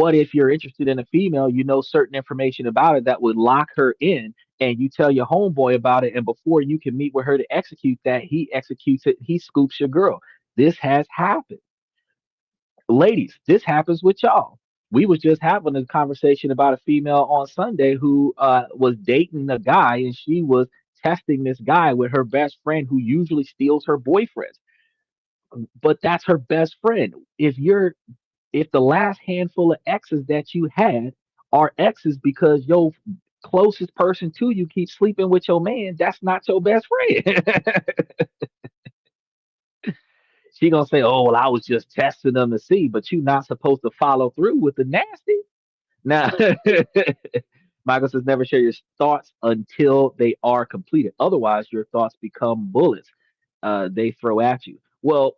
What if you're interested in a female, you know certain information about it that would lock her in, and you tell your homeboy about it, and before you can meet with her to execute that, he executes it, he scoops your girl. This has happened. Ladies, this happens with y'all. We was just having a conversation about a female on Sunday who was dating a guy, and she was testing this guy with her best friend who usually steals her boyfriends. But that's her best friend. If the last handful of exes that you had are exes because your closest person to you keeps sleeping with your man, that's not your best friend. She gonna say, "Oh, well, I was just testing them to see," but you're not supposed to follow through with the nasty. Now, Michael says, "Never share your thoughts until they are completed. Otherwise, your thoughts become bullets. They throw at you." Well,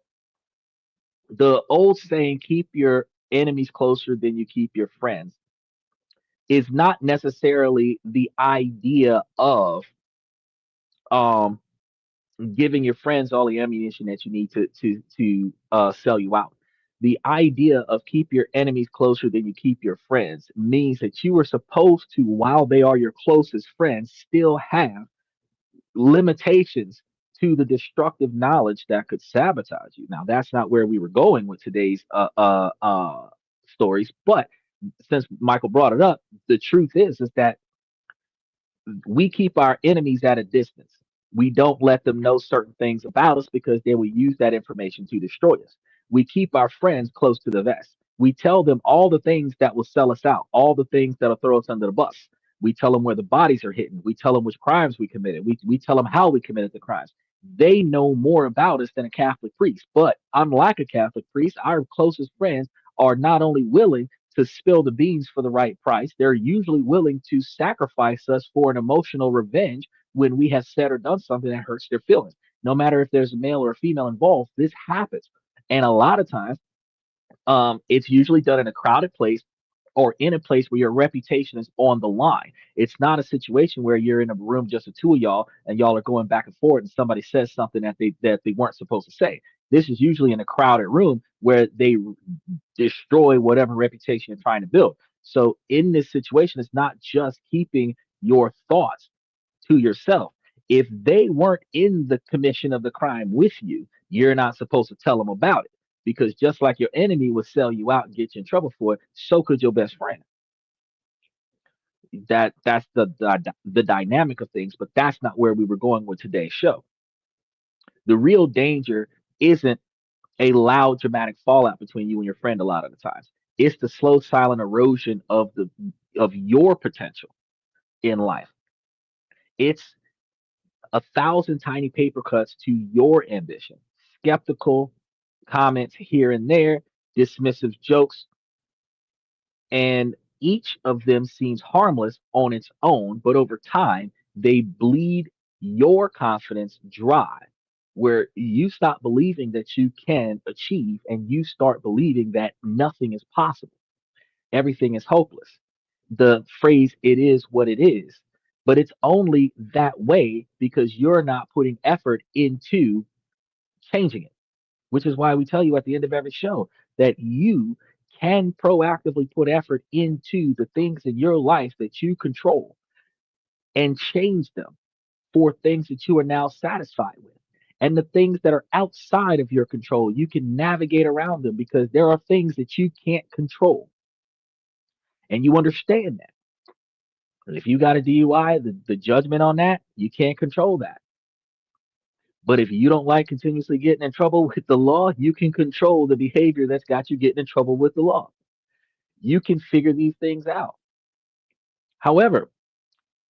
the old saying, "Keep your enemies closer than you keep your friends," is not necessarily the idea of um giving your friends all the ammunition that you need to sell you out. The idea of keep your enemies closer than you keep your friends means that you are supposed to, while they are your closest friends, still have limitations to the destructive knowledge that could sabotage you. Now, that's not where we were going with today's stories, but since Michael brought it up, the truth is that we keep our enemies at a distance. We don't let them know certain things about us because they will use that information to destroy us. We keep our friends close to the vest. We tell them all the things that will sell us out, all the things that'll throw us under the bus. We tell them where the bodies are hidden. We tell them which crimes we committed. We tell them how we committed the crimes. They know more about us than a Catholic priest. But unlike a Catholic priest, our closest friends are not only willing to spill the beans for the right price, they're usually willing to sacrifice us for an emotional revenge when we have said or done something that hurts their feelings. No matter if there's a male or a female involved, this happens. And a lot of times, it's usually done in a crowded place or in a place where your reputation is on the line. It's not a situation where you're in a room just the two of y'all and y'all are going back and forth and somebody says something that they weren't supposed to say. This is usually in a crowded room where they destroy whatever reputation you're trying to build. So in this situation, it's not just keeping your thoughts to yourself. If they weren't in the commission of the crime with you, you're not supposed to tell them about it. Because just like your enemy would sell you out and get you in trouble for it, so could your best friend. That's the dynamic of things, but that's not where we were going with today's show. The real danger isn't a loud dramatic fallout between you and your friend a lot of the times. It's the slow silent erosion of your potential in life. It's a thousand tiny paper cuts to your ambition. Skeptical comments here and there, dismissive jokes, and each of them seems harmless on its own, but over time, they bleed your confidence dry, where you stop believing that you can achieve and you start believing that nothing is possible. Everything is hopeless. The phrase, "it is what it is," but it's only that way because you're not putting effort into changing it, which is why we tell you at the end of every show that you can proactively put effort into the things in your life that you control and change them for things that you are now satisfied with. And the things that are outside of your control, you can navigate around them because there are things that you can't control. And you understand that. And if you got a DUI, the judgment on that, you can't control that. But if you don't like continuously getting in trouble with the law, you can control the behavior that's got you getting in trouble with the law. You can figure these things out. However,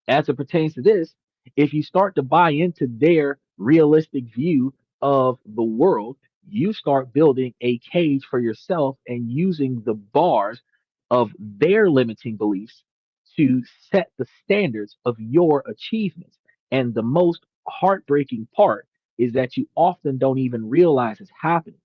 as it pertains to this, if you start to buy into their realistic view of the world, you start building a cage for yourself and using the bars of their limiting beliefs to set the standards of your achievements. And the most heartbreaking part is that you often don't even realize it's happening.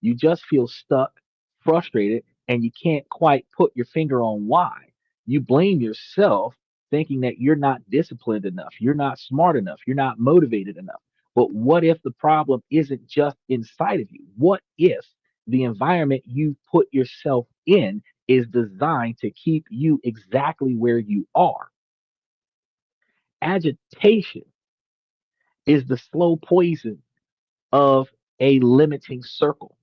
You just feel stuck, frustrated, and you can't quite put your finger on why. You blame yourself thinking that you're not disciplined enough, you're not smart enough, you're not motivated enough. But what if the problem isn't just inside of you? What if the environment you put yourself in is designed to keep you exactly where you are. Agitation is the slow poison of a limiting circle.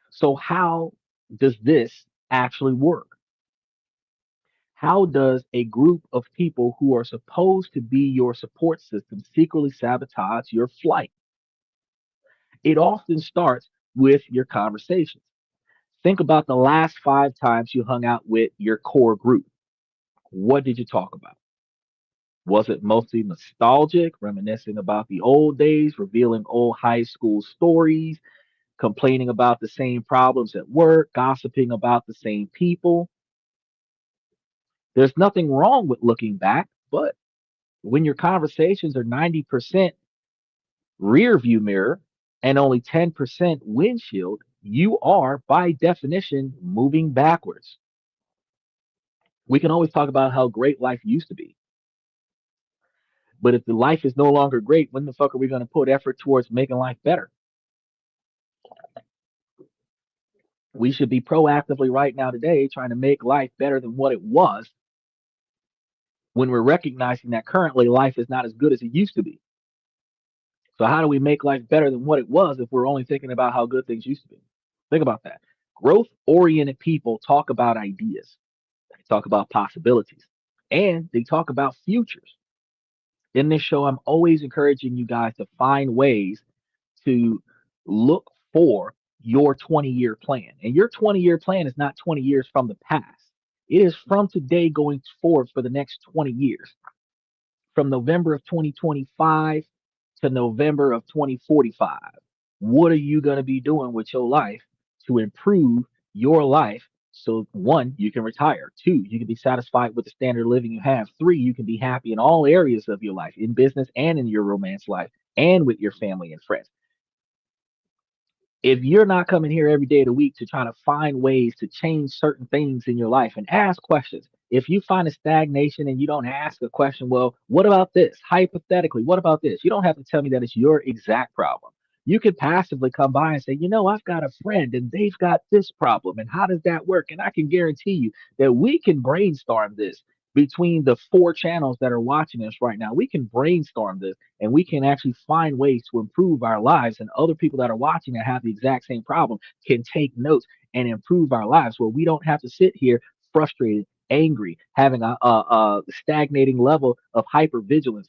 So, how does this actually work? How does a group of people who are supposed to be your support system secretly sabotage your flight? It often starts with your conversations. Think about the last 5 times you hung out with your core group. What did you talk about? Was it mostly nostalgic, reminiscing about the old days, revealing old high school stories, complaining about the same problems at work, gossiping about the same people? There's nothing wrong with looking back, but when your conversations are 90% rear view mirror and only 10% windshield, you are, by definition, moving backwards. We can always talk about how great life used to be, but if the life is no longer great, when the fuck are we going to put effort towards making life better? We should be proactively right now today trying to make life better than what it was when we're recognizing that currently life is not as good as it used to be. So how do we make life better than what it was if we're only thinking about how good things used to be? Think about that. Growth oriented people talk about ideas, they talk about possibilities, and they talk about futures. In this show, I'm always encouraging you guys to find ways to look for your 20-year plan. And your 20-year plan is not 20 years from the past. It is from today going forward for the next 20 years. From November of 2025 to November of 2045. What are you going to be doing with your life to improve your life? So, one, you can retire. Two, you can be satisfied with the standard of living you have. Three, you can be happy in all areas of your life, in business and in your romance life, and with your family and friends. If you're not coming here every day of the week to try to find ways to change certain things in your life and ask questions, if you find a stagnation and you don't ask a question, well, what about this? Hypothetically, what about this? You don't have to tell me that it's your exact problem. You could passively come by and say, I've got a friend and they've got this problem. And how does that work? And I can guarantee you that we can brainstorm this between the 4 channels that are watching us right now. We can brainstorm this and we can actually find ways to improve our lives, and other people that are watching that have the exact same problem can take notes and improve our lives, where we don't have to sit here frustrated, angry, having a stagnating level of hypervigilance,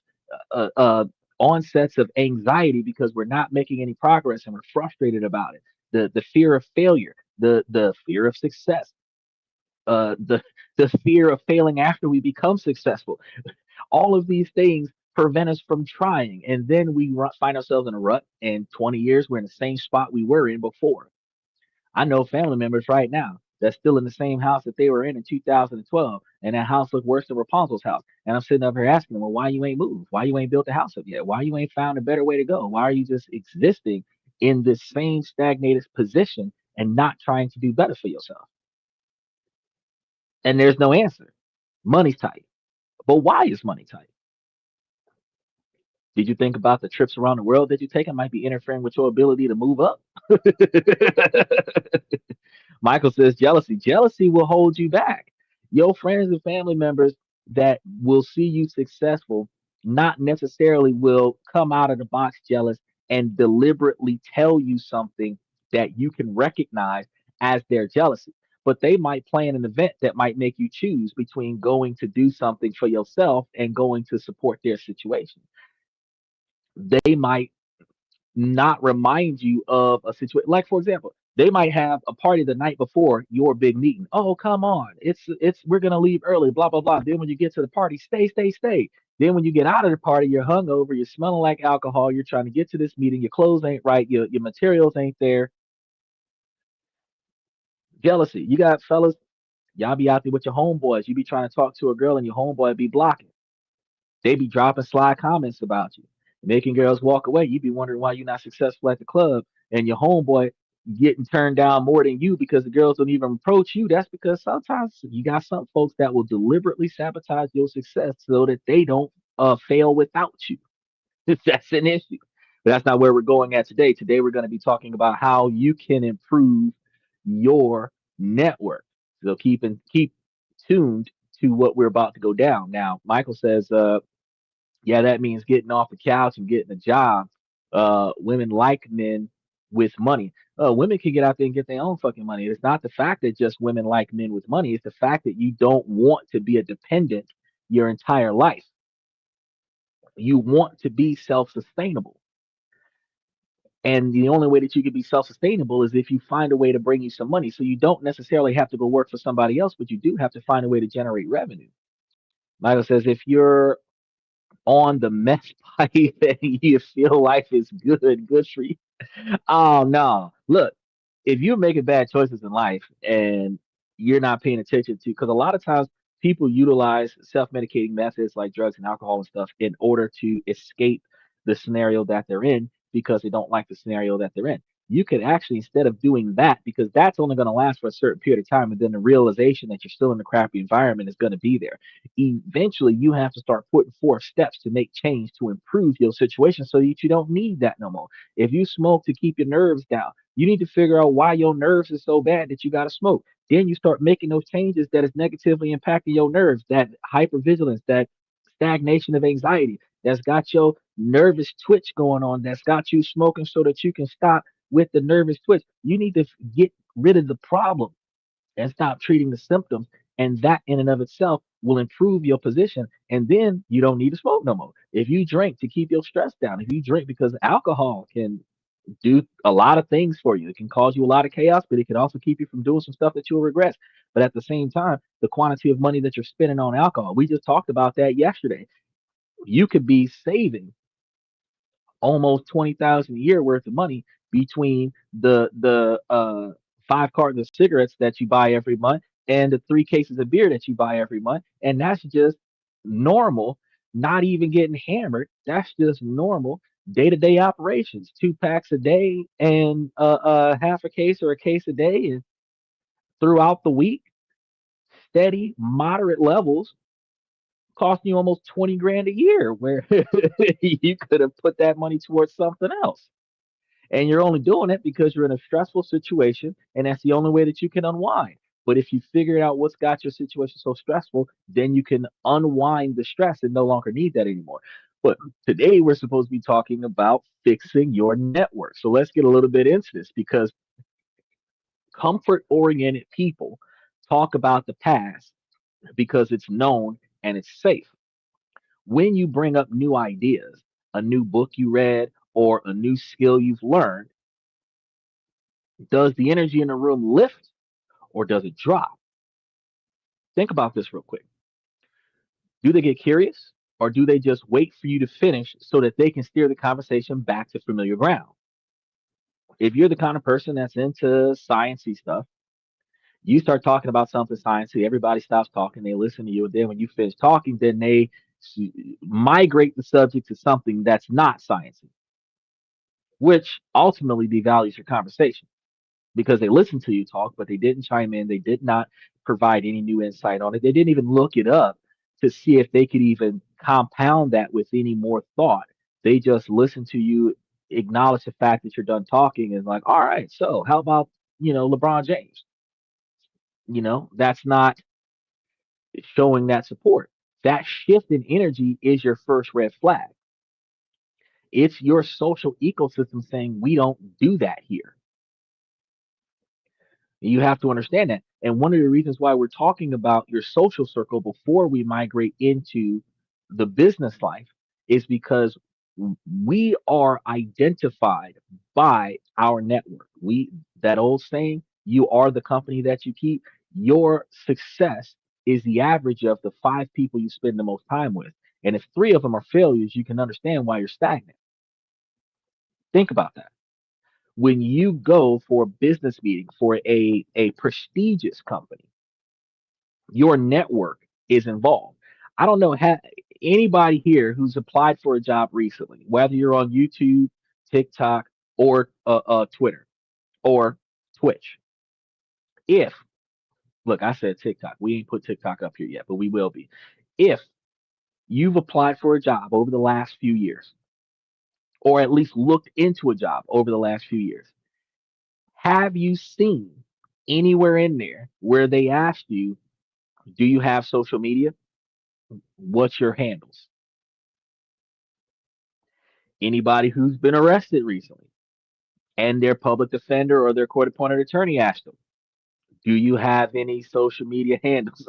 uh, uh, onsets of anxiety because we're not making any progress and we're frustrated about it. The fear of failure, the fear of success, the fear of failing after we become successful. All of these things prevent us from trying, and then we find ourselves in a rut. And 20 years, we're in the same spot we were in before. I know family members right now that's still in the same house that they were in 2012, and that house looked worse than Rapunzel's house. And I'm sitting up here asking them, well, why you ain't moved? Why you ain't built the house up yet? Why you ain't found a better way to go? Why are you just existing in this same stagnated position and not trying to do better for yourself? And there's no answer. Money's tight. But why is money tight? Did you think about the trips around the world that you're taking might be interfering with your ability to move up? Michael says jealousy. Jealousy will hold you back. Your friends and family members that will see you successful not necessarily will come out of the box jealous and deliberately tell you something that you can recognize as their jealousy. But they might plan an event that might make you choose between going to do something for yourself and going to support their situation. They might not remind you of a situation. Like, for example, they might have a party the night before your big meeting. Oh, come on. It's we're gonna leave early, blah blah blah. Then when you get to the party, stay, stay, stay. Then when you get out of the party, you're hungover, you're smelling like alcohol, you're trying to get to this meeting, your clothes ain't right, your materials ain't there. Jealousy. You got fellas, y'all be out there with your homeboys. You be trying to talk to a girl and your homeboy be blocking. They be dropping sly comments about you, making girls walk away. You be wondering why you're not successful at the club, and your homeboy getting turned down more than you because the girls don't even approach you. That's because sometimes you got some folks that will deliberately sabotage your success so that they don't fail without you. That's an issue. But that's not where we're going at today. Today we're going to be talking about how you can improve your network. So keep tuned to what we're about to go down. Now, Michael says, yeah, that means getting off the couch and getting a job. Women like men with money. Women can get out there and get their own fucking money. It's not the fact that just women like men with money. It's the fact that you don't want to be a dependent your entire life. You want to be self-sustainable. And the only way that you can be self-sustainable is if you find a way to bring you some money. So you don't necessarily have to go work for somebody else, but you do have to find a way to generate revenue. Michael says if you're on the mess pipe and you feel life is good for you. Oh no. Look, if you're making bad choices in life and you're not paying attention to, because a lot of times people utilize self-medicating methods like drugs and alcohol and stuff in order to escape the scenario that they're in because they don't like the scenario that they're in. You could actually, instead of doing that, because that's only going to last for a certain period of time, and then the realization that you're still in a crappy environment is going to be there. Eventually, you have to start putting forth steps to make change to improve your situation so that you don't need that no more. If you smoke to keep your nerves down, you need to figure out why your nerves are so bad that you got to smoke. Then you start making those changes that is negatively impacting your nerves, that hypervigilance, that stagnation of anxiety, that's got your nervous twitch going on, that's got you smoking so that you can stop with the nervous twitch. You need to get rid of the problem and stop treating the symptoms. And that in and of itself will improve your position. And then you don't need to smoke no more. If you drink to keep your stress down, if you drink because alcohol can do a lot of things for you. It can cause you a lot of chaos, but it can also keep you from doing some stuff that you'll regret. But at the same time, the quantity of money that you're spending on alcohol, we just talked about that yesterday. You could be saving almost 20,000 a year worth of money between the 5 cartons of cigarettes that you buy every month and the 3 cases of beer that you buy every month, and that's just normal. Not even getting hammered. That's just normal day-to-day operations. 2 packs a day and half a case or a case a day, and throughout the week, steady, moderate levels costing you almost 20 grand a year, where you could have put that money towards something else. And you're only doing it because you're in a stressful situation, and that's the only way that you can unwind. But if you figure out what's got your situation so stressful, then you can unwind the stress and no longer need that anymore. But today we're supposed to be talking about fixing your network. So let's get a little bit into this because comfort oriented people talk about the past because it's known and it's safe. When you bring up new ideas, a new book you read, or a new skill you've learned, does the energy in the room lift or does it drop? Think about this real quick. Do they get curious or do they just wait for you to finish so that they can steer the conversation back to familiar ground? If you're the kind of person that's into sciencey stuff, you start talking about something sciencey, everybody stops talking, they listen to you, and then when you finish talking, then they migrate the subject to something that's not sciencey, which ultimately devalues your conversation, because they listened to you talk, but they didn't chime in. They did not provide any new insight on it. They didn't even look it up to see if they could even compound that with any more thought. They just listened to you, acknowledge the fact that you're done talking, and like, all right, so how about LeBron James? That's not showing that support. That shift in energy is your first red flag. It's your social ecosystem saying we don't do that here. You have to understand that. And one of the reasons why we're talking about your social circle before we migrate into the business life is because we are identified by our network. That old saying, you are the company that you keep. Your success is the average of the 5 people you spend the most time with. And if 3 of them are failures, you can understand why you're stagnant. Think about that. When you go for a business meeting for a prestigious company, your network is involved. I don't know anybody here who's applied for a job recently, whether you're on YouTube, TikTok, or Twitter or Twitch. If Look, I said TikTok. We ain't put TikTok up here yet, but we will be. If you've applied for a job over the last few years, or at least looked into a job over the last few years, have you seen Anywhere in there where they ask you, do you have social media? What's your handles? Anybody who's been arrested recently and their public defender or their court appointed attorney asked them, do you have any social media handles?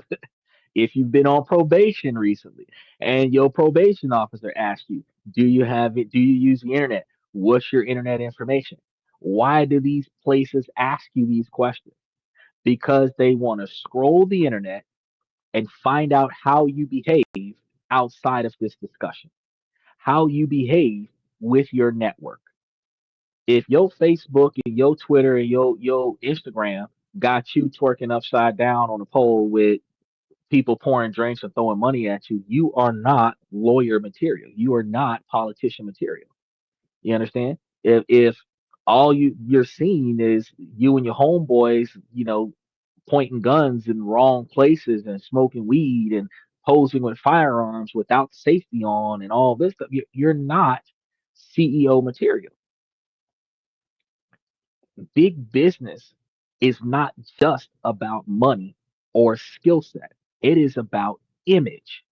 If you've been on probation recently and your probation officer asks you, do you have it? Do you use the internet? What's your internet information? Why do these places ask you these questions? Because they want to scroll the internet and find out how you behave outside of this discussion, how you behave with your network. If your Facebook and your Twitter and your Instagram got you twerking upside down on a pole with people pouring drinks and throwing money at you, you are not lawyer material. You are not politician material. You understand? If all you're seeing is you and your homeboys, pointing guns in wrong places and smoking weed and posing with firearms without safety on and all this stuff, you're not CEO material. Big business is not just about money or skill set. It is about image.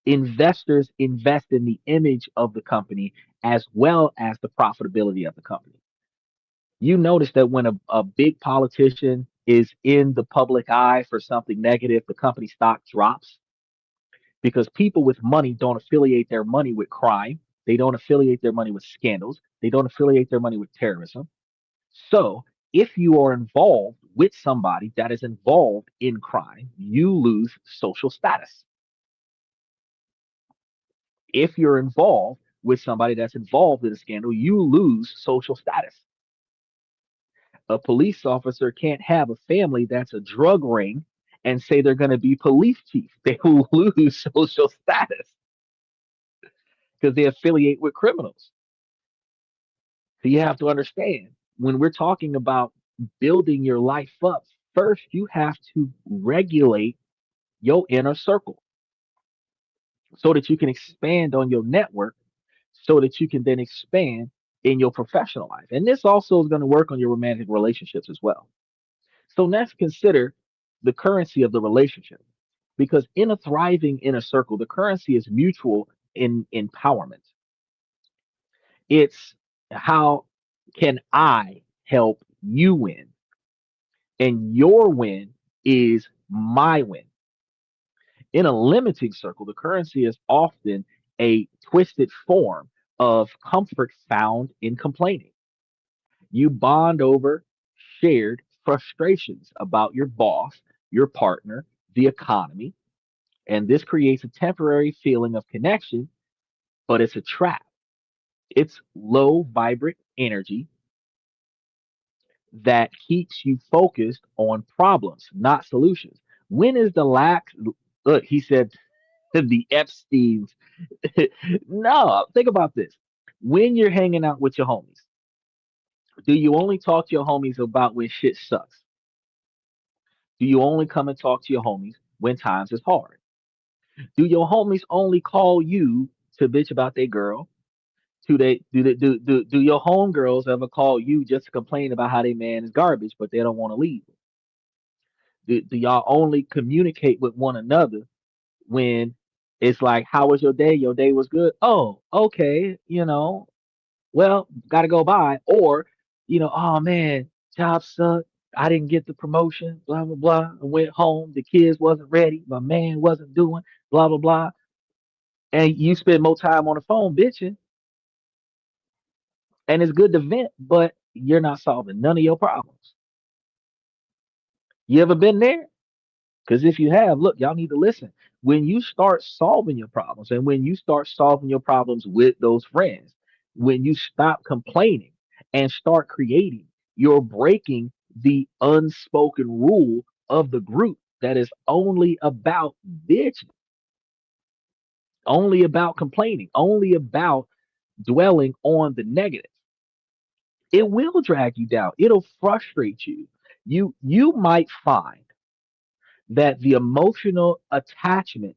Investors invest in the image of the company as well as the profitability of the company. You notice that when a big politician is in the public eye for something negative, the company stock drops because people with money don't affiliate their money with crime. They don't affiliate their money with scandals. They don't affiliate their money with terrorism. So if you are involved with somebody that is involved in crime, you lose social status. If you're involved with somebody that's involved in a scandal, you lose social status. A police officer can't have a family that's a drug ring and say they're going to be police chief. They will lose social status because they affiliate with criminals. So you have to understand when we're talking about building your life up, first you have to regulate your inner circle so that you can expand on your network so that you can then expand in your professional life. And this also is going to work on your romantic relationships as well. So let's consider the currency of the relationship because in a thriving inner circle, the currency is mutual in empowerment. It's how can I help you win? And your win is my win. In a limiting circle, the currency is often a twisted form of comfort found in complaining. You bond over shared frustrations about your boss, your partner, the economy, and this creates a temporary feeling of connection, but it's a trap. It's low vibrant energy that keeps you focused on problems, not solutions. When is the lack? Look, he said the Epstein's. No, think about this. When you're hanging out with your homies, do you only talk to your homies about when shit sucks? Do you only come and talk to your homies when times is hard? Do your homies only call you to bitch about their girl? Do your homegirls ever call you just to complain about how their man is garbage, but they don't want to leave? Do y'all only communicate with one another when it's like, how was your day? Your day was good. Oh, okay. Well, got to go by. Or, oh man, job sucked. I didn't get the promotion, blah, blah, blah. I went home. The kids wasn't ready. My man wasn't doing, blah, blah, blah. And you spend more time on the phone bitching. And it's good to vent, but you're not solving none of your problems. You ever been there? Because if you have, look, y'all need to listen. When you start solving your problems and when you start solving your problems with those friends, when you stop complaining and start creating, you're breaking the unspoken rule of the group that is only about bitch, only about complaining, only about dwelling on the negative. It will drag you down. It'll frustrate you. You might find that the emotional attachment,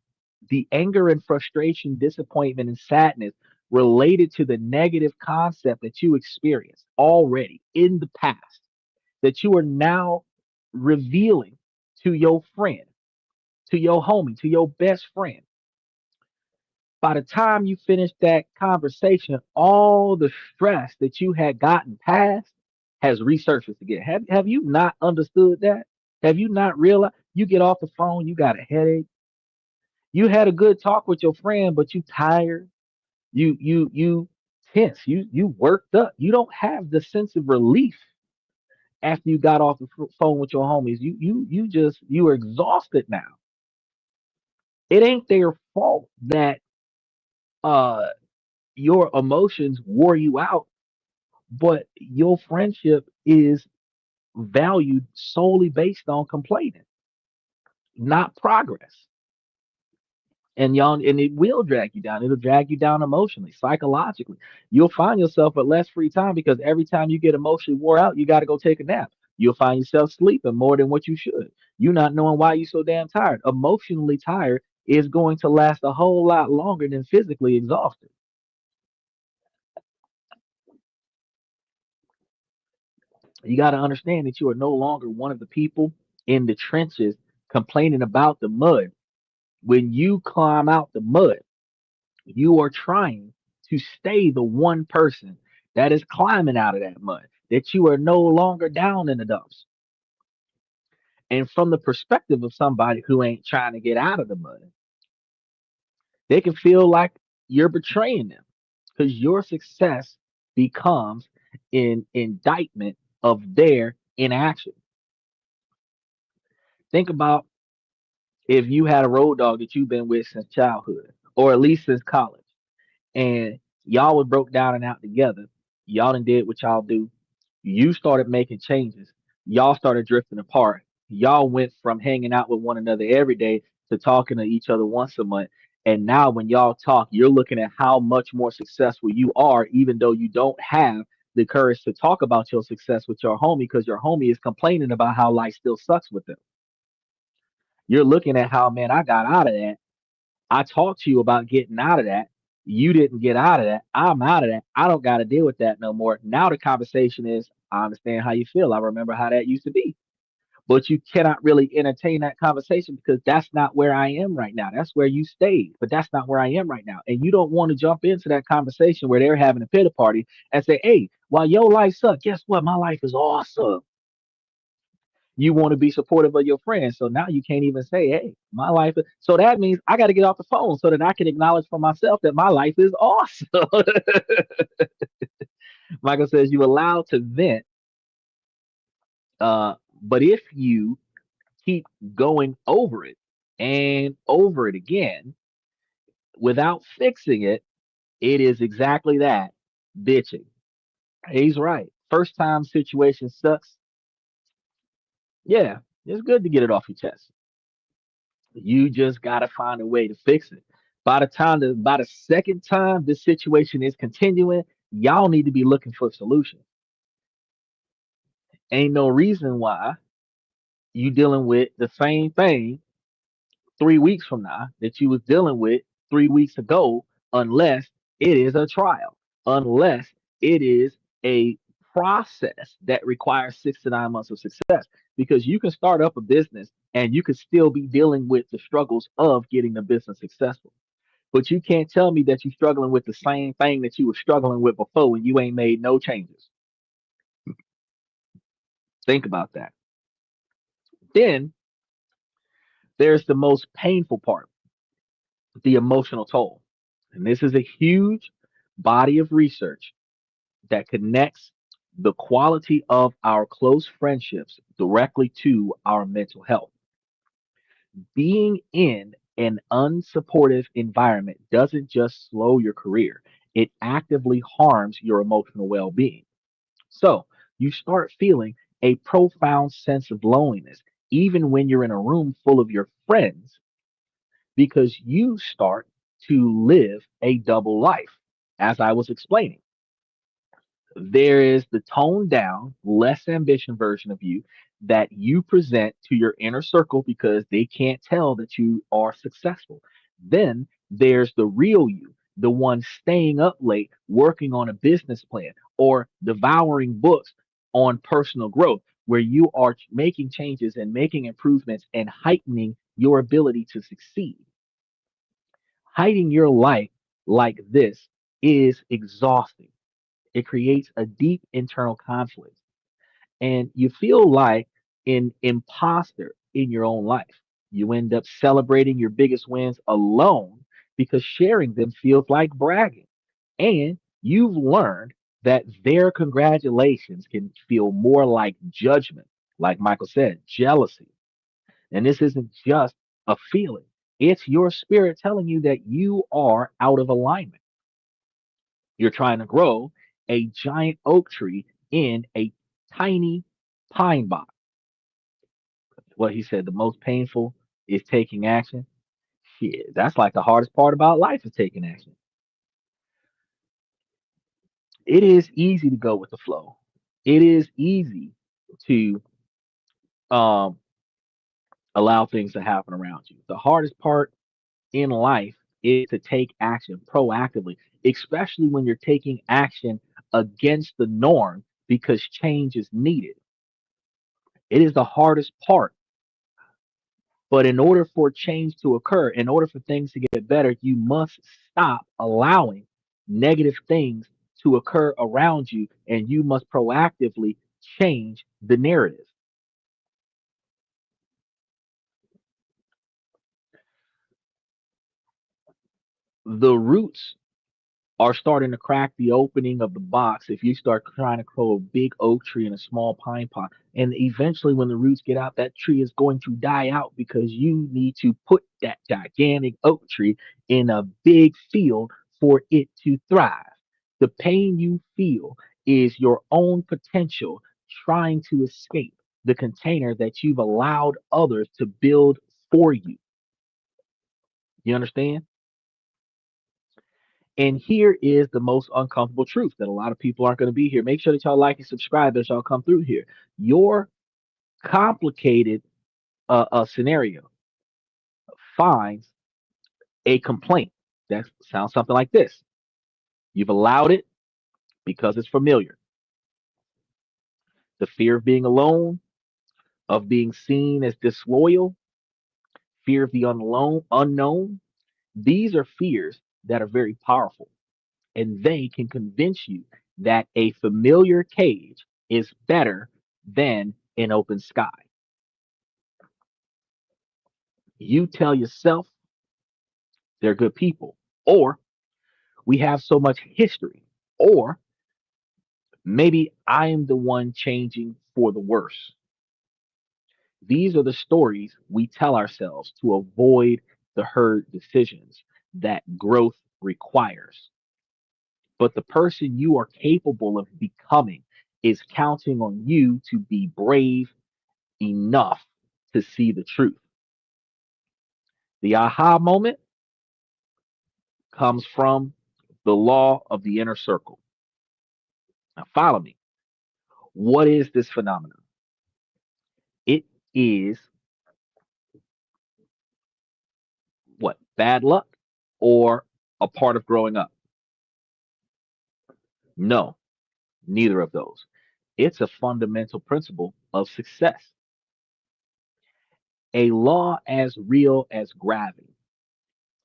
the anger and frustration, disappointment and sadness related to the negative concept that you experienced already in the past, that you are now revealing to your friend, to your homie, to your best friend. By the time you finish that conversation, all the stress that you had gotten past has resurfaced again. Have you not understood that? Have you not realized you get off the phone, you got a headache? You had a good talk with your friend, but you tired. You tense. You worked up. You don't have the sense of relief after you got off the phone with your homies. You are exhausted now. It ain't their fault that uh your emotions wore you out, but your friendship is valued solely based on complaining, not progress. And it will drag you down. It'll drag you down emotionally, psychologically. You'll find yourself with less free time because every time you get emotionally wore out, you got to go take a nap. You'll find yourself sleeping more than what you should. You not knowing why you're so damn tired. Emotionally tired is going to last a whole lot longer than physically exhausted. You got to understand that you are no longer one of the people in the trenches complaining about the mud. When you climb out the mud, you are trying to stay the one person that is climbing out of that mud, that you are no longer down in the dumps. And from the perspective of somebody who ain't trying to get out of the mud, they can feel like you're betraying them because your success becomes an indictment of their inaction. Think about if you had a road dog that you've been with since childhood, or at least since college, and y'all was broke down and out together. Y'all done did what y'all do. You started making changes. Y'all started drifting apart. Y'all went from hanging out with one another every day to talking to each other once a month. And now when y'all talk, you're looking at how much more successful you are, even though you don't have the courage to talk about your success with your homie because your homie is complaining about how life still sucks with them. You're looking at how, man, I got out of that. I talked to you about getting out of that. You didn't get out of that. I'm out of that. I don't got to deal with that no more. Now the conversation is, I understand how you feel. I remember how that used to be. But you cannot really entertain that conversation because that's not where I am right now. That's where you stayed, but that's not where I am right now. And you don't want to jump into that conversation where they're having a pity party and say, hey, while your life sucks, guess what? My life is awesome. You want to be supportive of your friends. So now you can't even say, hey, my life is. So that means I got to get off the phone so that I can acknowledge for myself that my life is awesome. Michael says you allowed to vent, but if you keep going over it and over it again without fixing it, it is exactly that, bitching. He's right. First time situation sucks. Yeah, it's good to get it off your chest. You just gotta find a way to fix it. By the second time this situation is continuing, y'all need to be looking for solutions. Ain't no reason why you dealing with the same thing 3 weeks from now that you was dealing with 3 weeks ago, unless it is a trial, unless it is a process that requires 6 to 9 months of success. Because you can start up a business and you can still be dealing with the struggles of getting the business successful. But you can't tell me that you're struggling with the same thing that you were struggling with before when you ain't made no changes. Think about that. Then there's the most painful part, the emotional toll. And this is a huge body of research that connects the quality of our close friendships directly to our mental health. Being in an unsupportive environment doesn't just slow your career, it actively harms your emotional well being. So you start feeling a profound sense of loneliness, even when you're in a room full of your friends, because you start to live a double life, as I was explaining. There is the toned down, less ambition version of you that you present to your inner circle because they can't tell that you are successful. Then there's the real you, the one staying up late working on a business plan or devouring books on personal growth, where you are making changes and making improvements and heightening your ability to succeed. Hiding your life like this is exhausting. It creates a deep internal conflict, and you feel like an imposter in your own life. You end up celebrating your biggest wins alone because sharing them feels like bragging. And you've learned that their congratulations can feel more like judgment, like Michael said, jealousy. And this isn't just a feeling, it's your spirit telling you that you are out of alignment. You're trying to grow a giant oak tree in a tiny pine box. What he said, the most painful is taking action. Shit, that's like the hardest part about life is taking action. It is easy to go with the flow. It is easy to um, allow things to happen around you. The hardest part in life is to take action proactively, especially when you're taking action against the norm because change is needed. It is the hardest part. But in order for change to occur, in order for things to get better, you must stop allowing negative things to occur around you and you must proactively change the narrative. The roots are starting to crack the opening of the box if you start trying to grow a big oak tree in a small pine pot. And eventually, when the roots get out, that tree is going to die out because you need to put that gigantic oak tree in a big field for it to thrive. The pain you feel is your own potential trying to escape the container that you've allowed others to build for you. You understand? And here is the most uncomfortable truth that a lot of people aren't going to be here. Make sure that y'all like and subscribe as y'all come through here. Your complicated scenario finds a complaint that sounds something like this. You've allowed it because it's familiar. The fear of being alone, of being seen as disloyal, fear of the unknown. These are fears that are very powerful, and they can convince you that a familiar cage is better than an open sky. You tell yourself they're good people, or we have so much history, or maybe I'm the one changing for the worse. These are the stories we tell ourselves to avoid the hard decisions that growth requires. But the person you are capable of becoming is counting on you to be brave enough to see the truth. The aha moment comes from the law of the inner circle. Now, follow me. What is this phenomenon? It is what? Bad luck or a part of growing up? No, neither of those. It's a fundamental principle of success, a law as real as gravity.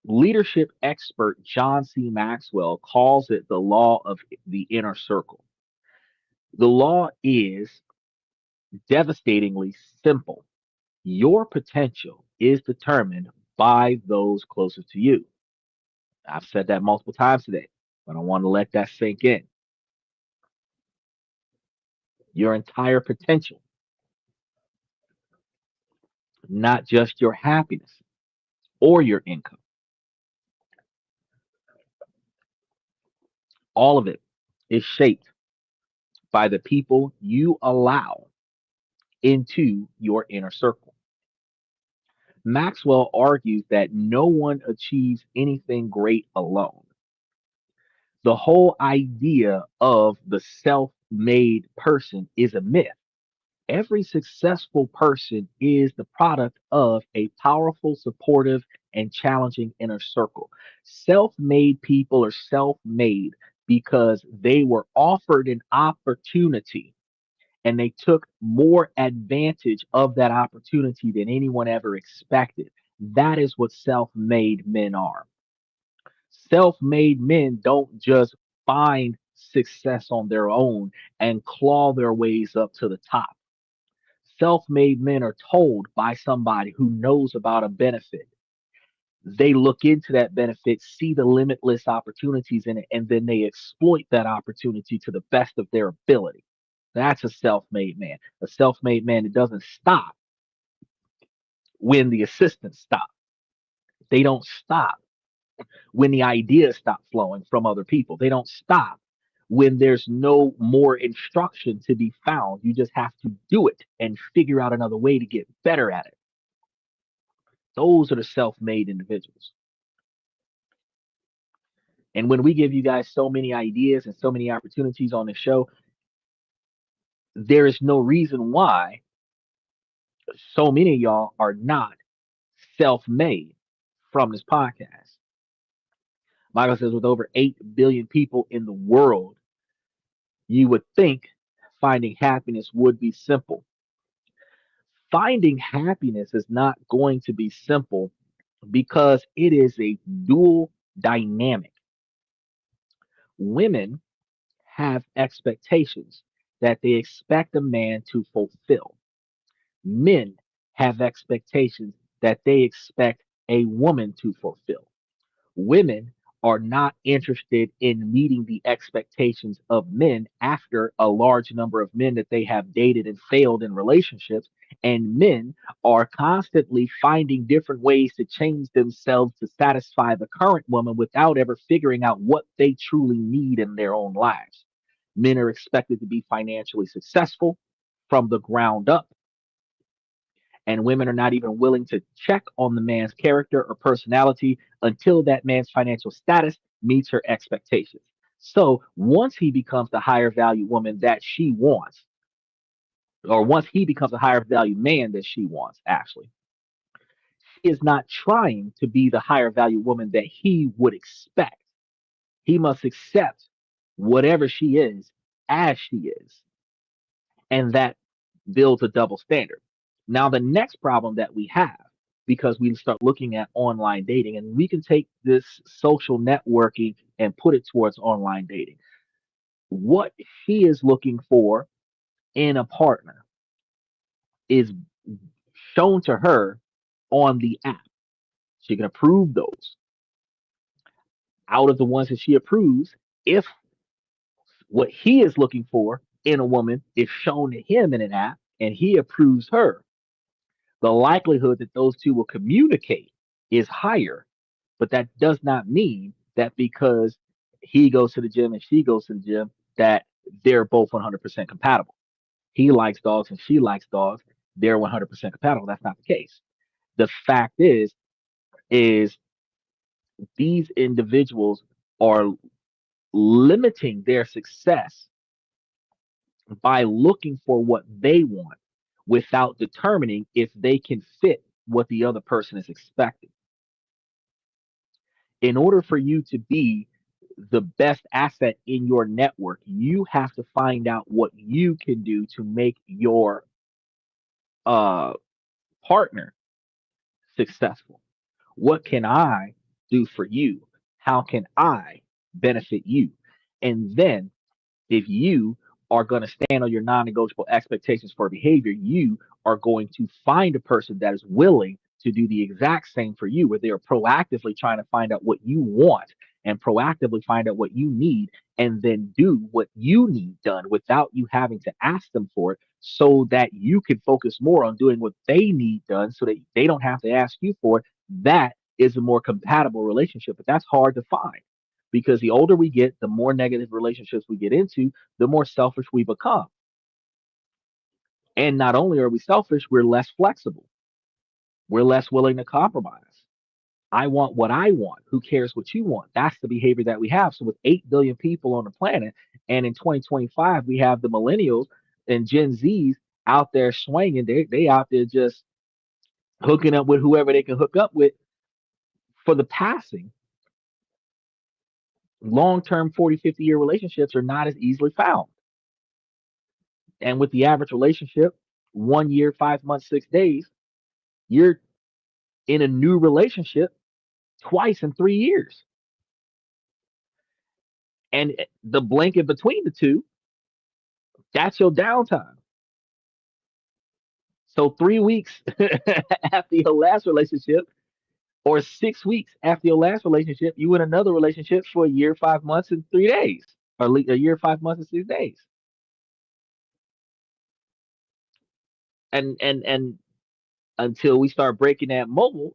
Leadership expert John C. Maxwell calls it the law of the inner circle. The law is devastatingly simple. Your potential is determined by those closest to you. I've said that multiple times today, but I want to let that sink in. Your entire potential, not just your happiness or your income, all of it is shaped by the people you allow into your inner circle. Maxwell argues that no one achieves anything great alone. The whole idea of the self made person is a myth. Every successful person is the product of a powerful, supportive, and challenging inner circle. Self made people are self made because they were offered an opportunity and they took more advantage of that opportunity than anyone ever expected. That is what self-made men are. Self-made men don't just find success on their own and claw their ways up to the top. Self-made men are told by somebody who knows about a benefit. They look into that benefit, see the limitless opportunities in it, and then they exploit that opportunity to the best of their ability. That's a self-made man. A self-made man that doesn't stop when the assistants stop. They don't stop when the ideas stop flowing from other people. They don't stop when there's no more instruction to be found. You just have to do it and figure out another way to get better at it. Those are the self-made individuals. And when we give you guys so many ideas and so many opportunities on the show, there is no reason why so many of y'all are not self-made from this podcast. Michael says, with over 8 billion people in the world, you would think finding happiness would be simple. Finding happiness is not going to be simple because it is a dual dynamic. Women have expectations that they expect a man to fulfill. Men have expectations that they expect a woman to fulfill. Women are not interested in meeting the expectations of men after a large number of men that they have dated and failed in relationships. And men are constantly finding different ways to change themselves to satisfy the current woman without ever figuring out what they truly need in their own lives. Men are expected to be financially successful from the ground up, and women are not even willing to check on the man's character or personality until that man's financial status meets her expectations. So once he becomes the higher value woman that she wants, or once he becomes a higher value man that she wants, actually, she is not trying to be the higher value woman that he would expect. He must accept whatever she is as she is. And that builds a double standard. Now, the next problem that we have, because we start looking at online dating, and we can take this social networking and put it towards online dating. What she is looking for in a partner is shown to her on the app. She can approve those. Out of the ones that she approves, if what he is looking for in a woman is shown to him in an app and he approves her, the likelihood that those two will communicate is higher. But that does not mean that because he goes to the gym and she goes to the gym, that they're both 100% compatible. He likes dogs and she likes dogs. They're 100% compatible. That's not the case. The fact is these individuals are limiting their success by looking for what they want without determining if they can fit what the other person is expecting. In order for you to be the best asset in your network, you have to find out what you can do to make your uh, partner successful. What can I do for you? How can I benefit you? And then if you are going to stand on your non-negotiable expectations for behavior, you are going to find a person that is willing to do the exact same for you, where they are proactively trying to find out what you want and proactively find out what you need and then do what you need done without you having to ask them for it, so that you can focus more on doing what they need done so that they don't have to ask you for it. That is a more compatible relationship, but that's hard to find because the older we get, the more negative relationships we get into, the more selfish we become. And not only are we selfish, we're less flexible. We're less willing to compromise. I want what I want. Who cares what you want? That's the behavior that we have. So, with 8 billion people on the planet, and in 2025, we have the millennials and Gen Zs out there swinging. They out there just hooking up with whoever they can hook up with for the passing. Long term 40, 50-year relationships are not as easily found. And with the average relationship, 1 year, 5 months, 6 days, you're in a new relationship twice in 3 years. And the blank in between the two, that's your downtime. So 3 weeks after your last relationship, or 6 weeks after your last relationship, you in another relationship for a year, 5 months, and 3 days, or a year, 5 months, and 6 days. And until we start breaking that mold,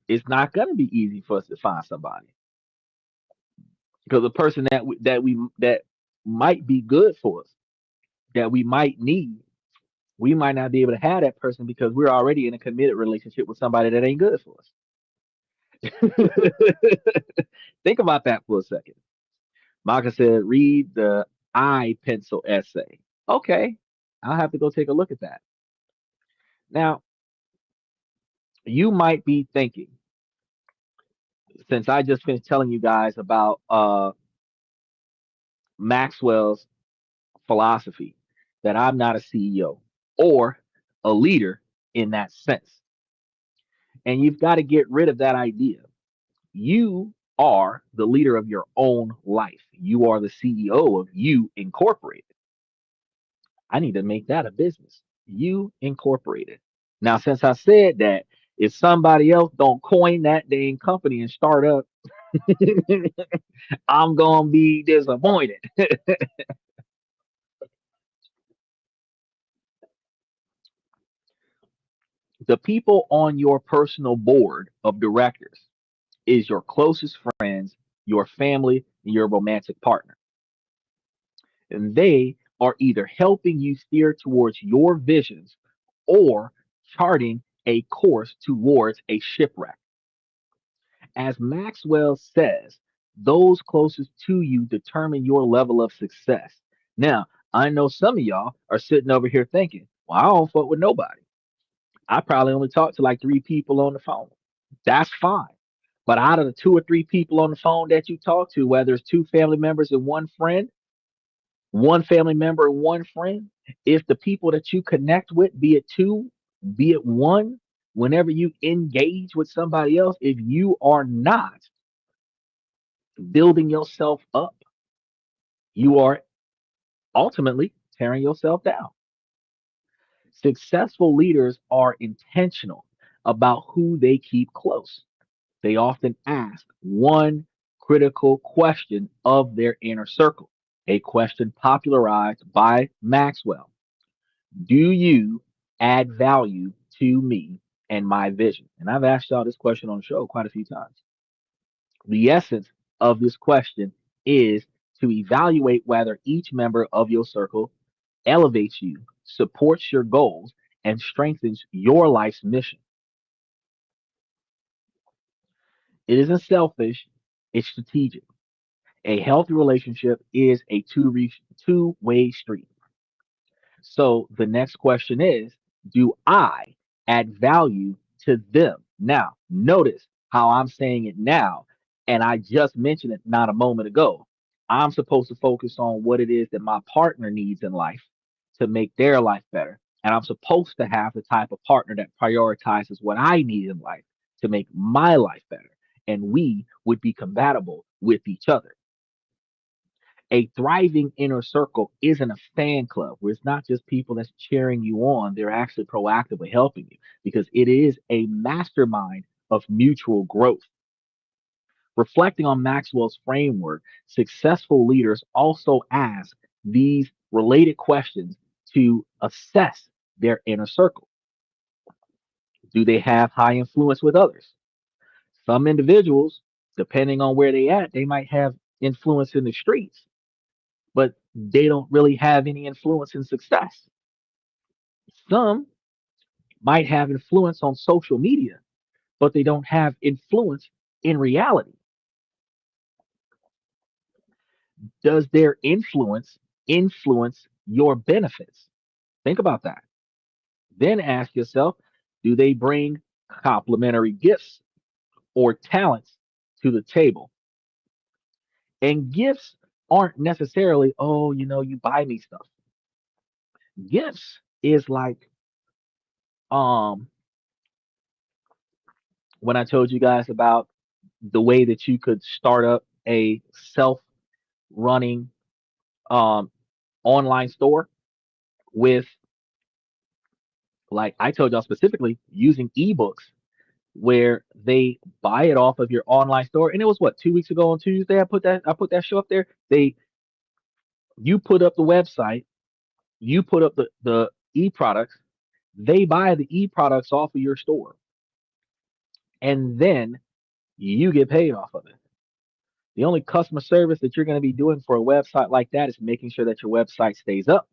it's not going to be easy for us to find somebody, because the person that might be good for us, that we might need, we might not be able to have that person because we're already in a committed relationship with somebody that ain't good for us. Think about that for a second. Maka said, read the I pencil essay. Okay, I'll have to go take a look at that. Now, you might be thinking, since I just finished telling you guys about Maxwell's philosophy, that I'm not a CEO or a leader in that sense. And you've got to get rid of that idea. You are the leader of your own life. You are the CEO of You Incorporated. I need to make that a business. You Incorporated. Now, since I said that, if somebody else don't coin that dang company and start up, I'm gonna be disappointed. The people on your personal board of directors is your closest friends, your family, and your romantic partner. And they are either helping you steer towards your visions or charting a course towards a shipwreck. As Maxwell says, those closest to you determine your level of success. Now, I know some of y'all are sitting over here thinking, well, I don't fuck with nobody. I probably only talk to like 3 people on the phone. That's fine. But out of the 2 or 3 people on the phone that you talk to, whether it's 2 family members and one friend, one family member and one friend, if the people that you connect with, be it two, be it one, whenever you engage with somebody else, if you are not building yourself up, you are ultimately tearing yourself down. Successful leaders are intentional about who they keep close. They often ask one critical question of their inner circle, a question popularized by Maxwell. Do you add value to me and my vision? And I've asked y'all this question on the show quite a few times. The essence of this question is to evaluate whether each member of your circle elevates you, supports your goals, and strengthens your life's mission. It isn't selfish, it's strategic. A healthy relationship is a two-way street. So the next question is, do I add value to them? Now, notice how I'm saying it now, and I just mentioned it not a moment ago. I'm supposed to focus on what it is that my partner needs in life to make their life better. And I'm supposed to have the type of partner that prioritizes what I need in life to make my life better. And we would be compatible with each other. A thriving inner circle isn't a fan club where it's not just people that's cheering you on, they're actually proactively helping you, because it is a mastermind of mutual growth. Reflecting on Maxwell's framework, successful leaders also ask these related questions to assess their inner circle. Do they have high influence with others? Some individuals, depending on where they at, they might have influence in the streets, but they don't really have any influence in success. Some might have influence on social media, but they don't have influence in reality. Does their influence your benefits? Think about that. Then ask yourself, do they bring complementary gifts or talents to the table? And gifts aren't necessarily, oh, you buy me stuff. Gifts is like um when I told you guys about the way that you could start up a self-running um online store with, like I told y'all specifically, using ebooks where they buy it off of your online store. And it was what, 2 weeks ago on Tuesday I put that show up there. You put up the website, you put up the e-products, they buy the e-products off of your store, and then you get paid off of it. The only customer service that you're going to be doing for a website like that is making sure that your website stays up.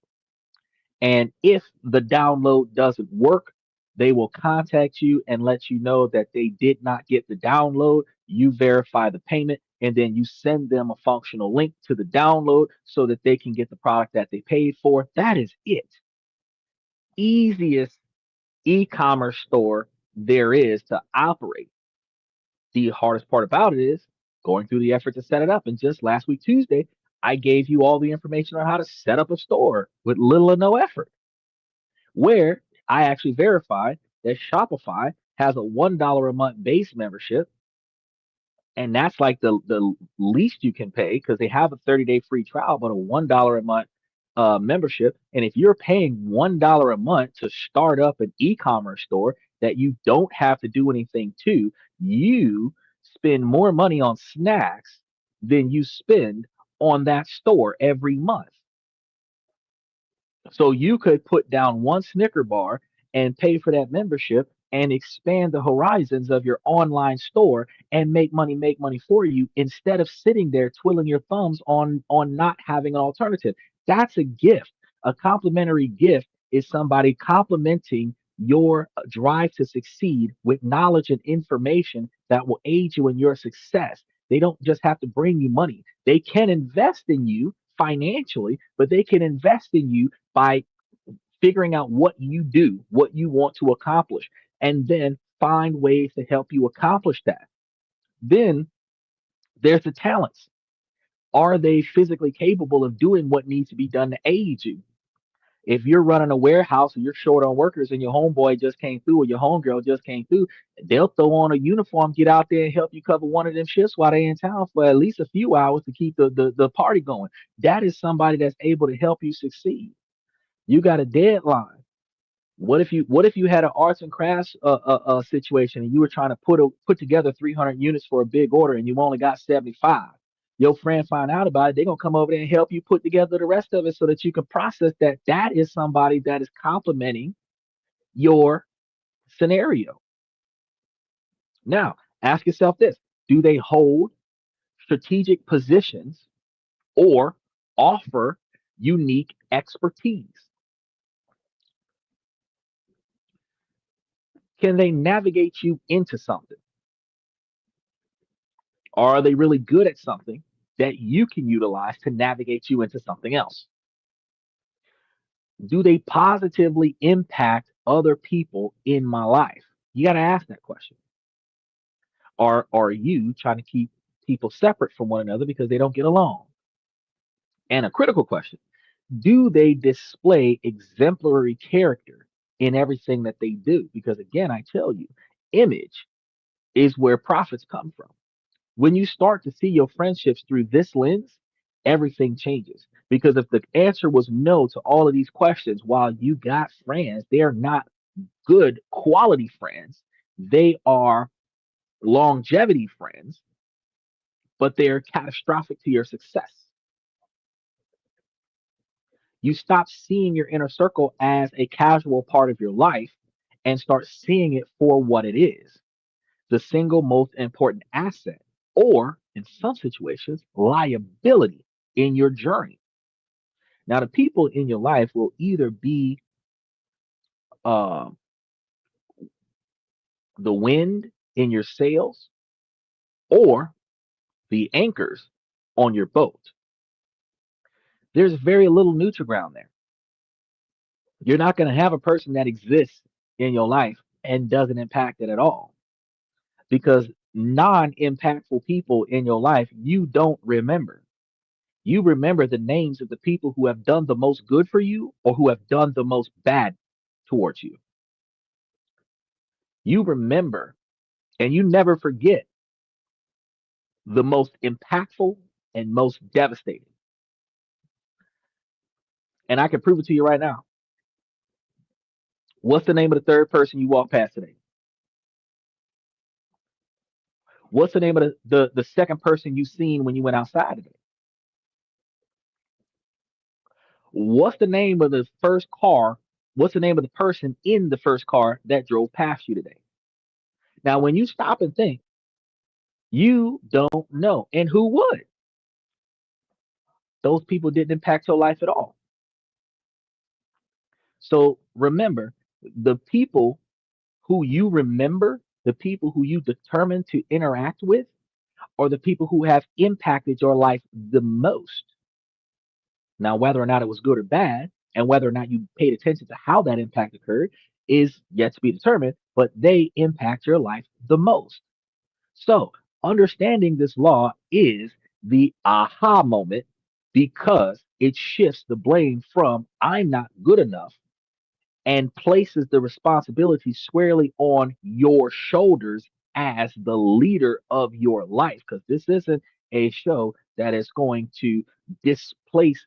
And if the download doesn't work, they will contact you and let you know that they did not get the download. You verify the payment, and then you send them a functional link to the download so that they can get the product that they paid for. That is it. Easiest e-commerce store there is to operate. The hardest part about it is going through the effort to set it up. And just last week, Tuesday, I gave you all the information on how to set up a store with little or no effort, where I actually verified that Shopify has a $1 a month base membership, and that's like the least you can pay because they have a 30-day free trial, but a $1 a month membership. And if you're paying $1 a month to start up an e-commerce store that you don't have to do anything to, you spend more money on snacks than you spend on that store every month. So you could put down one Snicker bar and pay for that membership and expand the horizons of your online store and make money for you instead of sitting there twiddling your thumbs on not having an alternative. That's a gift. A complimentary gift is somebody complimenting your drive to succeed with knowledge and information that will aid you in your success. They don't just have to bring you money. They can invest in you financially, but they can invest in you by figuring out what you do, what you want to accomplish, and then find ways to help you accomplish that. Then there's the talents. Are they physically capable of doing what needs to be done to aid you? If you're running a warehouse and you're short on workers and your homeboy just came through or your homegirl just came through, they'll throw on a uniform, get out there and help you cover one of them shifts while they're in town for at least a few hours to keep the party going. That is somebody that's able to help you succeed. You got a deadline. What if you had an arts and crafts situation and you were trying to put together 300 units for a big order and you only got 75? Your friend find out about it, they're gonna come over there and help you put together the rest of it so that you can process that. That is somebody that is complementing your scenario. Now, ask yourself this: do they hold strategic positions or offer unique expertise? Can they navigate you into something? Or are they really good at something that you can utilize to navigate you into something else? Do they positively impact other people in my life? You got to ask that question. Or are you trying to keep people separate from one another because they don't get along? And a critical question: do they display exemplary character in everything that they do? Because again, I tell you, image is where profits come from. When you start to see your friendships through this lens, everything changes. Because if the answer was no to all of these questions, while you got friends, they are not good quality friends. They are longevity friends, but they're catastrophic to your success. You stop seeing your inner circle as a casual part of your life and start seeing it for what it is: the single most important asset, or in some situations, liability in your journey. Now, the people in your life will either be uh, the wind in your sails or the anchors on your boat. There's very little neutral ground there. You're not going to have a person that exists in your life and doesn't impact it at all, because non impactful people in your life you don't remember. You remember the names of the people who have done the most good for you or who have done the most bad towards you. You remember and you never forget the most impactful and most devastating. And I can prove it to you right now. What's the name of the third person you walked past today? What's the name of the second person you seen when you went outside today? What's the name of the first car? What's the name of the person in the first car that drove past you today? Now, when you stop and think, you don't know. And who would? Those people didn't impact your life at all. So remember, the people who you remember, the people who you determine to interact with, are the people who have impacted your life the most. Now, whether or not it was good or bad, and whether or not you paid attention to how that impact occurred is yet to be determined, but they impact your life the most. So, understanding this law is the aha moment because it shifts the blame from I'm not good enough and places the responsibility squarely on your shoulders as the leader of your life. Because this isn't a show that is going to displace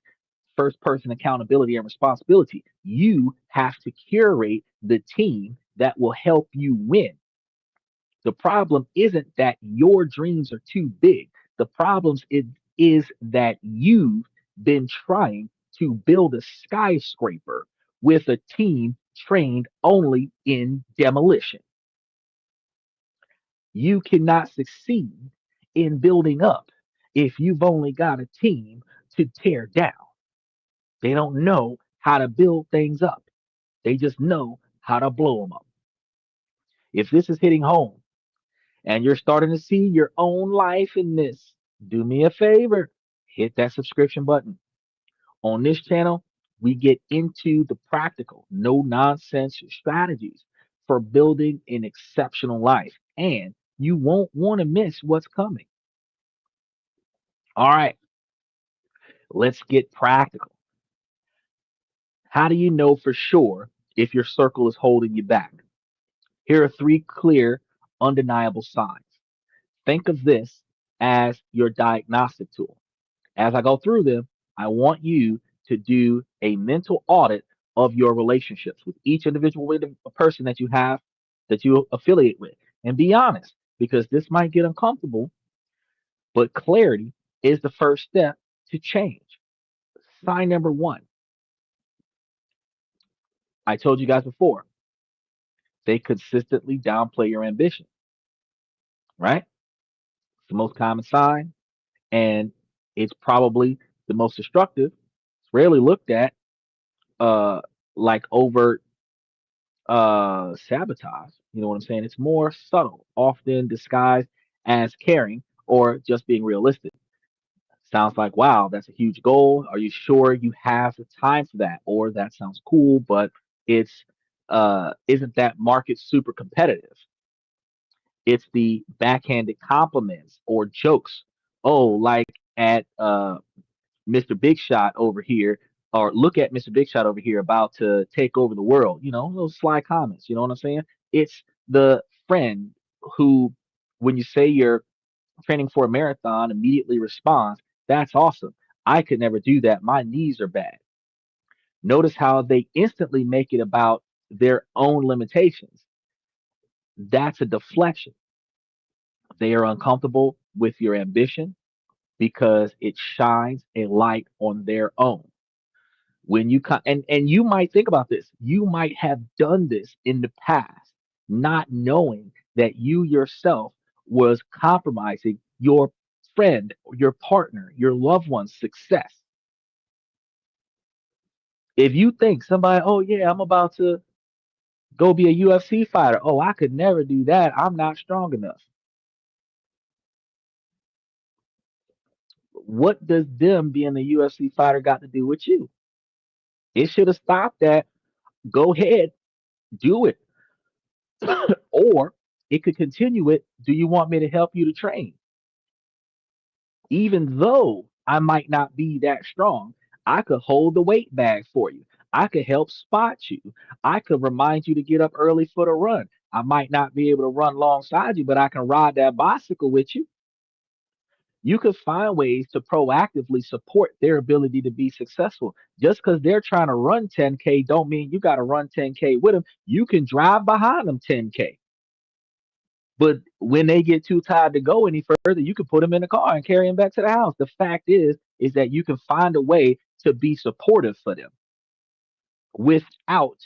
first person accountability and responsibility. You have to curate the team that will help you win. The problem isn't that your dreams are too big. The problem is that you've been trying to build a skyscraper with a team trained only in demolition. You cannot succeed in building up if you've only got a team to tear down. They don't know how to build things up. They just know how to blow them up. If this is hitting home, and you're starting to see your own life in this, do me a favor, hit that subscription button. On this channel, we get into the practical, no nonsense strategies for building an exceptional life. And you won't want to miss what's coming. All right, let's get practical. How do you know for sure if your circle is holding you back? Here are three clear, undeniable signs. Think of this as your diagnostic tool. As I go through them, I want you to do a mental audit of your relationships with each individual person that you have, that you affiliate with. And be honest, because this might get uncomfortable, but clarity is the first step to change. Sign number one, I told you guys before, they consistently downplay your ambition, right? It's the most common sign, and it's probably the most destructive. It's rarely looked at uh, like overt sabotage. You know what I'm saying? It's more subtle, often disguised as caring or just being realistic. Sounds like, wow, that's a huge goal. Are you sure you have the time for that? Or that sounds cool, but it's isn't that market super competitive? It's the backhanded compliments or jokes. Oh, like at Mr. Big Shot over here, or look at Mr. Big Shot over here about to take over the world. You know, those sly comments. You know what I'm saying? It's the friend who, when you say you're training for a marathon, immediately responds, "That's awesome. I could never do that. My knees are bad." Notice how they instantly make it about their own limitations. That's a deflection. They are uncomfortable with your ambition because it shines a light on their own. When you come, and you might think about this, you might have done this in the past, not knowing that you yourself was compromising your friend, your partner, your loved one's success. If you think somebody, oh yeah, I'm about to go be a UFC fighter, oh, I could never do that, I'm not strong enough. What does them being a UFC fighter got to do with you? It should have stopped that. Go ahead, do it. Or it could continue it. Do you want me to help you to train? Even though I might not be that strong. I could hold the weight bag for you. I could help spot you. I could remind you to get up early for the run. I might not be able to run alongside you, but I can ride that bicycle with you. You could find ways to proactively support their ability to be successful. Just because they're trying to run 10K don't mean you got to run 10K with them. You can drive behind them 10K. But when they get too tired to go any further, you can put them in the car and carry them back to the house. The fact is that you can find a way to be supportive for them without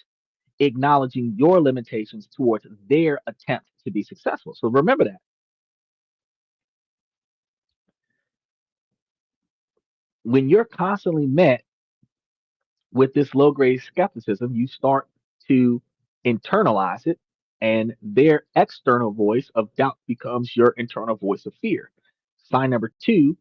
acknowledging your limitations towards their attempt to be successful. So remember that when you're constantly met with this low grade skepticism, you start to internalize it, and their external voice of doubt becomes your internal voice of fear. Sign number two,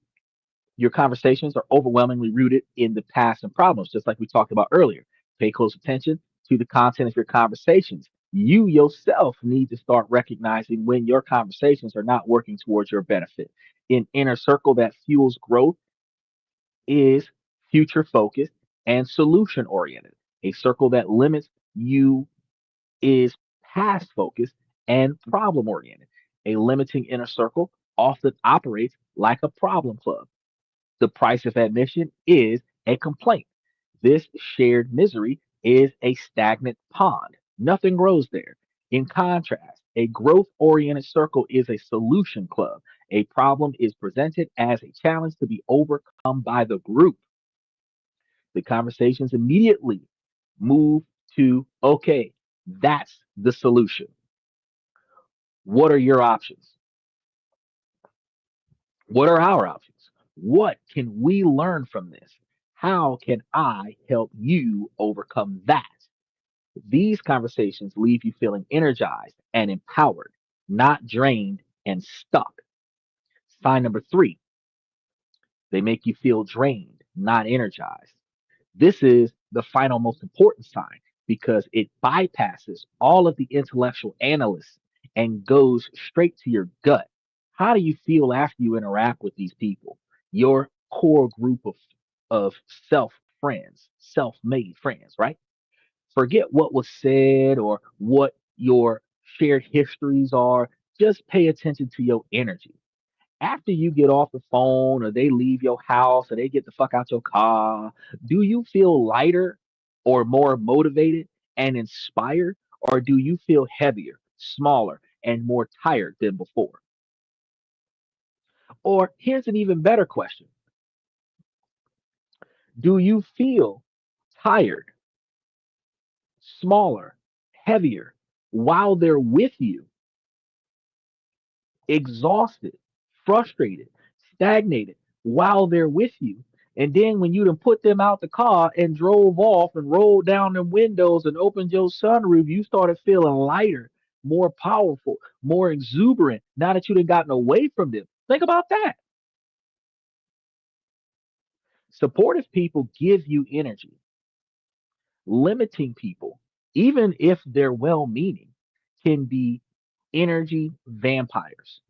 your conversations are overwhelmingly rooted in the past and problems, just like we talked about earlier. Pay close attention to the content of your conversations. You yourself need to start recognizing when your conversations are not working towards your benefit. An inner circle that fuels growth is future focused and solution oriented. A circle that limits you is past focused and problem oriented. A limiting inner circle often operates like a problem club. The price of admission is a complaint. This shared misery is a stagnant pond. Nothing grows there. In contrast, a growth oriented circle is a solution club. A problem is presented as a challenge to be overcome by the group. The conversations immediately move to, okay, that's the solution. What are your options? What are our options? What can we learn from this? How can I help you overcome that? These conversations leave you feeling energized and empowered, not drained and stuck. Sign number three, they make you feel drained, not energized. This is the final most important sign because it bypasses all of the intellectual analysts and goes straight to your gut. How do you feel after you interact with these people? Your core group of self friends, self made friends, right? Forget what was said or what your shared histories are. Just pay attention to your energy. After you get off the phone or they leave your house or they get the fuck out your car, do you feel lighter or more motivated and inspired? Or do you feel heavier, smaller, and more tired than before? Or here's an even better question. Do you feel tired, smaller, heavier while they're with you, exhausted, frustrated, stagnated while they're with you? And then when you done put them out the car and drove off and rolled down the windows and opened your sunroof, you started feeling lighter, more powerful, more exuberant now that you done gotten away from them. Think about that. Supportive people give you energy. Limiting people, even if they're well meaning, can be energy vampires.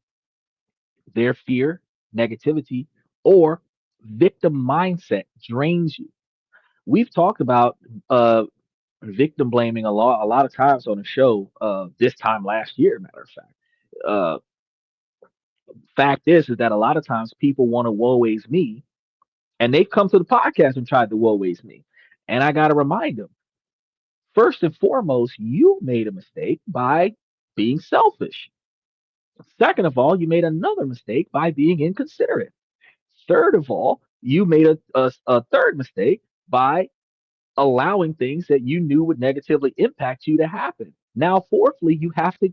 Their fear, negativity, or victim mindset drains you. We've talked about victim blaming a lot of times on the show this time last year, matter of fact. Uh, fact is that a lot of times people want to woe is me, and they've come to the podcast and tried to woe is me. And I got to remind them, first and foremost, you made a mistake by being selfish. Second of all, you made another mistake by being inconsiderate. Third of all, you made a third mistake by allowing things that you knew would negatively impact you to happen. Now, fourthly, you have to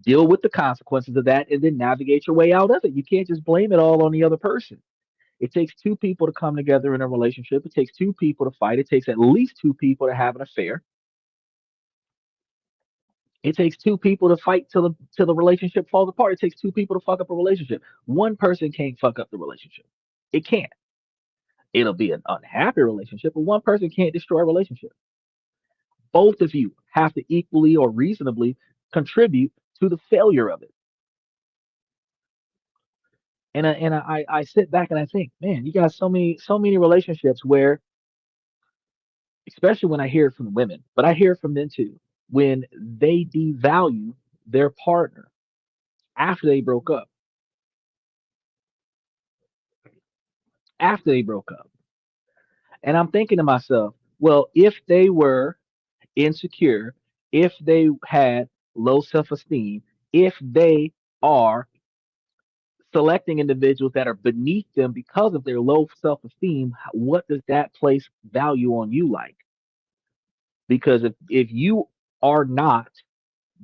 deal with the consequences of that and then navigate your way out of it. You can't just blame it all on the other person. It takes two people to come together in a relationship. It takes two people to fight. It takes at least two people to have an affair. It takes two people to fight till the relationship falls apart. It takes two people to fuck up a relationship. One person can't fuck up the relationship. It can't. It'll be an unhappy relationship, but one person can't destroy a relationship. Both of you have to equally or reasonably contribute to the failure of it. I sit back and I think, man, you got so many relationships where, especially when I hear it from women, but I hear it from men too, when they devalue their partner after they broke up, after they broke up. And I'm thinking to myself, well, if they were insecure, if they had low self-esteem, if they are selecting individuals that are beneath them because of their low self-esteem, what does that place value on you like? Because if you are not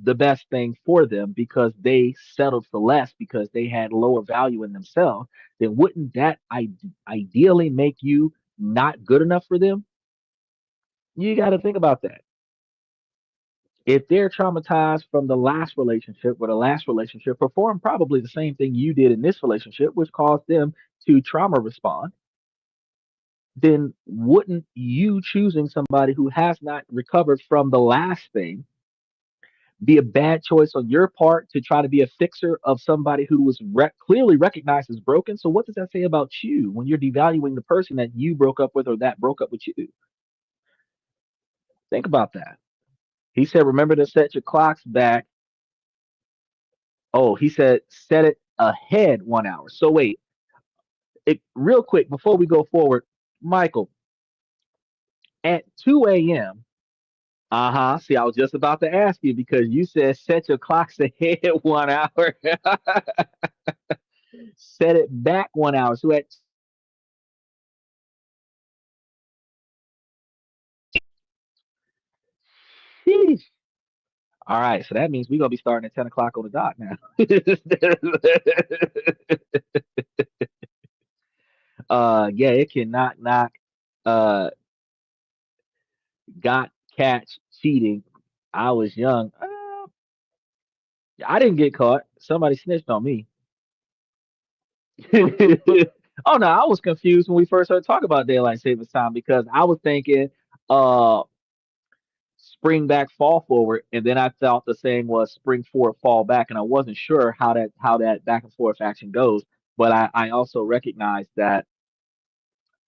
the best thing for them because they settled for less because they had lower value in themselves, then wouldn't that ideally make you not good enough for them? You got to think about that. If they're traumatized from the last relationship, where the last relationship performed probably the same thing you did in this relationship, which caused them to trauma respond, then wouldn't you choosing somebody who has not recovered from the last thing be a bad choice on your part to try to be a fixer of somebody who was clearly recognized as broken? So, what does that say about you when you're devaluing the person that you broke up with or that broke up with you? Think about that. He said, remember to set your clocks back. Oh, he said, set it ahead 1 hour. So, wait, real quick before we go forward, Michael, at 2 a.m., uh-huh. See, I was just about to ask you because you said set your clocks ahead 1 hour. Set it back 1 hour. So at sheesh. All right, so that means we're gonna be starting at 10 o'clock on the dot now. Yeah, it can knock uh got catch cheating. I was young. I didn't get caught. Somebody snitched on me. Oh no, I was confused when we first started talking about daylight savings time because I was thinking uh spring back, fall forward, and then I thought the saying was spring forward, fall back, and I wasn't sure how that back and forth action goes. But I also recognized that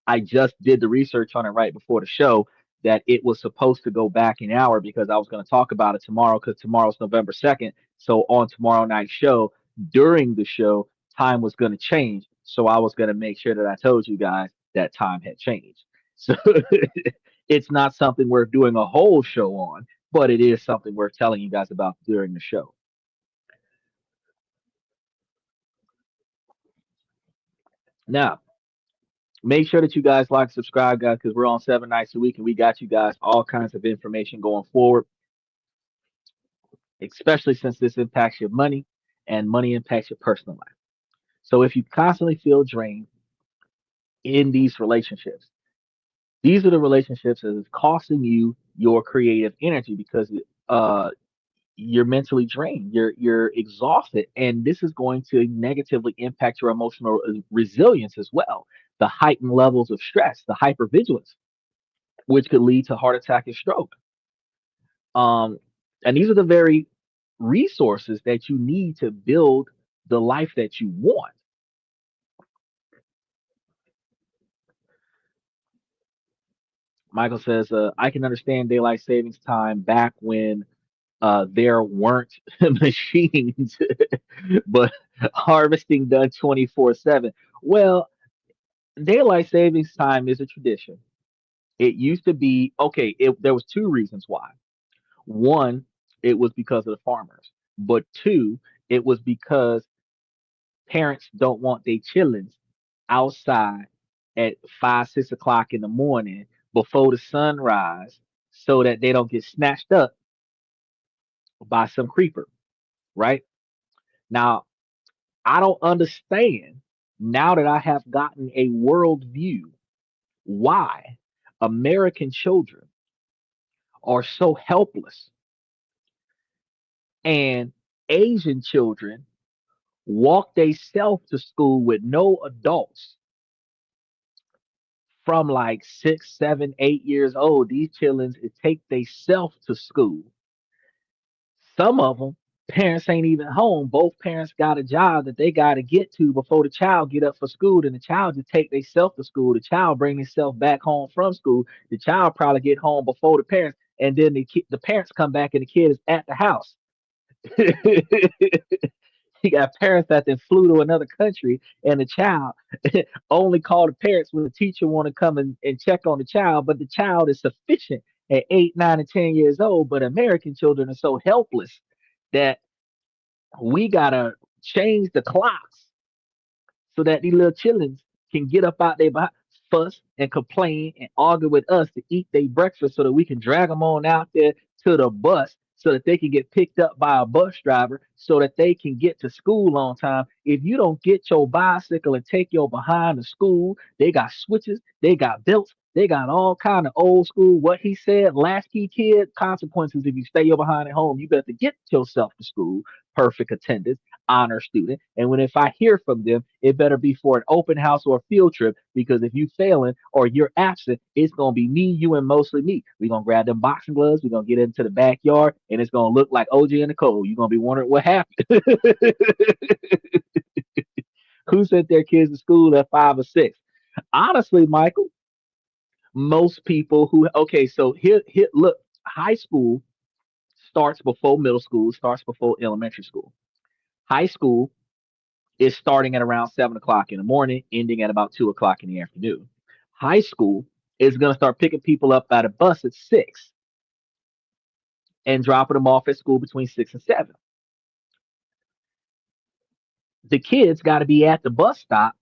I just did the research on it right before the show that it was supposed to go back an hour because I was going to talk about it tomorrow because tomorrow's November 2nd. So on tomorrow night's show, during the show, time was going to change. So I was going to make sure that I told you guys that time had changed. So it's not something worth doing a whole show on, but it is something worth telling you guys about during the show. Now, make sure that you guys like, subscribe, guys, because we're on 7 nights a week and we got you guys all kinds of information going forward, especially since this impacts your money and money impacts your personal life. So if you constantly feel drained in these relationships, these are the relationships that is costing you your creative energy because uh, you're mentally drained, you're exhausted, and this is going to negatively impact your emotional resilience as well. The heightened levels of stress, the hypervigilance, which could lead to heart attack and stroke. Um, and these are the very resources that you need to build the life that you want. Michael says, I can understand daylight savings time back when there weren't machines, but harvesting done 24/7. Well, daylight savings time is a tradition. It used to be okay. There was two reasons why. One, it was because of the farmers, but two, it was because parents don't want their children outside at 5, 6 o'clock in the morning before the sunrise, so that they don't get snatched up by some creeper. Right now, I don't understand now that I have gotten a world view why American children are so helpless and Asian children walk themselves to school with no adults from like 6, 7, 8 years old. These children it take themselves to school. Some of them Parents ain't even home. Both parents got a job that they got to get to before the child get up for school. And the child just take themselves to school. The child bring themselves back home from school. The child probably get home before the parents, and then the parents come back and the kid is at the house. You got parents that then flew to another country, and the child only call the parents when the teacher want to come and check on the child. But the child is sufficient at 8, 9, and 10 years old. But American children are so helpless that we gotta change the clocks so that these little chillins can get up out there behind, fuss and complain and argue with us to eat their breakfast so that we can drag them on out there to the bus so that they can get picked up by a bus driver so that they can get to school on time. If you don't get your bicycle and take your behind to school, they got switches, they got belts, they got all kind of old school, what he said, latchkey kid consequences. If you stay your behind at home, you better get yourself to school, perfect attendance, honor student. And when if I hear from them, it better be for an open house or a field trip, because if you failing or you're absent, it's gonna be me, you, and mostly me. We're gonna grab them boxing gloves, we're gonna get into the backyard, and it's gonna look like OJ and Nicole. You're gonna be wondering what happened. Who sent their kids to school at 5 or 6? Honestly, Michael, most people who okay, so here look, high school starts before middle school, starts before elementary school. High school is starting at around 7 o'clock in the morning, ending at about 2 o'clock in the afternoon. High school is going to start picking people up at a bus at 6 and dropping them off at school between 6 and 7. The kids got to be at the bus stop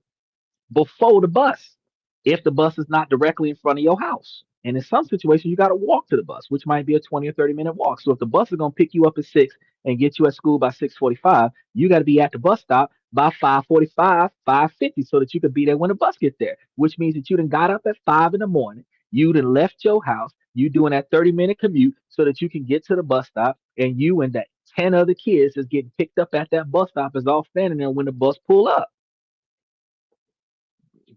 before the bus if the bus is not directly in front of your house. And in some situations, you got to walk to the bus, which might be a 20 or 30-minute walk. So if the bus is going to pick you up at 6 and get you at school by 6:45, you got to be at the bus stop by 5:45, 5:50, so that you could be there when the bus gets there, which means that you done got up at 5 in the morning. You done left your house. You doing that 30-minute commute so that you can get to the bus stop, and you and that 10 other kids is getting picked up at that bus stop is all standing there when the bus pull up.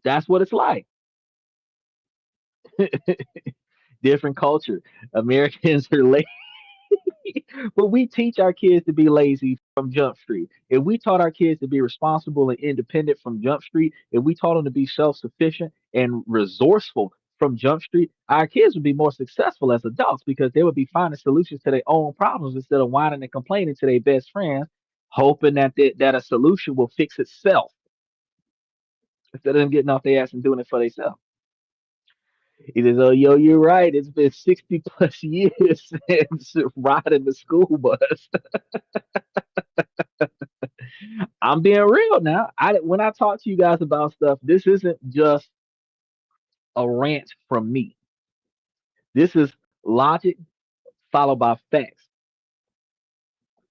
That's what it's like. Different culture. Americans are lazy, but we teach our kids to be lazy from Jump Street. If we taught our kids to be responsible and independent from Jump Street, if we taught them to be self-sufficient and resourceful from Jump Street, our kids would be more successful as adults because they would be finding solutions to their own problems instead of whining and complaining to their best friends, hoping that a solution will fix itself instead of them getting off their ass and doing it for themselves. He says, "Oh, yo, you're right. It's been 60 plus years since riding the school bus." I'm being real now. When I talk to you guys about stuff, this isn't just a rant from me. This is logic followed by facts.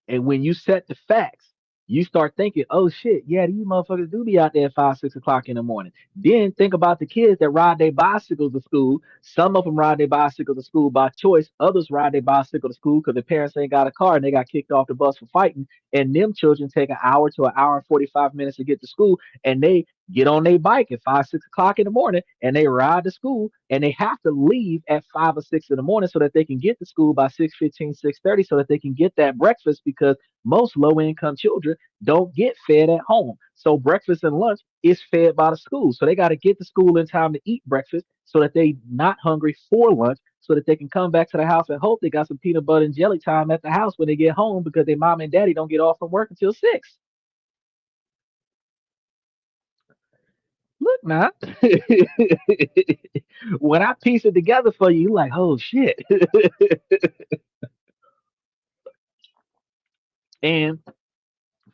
And when you set the facts, you start thinking, oh shit, yeah, these motherfuckers do be out there at 5, 6 o'clock in the morning. Then think about the kids that ride their bicycles to school. Some of them ride their bicycles to school by choice. Others ride their bicycle to school because their parents ain't got a car and they got kicked off the bus for fighting. And them children take an hour to an hour and 45 minutes to get to school. And they get on their bike at 5, 6 o'clock in the morning and they ride to school and they have to leave at 5 or 6 in the morning so that they can get to school by 6:15, 6:30 so that they can get that breakfast because most low income children don't get fed at home. So breakfast and lunch is fed by the school. So they got to get to school in time to eat breakfast so that they not hungry for lunch so that they can come back to the house and hope they got some peanut butter and jelly time at the house when they get home because their mom and daddy don't get off from work until 6. Look now. When I piece it together for you, you're like, oh shit. And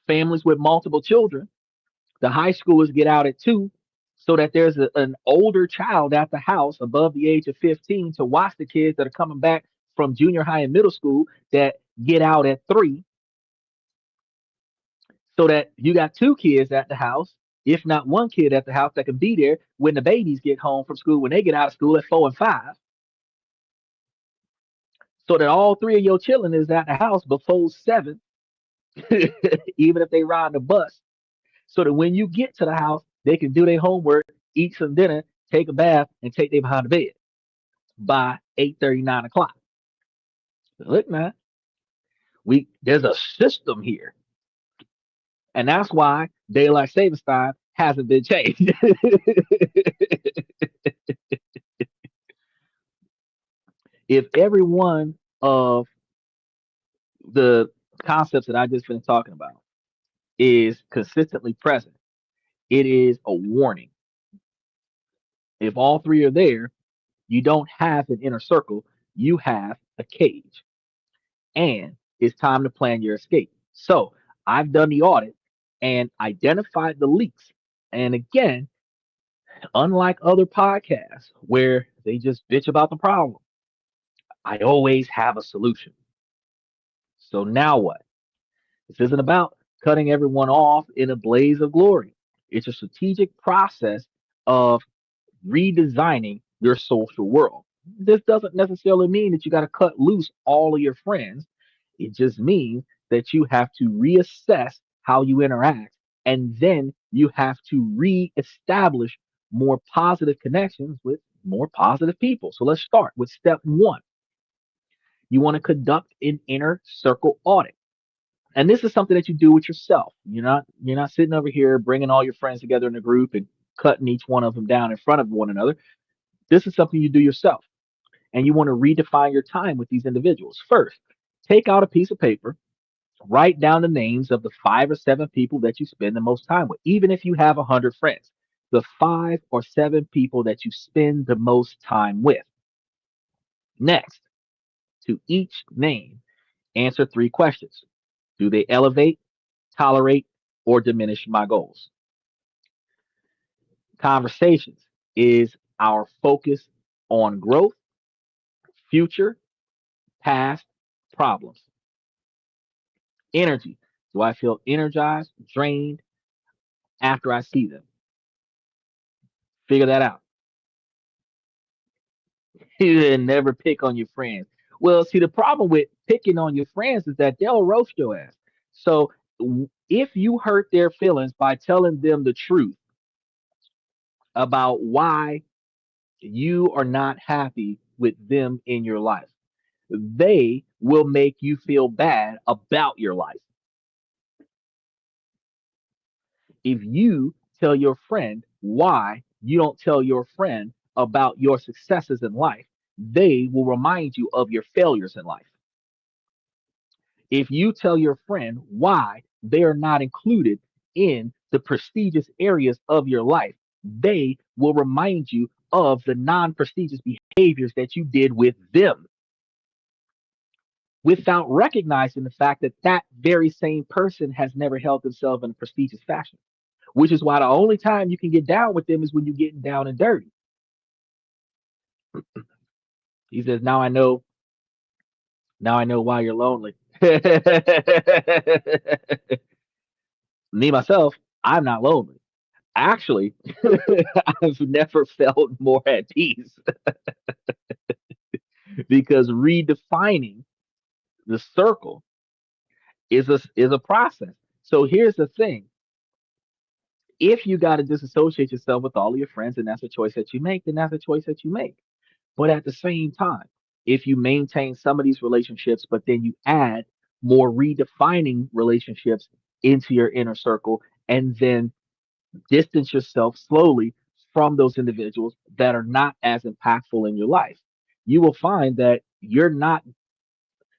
families with multiple children, the high schoolers get out at 2 so that there's an older child at the house above the age of 15 to watch the kids that are coming back from junior high and middle school that get out at 3 so that you got 2 kids at the house, if not one kid at the house that can be there when the babies get home from school, when they get out of school at 4 and 5, so that all 3 of your children is at the house before 7, even if they ride the bus, so that when you get to the house, they can do their homework, eat some dinner, take a bath, and take their behind the bed by 8:30, 9 o'clock. Look, man, There's a system here, and that's why daylight savings time hasn't been changed. If every one of the concepts that I just been talking about is consistently present, it is a warning. If all three are there, you don't have an inner circle, you have a cage. And it's time to plan your escape. So I've done the audit and identified the leaks. And again, unlike other podcasts where they just bitch about the problem, I always have a solution. So now what? This isn't about cutting everyone off in a blaze of glory. It's a strategic process of redesigning your social world. This doesn't necessarily mean that you got to cut loose all of your friends. It just means that you have to reassess how you interact, and then you have to reestablish more positive connections with more positive people. So let's start with step one. You want to conduct an inner circle audit. And this is something that you do with yourself. You're not sitting over here bringing all your friends together in a group and cutting each one of them down in front of one another. This is something you do yourself, and you want to redefine your time with these individuals. First, take out a piece of paper, write down the names of the 5 or 7 people that you spend the most time with, even if you have 100 friends. The 5 or 7 people that you spend the most time with. Next, to each name, answer 3 questions. Do they elevate, tolerate, or diminish my goals? Conversations is our focus on growth, future, past, problems. Energy. Do I feel energized, drained after I see them? Figure that out. You never pick on your friends. Well, see, the problem with picking on your friends is that they'll roast your ass. So if you hurt their feelings by telling them the truth about why you are not happy with them in your life, they will make you feel bad about your life. If you tell your friend why you don't tell your friend about your successes in life, they will remind you of your failures in life. If you tell your friend why they are not included in the prestigious areas of your life, they will remind you of the non prestigious behaviors that you did with them without recognizing the fact that that very same person has never held themselves in a prestigious fashion, which is why the only time you can get down with them is when you're getting down and dirty. He says, now I know why you're lonely. Me, myself, I'm not lonely. Actually, I've never felt more at peace because redefining the circle is a process. So here's the thing. If you got to disassociate yourself with all of your friends and that's a choice that you make, then that's a choice that you make. But at the same time, if you maintain some of these relationships, but then you add more redefining relationships into your inner circle and then distance yourself slowly from those individuals that are not as impactful in your life, you will find that you're not,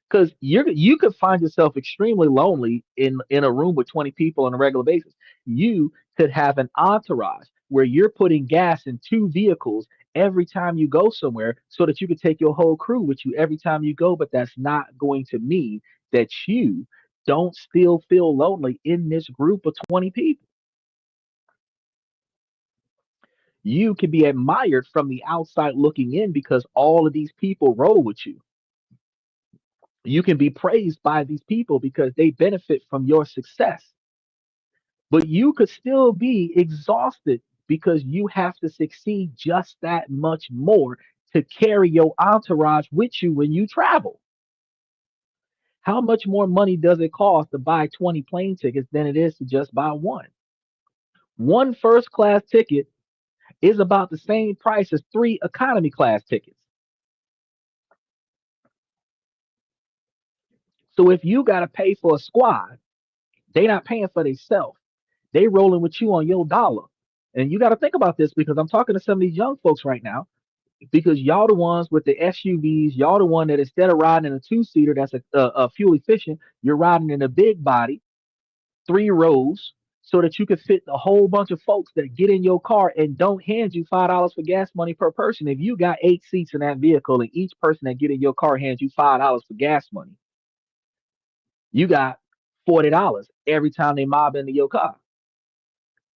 because you could find yourself extremely lonely in a room with 20 people on a regular basis. You could have an entourage where you're putting gas in 2 vehicles every time you go somewhere so that you could take your whole crew with you every time you go, but that's not going to mean that you don't still feel lonely in this group of 20 people. You can be admired from the outside looking in because all of these people roll with you. You can be praised by these people because they benefit from your success. But you could still be exhausted because you have to succeed just that much more to carry your entourage with you when you travel. How much more money does it cost to buy 20 plane tickets than it is to just buy one? One first class ticket is about the same price as 3 economy class tickets. So if you gotta pay for a squad, they not paying for themselves. They rolling with you on your dollar. And you got to think about this because I'm talking to some of these young folks right now because y'all the ones with the SUVs, y'all the one that instead of riding in a two-seater that's a fuel efficient, you're riding in a big body, 3 rows, so that you can fit a whole bunch of folks that get in your car and don't hand you $5 for gas money per person. If you got 8 seats in that vehicle and each person that get in your car hands you $5 for gas money, you got $40 every time they mob into your car.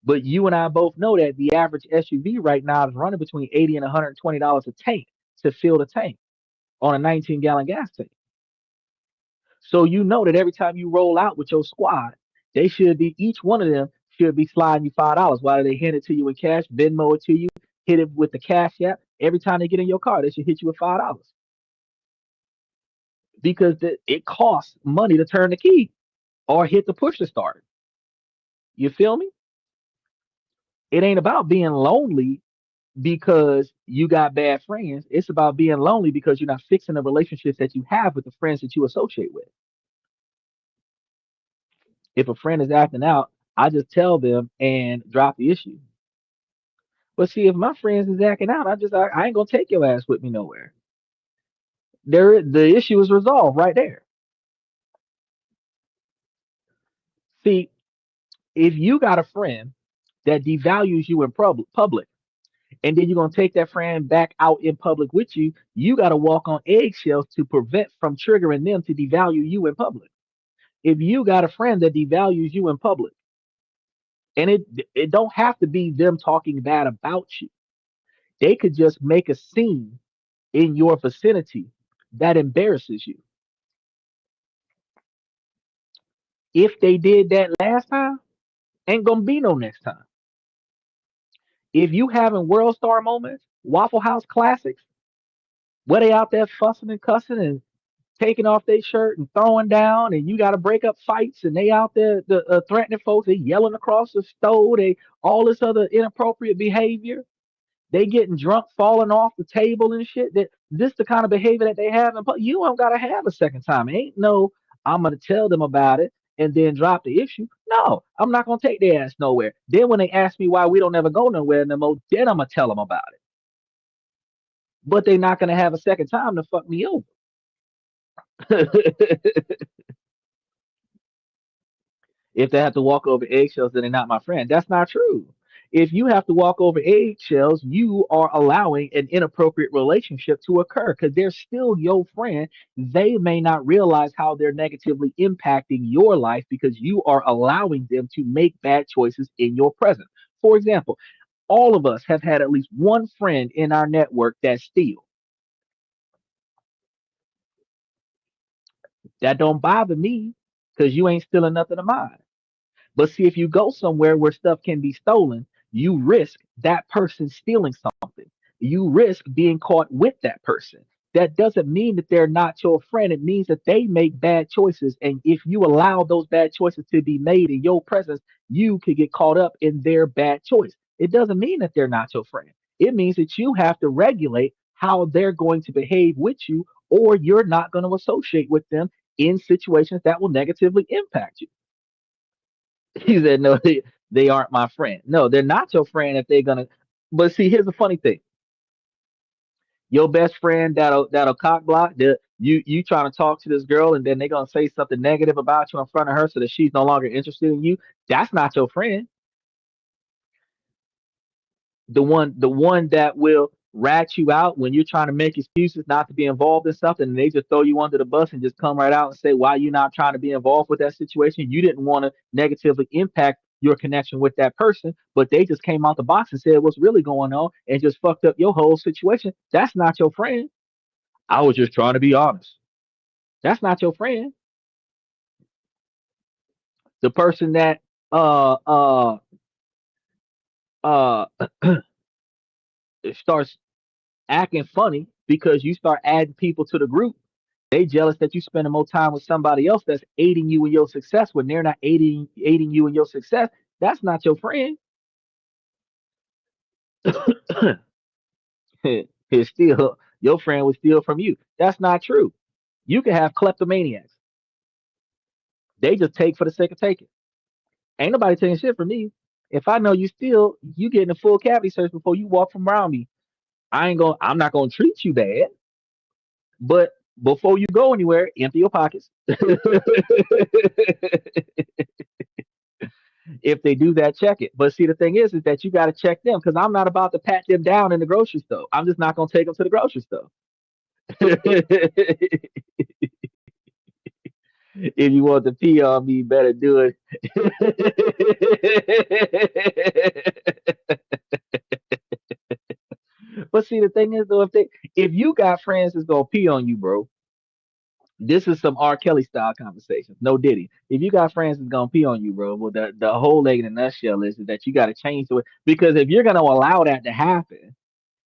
But you and I both know that the average SUV right now is running between 80 and $120 a tank to fill the tank on a 19-gallon gas tank. So you know that every time you roll out with your squad, they should be each one of them should be sliding you $5. Why do they hand it to you in cash, Venmo it to you, hit it with the cash app? Every time they get in your car, they should hit you with $5 because it costs money to turn the key or hit the push to start. You feel me? It ain't about being lonely because you got bad friends. It's about being lonely because you're not fixing the relationships that you have with the friends that you associate with. If a friend is acting out, I just tell them and drop the issue. But see, if my friends is acting out, I ain't gonna take your ass with me nowhere. The issue is resolved right there. See, if you got a friend that devalues you in public, and then you're gonna take that friend back out in public with you, you got to walk on eggshells to prevent from triggering them to devalue you in public. If you got a friend that devalues you in public, and it don't have to be them talking bad about you, they could just make a scene in your vicinity that embarrasses you. If they did that last time, ain't gonna be no next time. If you having world star moments, Waffle House classics, where they out there fussing and cussing and taking off their shirt and throwing down, and you got to break up fights, and they out there threatening folks, they yelling across the stove, they all this other inappropriate behavior. They getting drunk, falling off the table and shit. That this the kind of behavior that they have, and you don't gotta have a second time. Ain't no, I'm gonna tell them about it and then drop the issue. No, I'm not gonna take their ass nowhere. Then when they ask me why we don't ever go nowhere no more, then I'm gonna tell them about it. But they're not gonna have a second time to fuck me over. If they have to walk over eggshells, then they're not my friend. That's not true. If you have to walk over eggshells, you are allowing an inappropriate relationship to occur because they're still your friend. They may not realize how they're negatively impacting your life because you are allowing them to make bad choices in your presence. For example, all of us have had at least one friend in our network that steals. That don't bother me because you ain't stealing nothing of mine. But see, if you go somewhere where stuff can be stolen, you risk that person stealing something. You risk being caught with that person. That doesn't mean that they're not your friend. It means that they make bad choices. And if you allow those bad choices to be made in your presence, you could get caught up in their bad choice. It doesn't mean that they're not your friend. It means that you have to regulate how they're going to behave with you, or you're not going to associate with them in situations that will negatively impact you. He said, no, they aren't my friend. No, they're not your friend if they're gonna. But see, here's the funny thing: your best friend that'll cock block. You trying to talk to this girl, and then they're gonna say something negative about you in front of her, so that she's no longer interested in you. That's not your friend. The one that will rat you out when you're trying to make excuses not to be involved in something, and they just throw you under the bus and just come right out and say why you're not trying to be involved with that situation. You didn't want to negatively impact your connection with that person, but they just came out the box and said what's really going on and just fucked up your whole situation. That's not your friend. I was just trying to be honest. That's not your friend. The person that uh uh uh starts acting funny because you start adding people to the group. They jealous that you spending more time with somebody else that's aiding you in your success when they're not aiding you in your success. That's not your friend. It's still your friend would steal from you. That's not true. You can have kleptomaniacs. They just take for the sake of taking. Ain't nobody taking shit from me. If I know you still, you getting a full cavity search before you walk from around me. I'm not gonna treat you bad, but before you go anywhere, empty your pockets. If they do that, check it. But see, the thing is that you got to check them because I'm not about to pat them down in the grocery store. I'm just not gonna take them to the grocery store. If you want to pee on me, you better do it. But see, the thing is though, if you got friends that's gonna pee on you, bro, this is some R. Kelly style conversations. No Diddy. If you got friends that's gonna pee on you, bro, well, the whole leg in a nutshell is that you got to change to it because if you're gonna allow that to happen,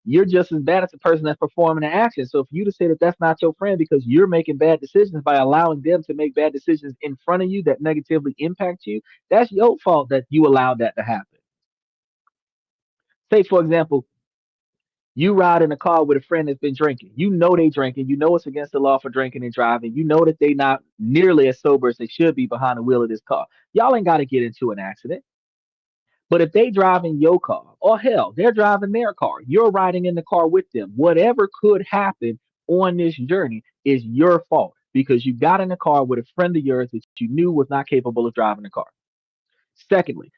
you're just as bad as the person that's performing the action. So for you to say that that's not your friend because you're making bad decisions by allowing them to make bad decisions in front of you that negatively impact you, that's your fault that you allowed that to happen. Say, for example, you ride in a car with a friend that's been drinking. You know they drinking. You know it's against the law for drinking and driving. You know that they not nearly as sober as they should be behind the wheel of this car. Y'all ain't got to get into an accident. But if they drive in your car, or hell, they're driving their car, you're riding in the car with them. Whatever could happen on this journey is your fault because you got in the car with a friend of yours that you knew was not capable of driving the car. Secondly,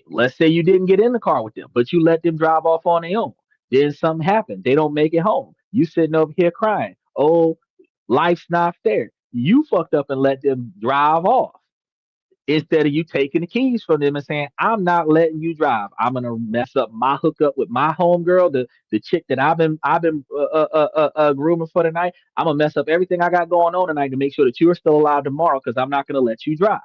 let's say you didn't get in the car with them, but you let them drive off on their own. Then something happened. They don't make it home. You sitting over here crying. Oh, life's not fair. You fucked up and let them drive off instead of you taking the keys from them and saying, "I'm not letting you drive. I'm gonna mess up my hookup with my homegirl, the chick that I've been grooming for tonight. I'm gonna mess up everything I got going on tonight to make sure that you are still alive tomorrow because I'm not gonna let you drive."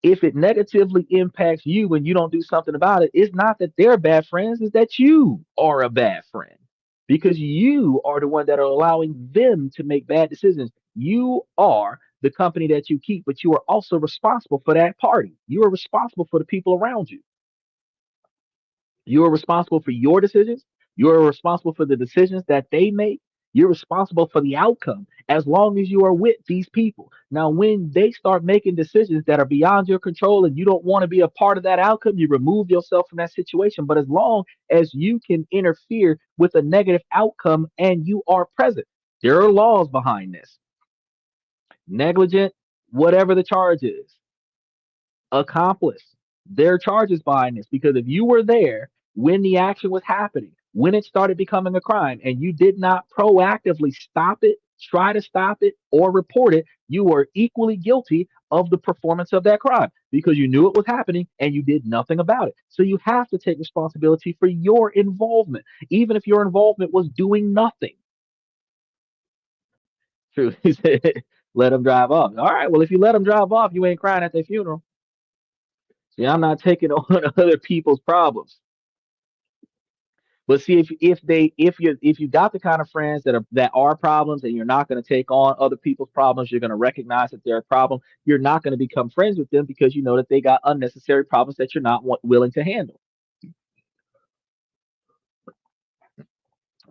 If it negatively impacts you when you don't do something about it, it's not that they're bad friends, it's that you are a bad friend because you are the one that are allowing them to make bad decisions. You are the company that you keep, but you are also responsible for that party. You are responsible for the people around you. You are responsible for your decisions. You are responsible for the decisions that they make. You're responsible for the outcome as long as you are with these people. Now, when they start making decisions that are beyond your control and you don't want to be a part of that outcome, you remove yourself from that situation. But as long as you can interfere with a negative outcome and you are present, there are laws behind this. Negligent, whatever the charge is, accomplice. Their charges behind this because if you were there when the action was happening, when it started becoming a crime, and you did not proactively stop it, try to stop it, or report it, you were equally guilty of the performance of that crime because you knew it was happening and you did nothing about it. So you have to take responsibility for your involvement, even if your involvement was doing nothing. True. He said, let them drive off. All right. Well, if you let them drive off, you ain't crying at their funeral. See, I'm not taking on other people's problems. But see, if you got the kind of friends that are problems, and you're not going to take on other people's problems, you're going to recognize that they're a problem. You're not going to become friends with them because you know that they got unnecessary problems that you're not willing to handle.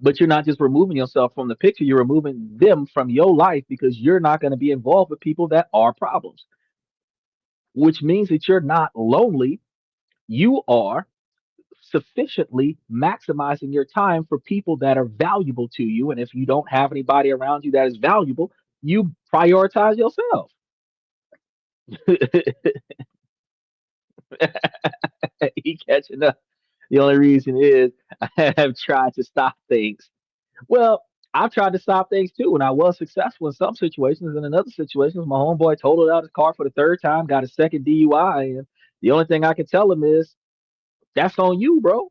But you're not just removing yourself from the picture; you're removing them from your life because you're not going to be involved with people that are problems. Which means that you're not lonely. You are sufficiently maximizing your time for people that are valuable to you. And if you don't have anybody around you that is valuable, you prioritize yourself. He catching up. The only reason is I have tried to stop things. Well, I've tried to stop things too, and I was successful in some situations. And in other situations, my homeboy totaled out his car for the third time, got a second DUI, and the only thing I can tell him is that's on you, bro.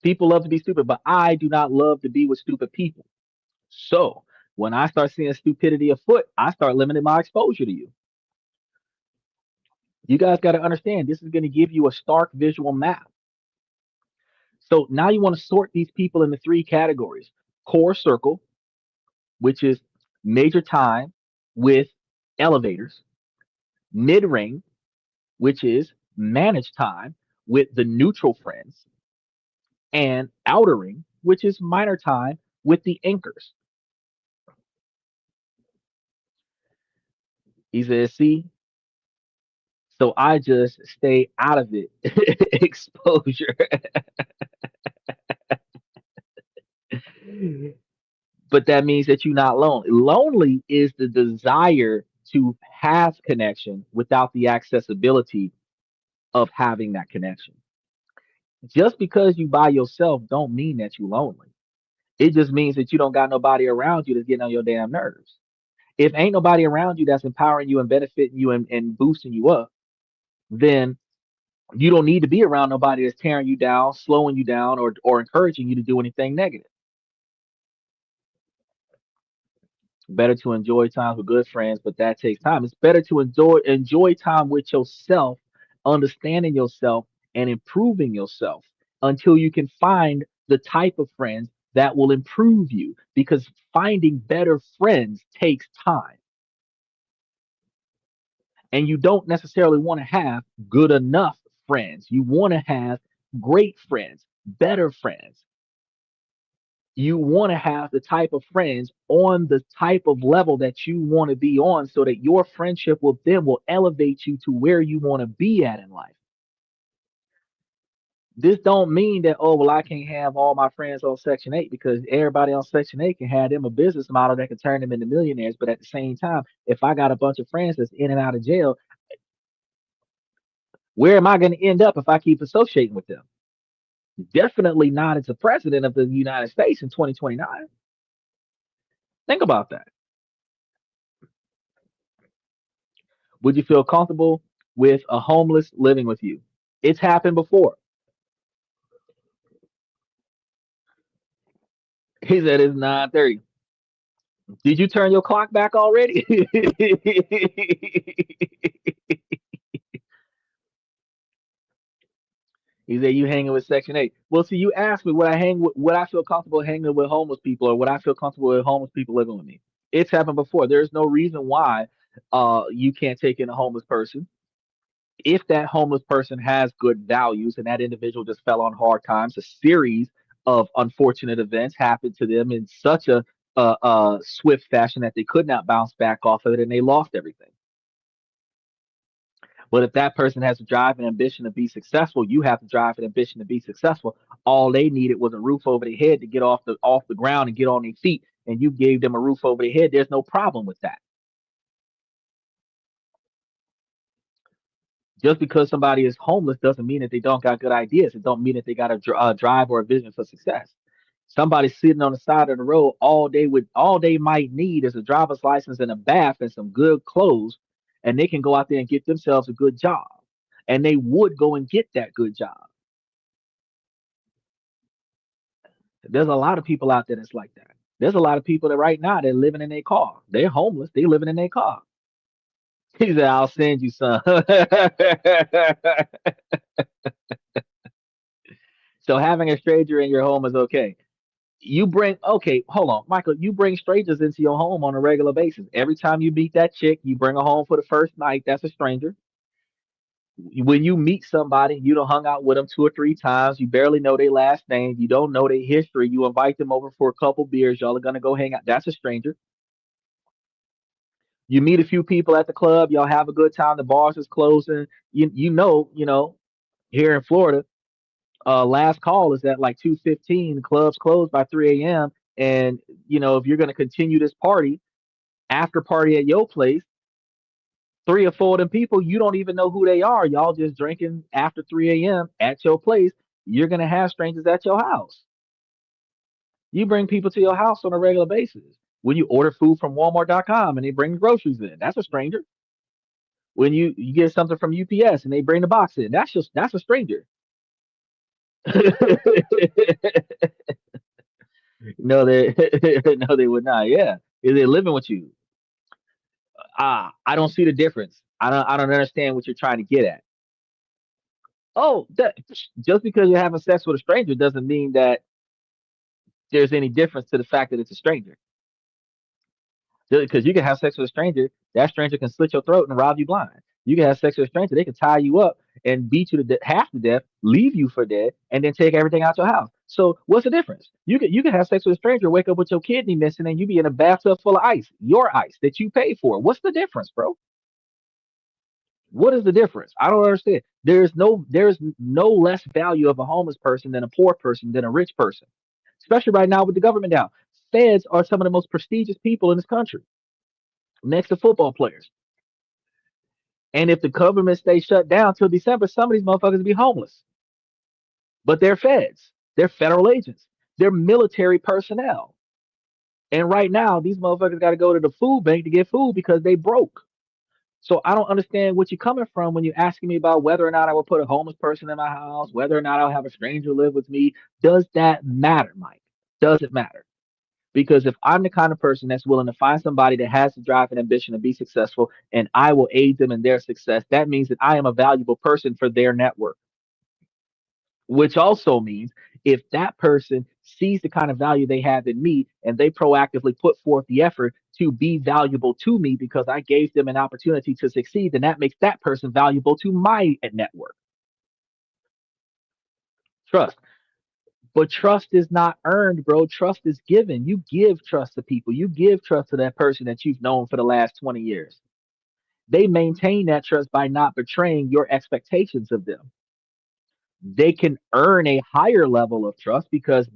People love to be stupid, but I do not love to be with stupid people. So when I start seeing stupidity afoot, I start limiting my exposure to you. You guys got to understand this is going to give you a stark visual map. So now you want to sort these people into three categories: core circle, which is major time with elevators; mid ring, which is managed time with the neutral friends; and outer ring, which is minor time with the anchors. He said, see, so I just stay out of it. Exposure. But that means that you're not lonely. Lonely is the desire to have connection without the accessibility of having that connection. Just because you by yourself don't mean that you're lonely. It just means that you don't got nobody around you that's getting on your damn nerves. If ain't nobody around you that's empowering you and benefiting you and boosting you up, then you don't need to be around nobody that's tearing you down, slowing you down, or encouraging you to do anything negative. Better to enjoy time with good friends, but that takes time. It's better to enjoy time with yourself, understanding yourself and improving yourself until you can find the type of friends that will improve you, because finding better friends takes time. And you don't necessarily want to have good enough friends. You want to have great friends, better friends. You want to have the type of friends on the type of level that you want to be on, so that your friendship with them will elevate you to where you want to be at in life. This don't mean that, oh, well, I can't have all my friends on Section 8, because everybody on Section 8 can have them a business model that can turn them into millionaires. But at the same time, if I got a bunch of friends that's in and out of jail, where am I going to end up if I keep associating with them? Definitely not as the president of the United States in 2029. Think about that. Would you feel comfortable with a homeless living with you? It's happened before. He said it's 9:30. Did you turn your clock back already? He said you hanging with Section 8. Well, see, you asked me would I feel comfortable hanging with homeless people, or would I feel comfortable with homeless people living with me? It's happened before. There's no reason why you can't take in a homeless person if that homeless person has good values and that individual just fell on hard times. A series of unfortunate events happened to them in such a swift fashion that they could not bounce back off of it, and they lost everything. But if that person has a drive and ambition to be successful, you have the drive and ambition to be successful. All they needed was a roof over their head to get off the ground and get on their feet, and you gave them a roof over their head. There's no problem with that. Just because somebody is homeless doesn't mean that they don't got good ideas. It don't mean that they got a drive or a vision for success. Somebody sitting on the side of the road all they might need is a driver's license and a bath and some good clothes, and they can go out there and get themselves a good job. And they would go and get that good job. There's a lot of people out there that's like that. There's a lot of people that right now they're living in their car. They're homeless. They're living in their car. He said, "I'll send you some." So having a stranger in your home is okay. Okay, hold on, Michael. You bring strangers into your home on a regular basis. Every time you meet that chick, you bring her home for the first night. That's a stranger. When you meet somebody, you don't hung out with them 2 or 3 times. You barely know their last name. You don't know their history. You invite them over for a couple beers. Y'all are gonna go hang out. That's a stranger. You meet a few people at the club. Y'all have a good time. The bars is closing. You know, here in Florida, last call is at like 2:15. Clubs close by 3 a.m. And if you're gonna continue this party, after party at your place, 3 or 4 of them people, you don't even know who they are. Y'all just drinking after 3 a.m. at your place. You're gonna have strangers at your house. You bring people to your house on a regular basis. When you order food from Walmart.com and they bring groceries in, that's a stranger. When you get something from UPS and they bring the box in, that's a stranger. No, they no, they would not. Yeah, if they're living with you, I don't see the difference. I don't understand what you're trying to get at. Oh, just because you're having sex with a stranger doesn't mean that there's any difference to the fact that it's a stranger. Because you can have sex with a stranger, that stranger can slit your throat and rob you blind. You can have sex with a stranger, they can tie you up and beat you to half to death, leave you for dead, and then take everything out your house. So what's the difference? You can have sex with a stranger, wake up with your kidney missing, and you be in a bathtub full of ice, your ice that you pay for. What's the difference, bro? What is the difference? I don't understand. There's no less value of a homeless person than a poor person than a rich person, especially right now with the government down. Feds are some of the most prestigious people in this country, next to football players. And if the government stays shut down till December, some of these motherfuckers will be homeless. But they're feds, they're federal agents, they're military personnel. And right now, these motherfuckers got to go to the food bank to get food because they broke. So I don't understand what you're coming from when you're asking me about whether or not I will put a homeless person in my house, whether or not I'll have a stranger live with me. Does that matter, Mike? Does it matter? Because if I'm the kind of person that's willing to find somebody that has the drive and ambition to be successful and I will aid them in their success, that means that I am a valuable person for their network, which also means if that person sees the kind of value they have in me and they proactively put forth the effort to be valuable to me because I gave them an opportunity to succeed, then that makes that person valuable to my network. Trust. But trust is not earned, bro. Trust is given. You give trust to people. You give trust to that person that you've known for the last 20 years. They maintain that trust by not betraying your expectations of them. They can earn a higher level of trust because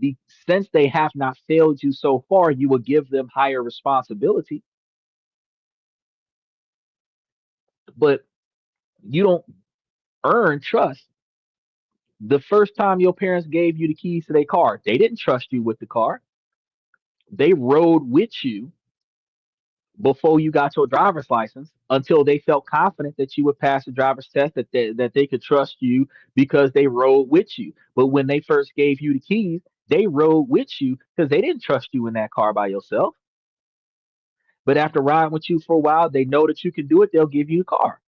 since they have not failed you so far, you will give them higher responsibility. But you don't earn trust. The first time your parents gave you the keys to their car, they didn't trust you with the car. They rode with you before you got your driver's license until they felt confident that you would pass the driver's test, that they could trust you because they rode with you. But when they first gave you the keys, they rode with you because they didn't trust you in that car by yourself. But after riding with you for a while, they know that you can do it. They'll give you the car.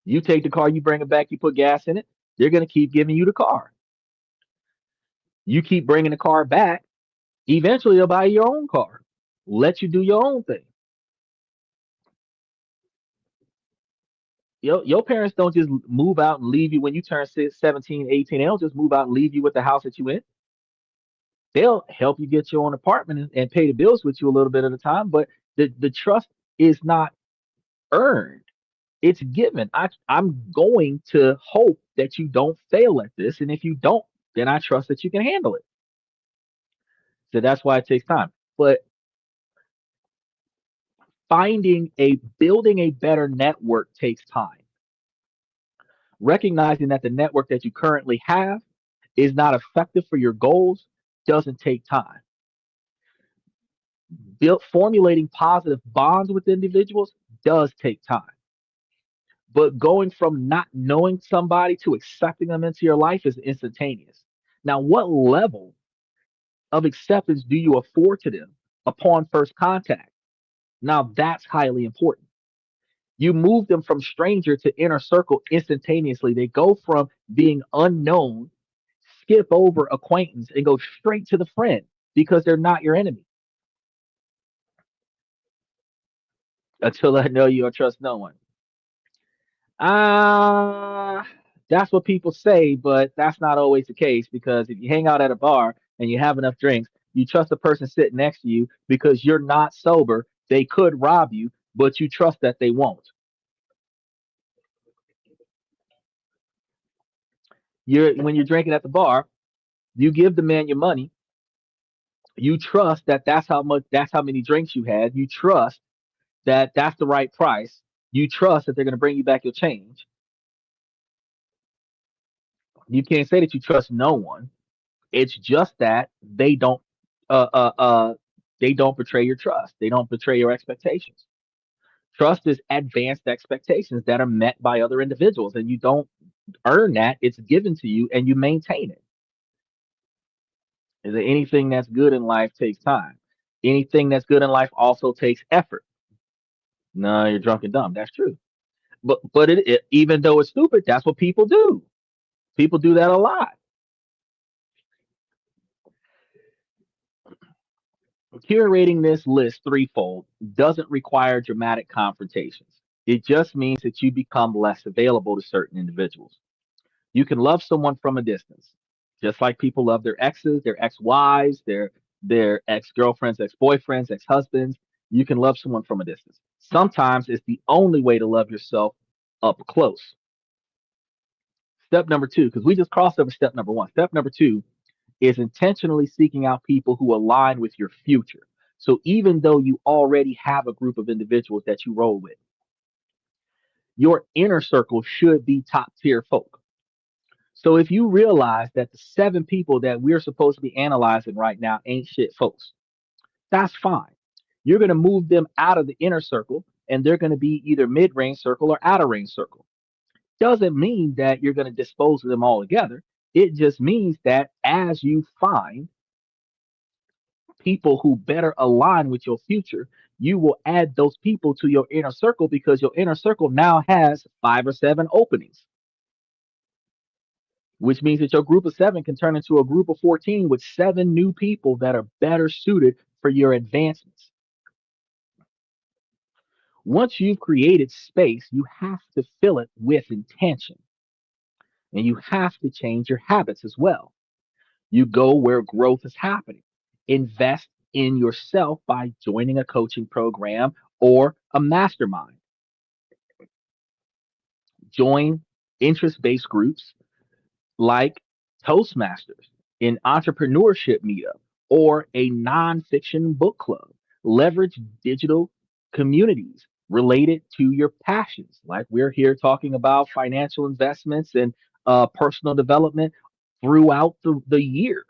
You take the car, you bring it back, you put gas in it. They're going to keep giving you the car. You keep bringing the car back. Eventually, they'll buy your own car, let you do your own thing. Your parents don't just move out and leave you when you turn 17, 18. They don't just move out and leave you with the house that you in. They'll help you get your own apartment and pay the bills with you a little bit at a time. But the trust is not earned. It's given. I'm going to hope that you don't fail at this. And if you don't, then I trust that you can handle it. So that's why it takes time. But building a better network takes time. Recognizing that the network that you currently have is not effective for your goals doesn't take time. Formulating positive bonds with individuals does take time. But going from not knowing somebody to accepting them into your life is instantaneous. Now, what level of acceptance do you afford to them upon first contact? Now, that's highly important. You move them from stranger to inner circle instantaneously. They go from being unknown, skip over acquaintance, and go straight to the friend because they're not your enemy. Until I know you or trust no one. Ah, that's what people say, but that's not always the case because if you hang out at a bar and you have enough drinks, you trust the person sitting next to you because you're not sober. They could rob you, but you trust that they won't. When you're drinking at the bar, you give the man your money. You trust that that's how many drinks you had. You trust that that's the right price. You trust that they're going to bring you back your change. You can't say that you trust no one. It's just that uh, uh, uh, they don't betray your trust. They don't betray your expectations. Trust is advanced expectations that are met by other individuals, and you don't earn that. It's given to you, and you maintain it. Is there anything that's good in life takes time? Anything that's good in life also takes effort. No, you're drunk and dumb. That's true. But even though it's stupid, that's what people do. People do that a lot. Curating this list threefold doesn't require dramatic confrontations. It just means that you become less available to certain individuals. You can love someone from a distance, just like people love their exes, their ex-wives, their ex-girlfriends, ex-boyfriends, ex-husbands. You can love someone from a distance. Sometimes it's the only way to love yourself up close. Step number two, because we just crossed over step number one. Step number two is intentionally seeking out people who align with your future. So even though you already have a group of individuals that you roll with, your inner circle should be top tier folk. So if you realize that the seven people that we're supposed to be analyzing right now ain't shit folks, that's fine. You're going to move them out of the inner circle and they're going to be either mid range circle or outer range circle. Doesn't mean that you're going to dispose of them altogether. It just means that as you find people who better align with your future, you will add those people to your inner circle because your inner circle now has 5 or 7 openings, which means that your group of 7 can turn into a group of 14 with 7 new people that are better suited for your advancements. Once you've created space, you have to fill it with intention and you have to change your habits as well. You go where growth is happening. Invest in yourself by joining a coaching program or a mastermind. Join interest based groups like Toastmasters, an entrepreneurship meetup, or a nonfiction book club. Leverage digital communities related to your passions. Like we're here talking about financial investments and personal development throughout the year.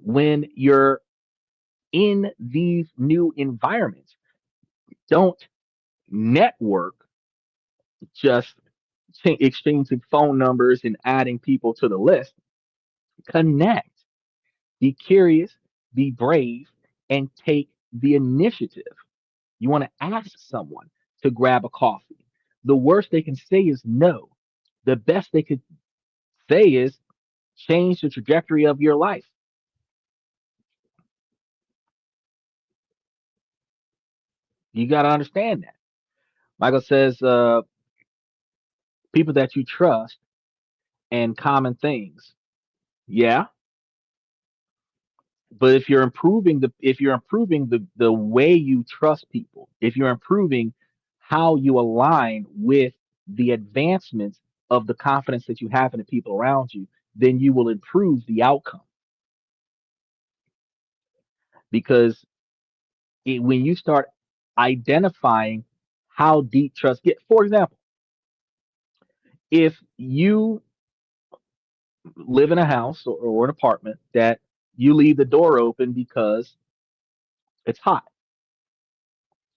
When you're in these new environments, don't network just exchanging phone numbers and adding people to the list. Connect, be curious, be brave, and take the initiative. You want to ask someone to grab a coffee. The worst they can say is no. The best they could say is change the trajectory of your life. You got to understand that. Michael says, people that you trust and common things. Yeah, but if you're improving the way you trust people, if you're improving how you align with the advancements of the confidence that you have in the people around you, then you will improve the outcome because when you start identifying how deep trust get, for example, if you live in a house or an apartment that you leave the door open because it's hot,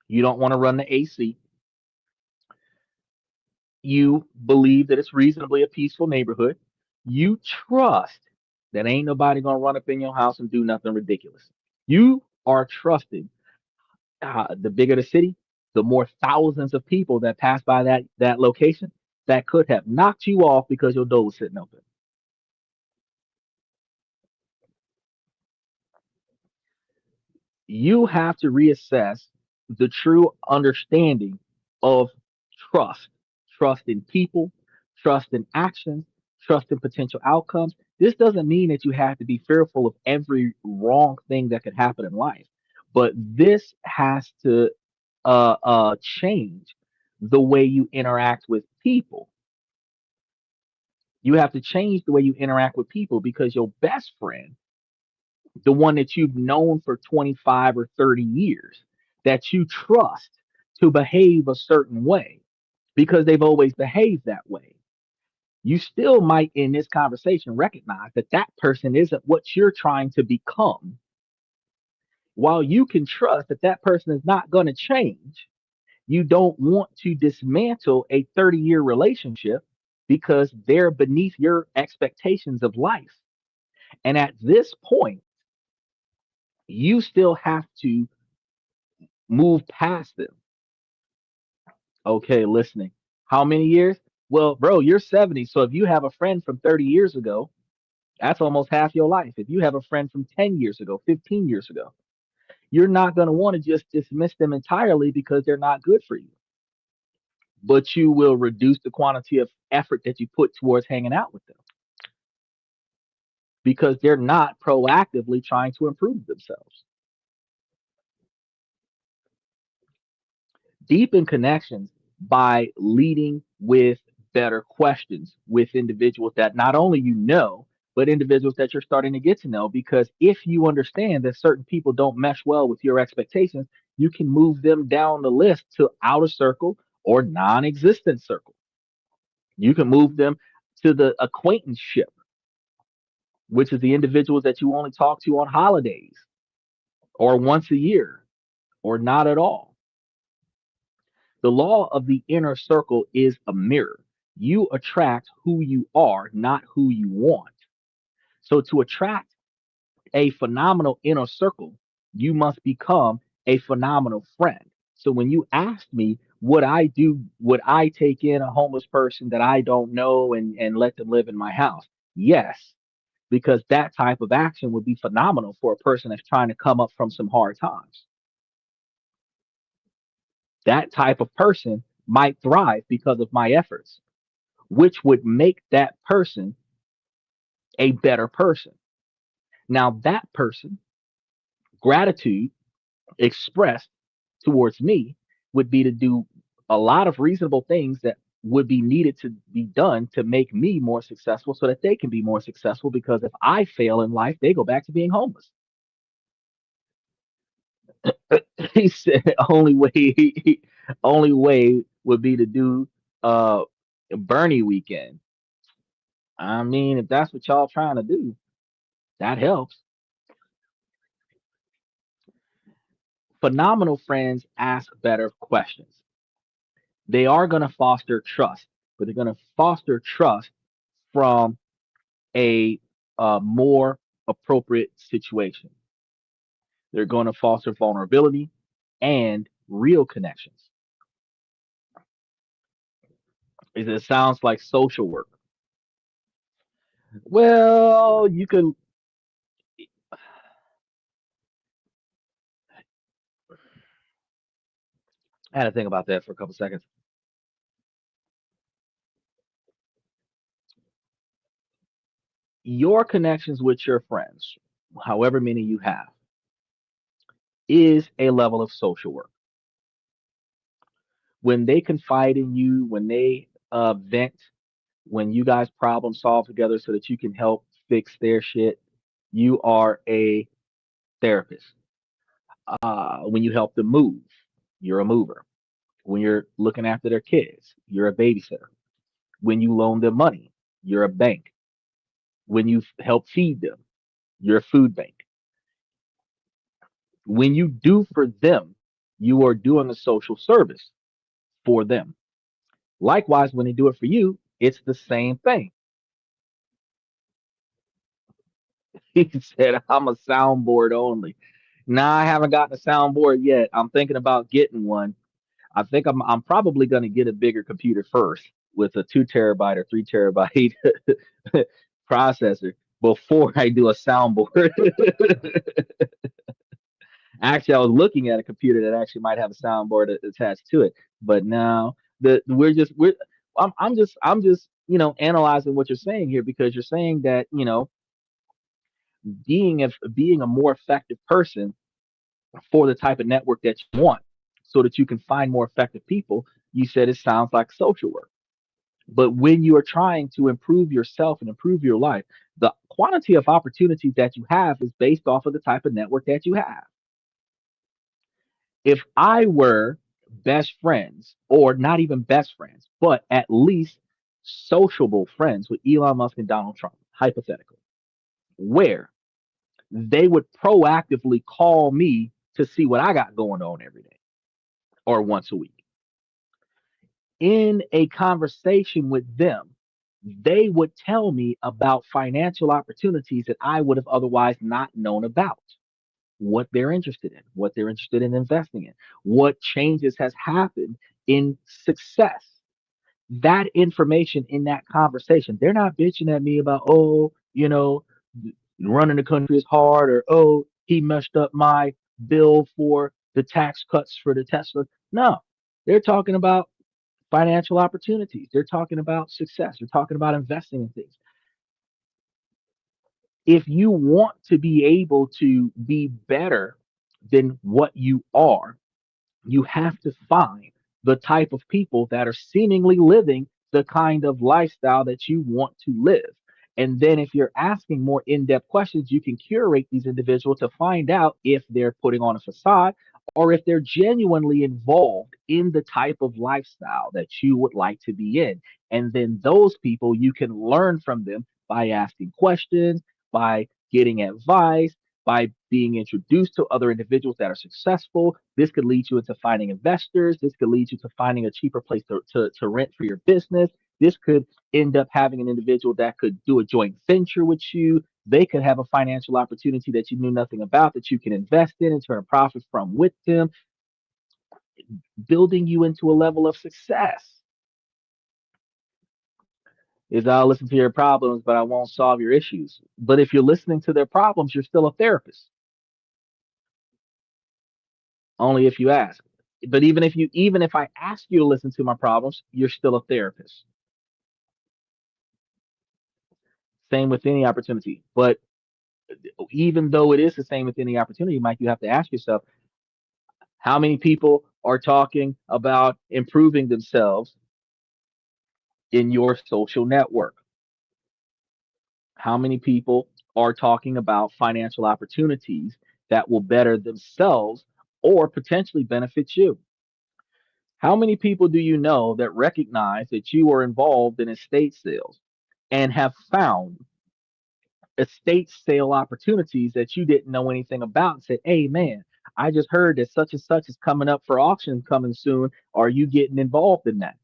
you don't want to run the AC, you believe that it's reasonably a peaceful neighborhood, you trust that ain't nobody gonna run up in your house and do nothing ridiculous. You are trusting. The bigger the city, the more thousands of people that pass by that location that could have knocked you off because your door was sitting open. You have to reassess the true understanding of trust, trust in people, trust in actions, trust in potential outcomes. This doesn't mean that you have to be fearful of every wrong thing that could happen in life, but this has to change the way you interact with people. You have to change the way you interact with people because your best friend, the one that you've known for 25 or 30 years, that you trust to behave a certain way because they've always behaved that way. You still might, in this conversation, recognize that that person isn't what you're trying to become. While you can trust that that person is not going to change, you don't want to dismantle a 30-year relationship because they're beneath your expectations of life. And at this point, you still have to move past them. Okay, listening. How many years? Well, bro, you're 70. So if you have a friend from 30 years ago, that's almost half your life. If you have a friend from 10 years ago, 15 years ago, you're not going to want to just dismiss them entirely because they're not good for you. But you will reduce the quantity of effort that you put towards hanging out with them because they're not proactively trying to improve themselves. Deepen connections by leading with better questions with individuals that not only you know, but individuals that you're starting to get to know. Because if you understand that certain people don't mesh well with your expectations, you can move them down the list to outer circle or non existent circle. You can move them to the acquaintanceship, which is the individuals that you only talk to on holidays or once a year or not at all. The law of the inner circle is a mirror. You attract who you are, not who you want. So, to attract a phenomenal inner circle, you must become a phenomenal friend. So, when you asked me, would I do, would I take in a homeless person that I don't know and let them live in my house? Yes, because that type of action would be phenomenal for a person that's trying to come up from some hard times. That type of person might thrive because of my efforts, which would make that person a better person. Now, that person, gratitude expressed towards me would be to do a lot of reasonable things that would be needed to be done to make me more successful so that they can be more successful. Because if I fail in life, they go back to being homeless. He said only way would be to do uh Bernie weekend. I mean, if that's what y'all trying to do, that helps. Phenomenal friends ask better questions. They are going to foster trust, but they're going to foster trust from a more appropriate situation. They're going to foster vulnerability and real connections. It sounds like social work. Well, you could. I had to think about that for a couple seconds. Your connections with your friends, however many you have, is a level of social work. When they confide in you, when they vent, when you guys problem solve together so that you can help fix their shit, you are a therapist. When you help them move, you're a mover. When you're looking after their kids, you're a babysitter. When you loan them money, you're a bank. When you help feed them, you're a food bank. When you do for them, you are doing a social service for them. Likewise, when they do it for you, it's the same thing. He said, I'm a soundboard only. Nah, I haven't gotten a soundboard yet. I'm thinking about getting one. I think I'm probably going to get a bigger computer first with a 2 terabyte or 3 terabyte processor before I do a soundboard. Actually, I was looking at a computer that actually might have a soundboard attached to it, but now the we're I'm just analyzing what you're saying here because you're saying that being a more effective person for the type of network that you want so that you can find more effective people. You said it sounds like social work. But when you are trying to improve yourself and improve your life, the quantity of opportunities that you have is based off of the type of network that you have. If I were best friends, or not even best friends, but at least sociable friends with Elon Musk and Donald Trump, hypothetically, where they would proactively call me to see what I got going on every day or once a week. In a conversation with them, they would tell me about financial opportunities that I would have otherwise not known about, what they're interested in, what they're interested in investing in, what changes has happened in success. That information in that conversation, they're not bitching at me about, oh, running the country is hard, or oh, he messed up my bill for the tax cuts for the Tesla. No, they're talking about financial opportunities. They're talking about success. They're talking about investing in things. If you want to be able to be better than what you are, you have to find the type of people that are seemingly living the kind of lifestyle that you want to live. And then if you're asking more in-depth questions, you can curate these individuals to find out if they're putting on a facade or if they're genuinely involved in the type of lifestyle that you would like to be in. And then those people, you can learn from them by asking questions, by getting advice, by being introduced to other individuals that are successful. This could lead you into finding investors. This could lead you to finding a cheaper place to rent for your business. This could end up having an individual that could do a joint venture with you. They could have a financial opportunity that you knew nothing about that you can invest in and turn a profit from with them, building you into a level of success. Is I'll listen to your problems, but I won't solve your issues. But if you're listening to their problems, you're still a therapist, only if you ask. But even if I ask you to listen to my problems, you're still a therapist. Same with any opportunity. But even though it is the same with any opportunity, Mike, you have to ask yourself how many people are talking about improving themselves in your social network? How many people are talking about financial opportunities that will better themselves or potentially benefit you? How many people do you know that recognize that you are involved in estate sales and have found estate sale opportunities that you didn't know anything about and said, hey, man, I just heard that such and such is coming up for auction coming soon. Are you getting involved in that?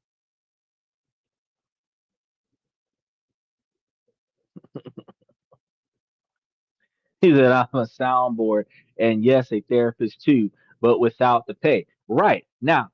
He said, I'm a soundboard and yes, a therapist too, but without the pay. Right. Now,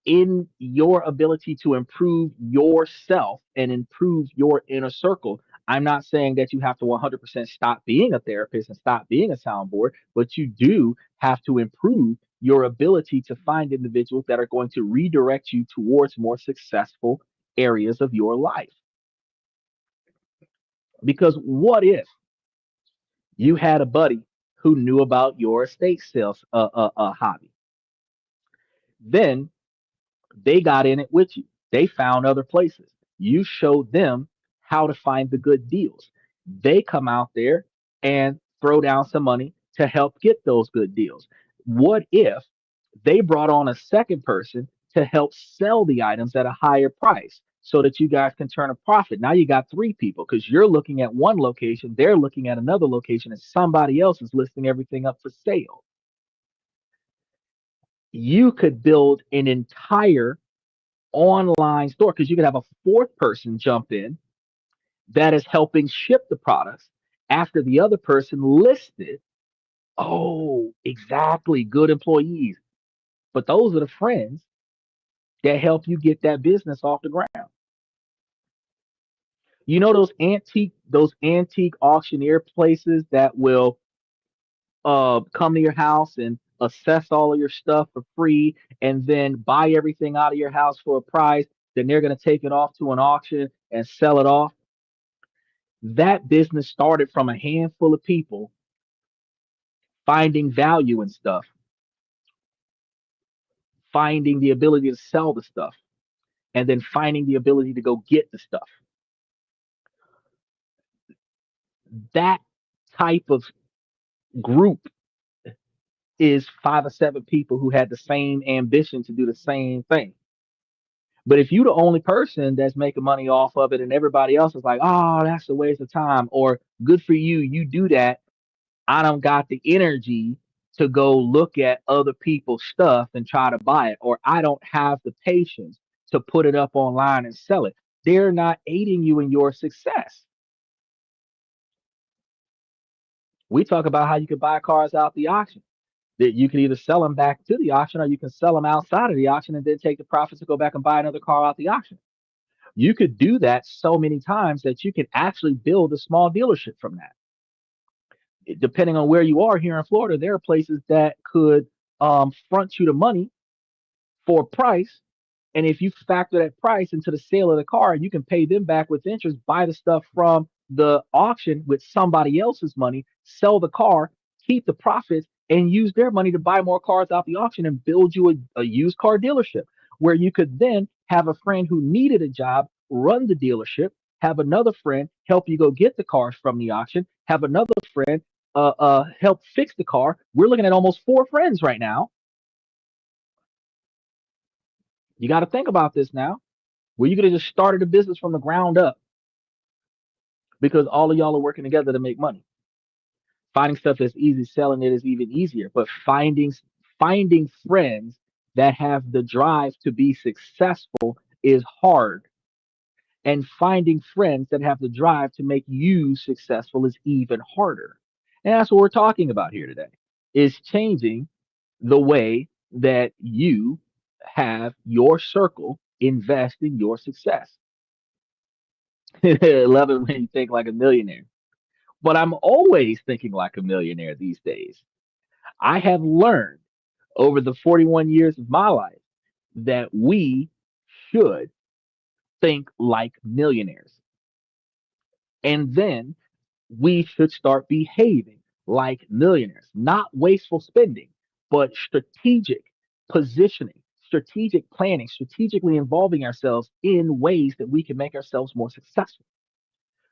in your ability to improve yourself and improve your inner circle. I'm not saying that you have to 100% stop being a therapist and stop being a soundboard, but you do have to improve your ability to find individuals that are going to redirect you towards more successful areas of your life. Because what if you had a buddy who knew about your estate sales hobby? Then they got in it with you. They found other places. You showed them how to find the good deals. They come out there and throw down some money to help get those good deals. What if they brought on a second person to help sell the items at a higher price so that you guys can turn a profit? Now you got three people because you're looking at one location, they're looking at another location, and somebody else is listing everything up for sale. You could build an entire online store because you could have a fourth person jump in that is helping ship the products after the other person listed. Oh, exactly. Good employees. But those are the friends that help you get that business off the ground. You know those antique auctioneer places that will come to your house and assess all of your stuff for free and then buy everything out of your house for a price. Then they're going to take it off to an auction and sell it off. That business started from a handful of people finding value in stuff, finding the ability to sell the stuff, and then finding the ability to go get the stuff. That type of group is 5 or 7 people who had the same ambition to do the same thing. But if you are the only person that's making money off of it and everybody else is like, oh, that's a waste of time, or good for you, you do that, I don't got the energy to go look at other people's stuff and try to buy it, or I don't have the patience to put it up online and sell it. They're not aiding you in your success. We talk about how you can buy cars out the auction. That you can either sell them back to the auction or you can sell them outside of the auction and then take the profits to go back and buy another car out the auction. You could do that so many times that you can actually build a small dealership from that. Depending on where you are here in Florida, there are places that could front you the money for a price. And if you factor that price into the sale of the car, you can pay them back with interest, buy the stuff from the auction with somebody else's money, sell the car, keep the profits, and use their money to buy more cars out the auction and build you a used car dealership where you could then have a friend who needed a job run the dealership, have another friend help you go get the cars from the auction, have another friend help fix the car. We're looking at almost four friends right now. You got to think about this now. Where you could have just started a business from the ground up because all of y'all are working together to make money. Finding stuff that's easy, selling it is even easier. But finding friends that have the drive to be successful is hard. And finding friends that have the drive to make you successful is even harder. And that's what we're talking about here today. Is changing the way that you have your circle invest in your success. Love it when you think like a millionaire. But I'm always thinking like a millionaire these days. I have learned over the 41 years of my life that we should think like millionaires. And then we should start behaving like millionaires, not wasteful spending, but strategic positioning, strategic planning, strategically involving ourselves in ways that we can make ourselves more successful.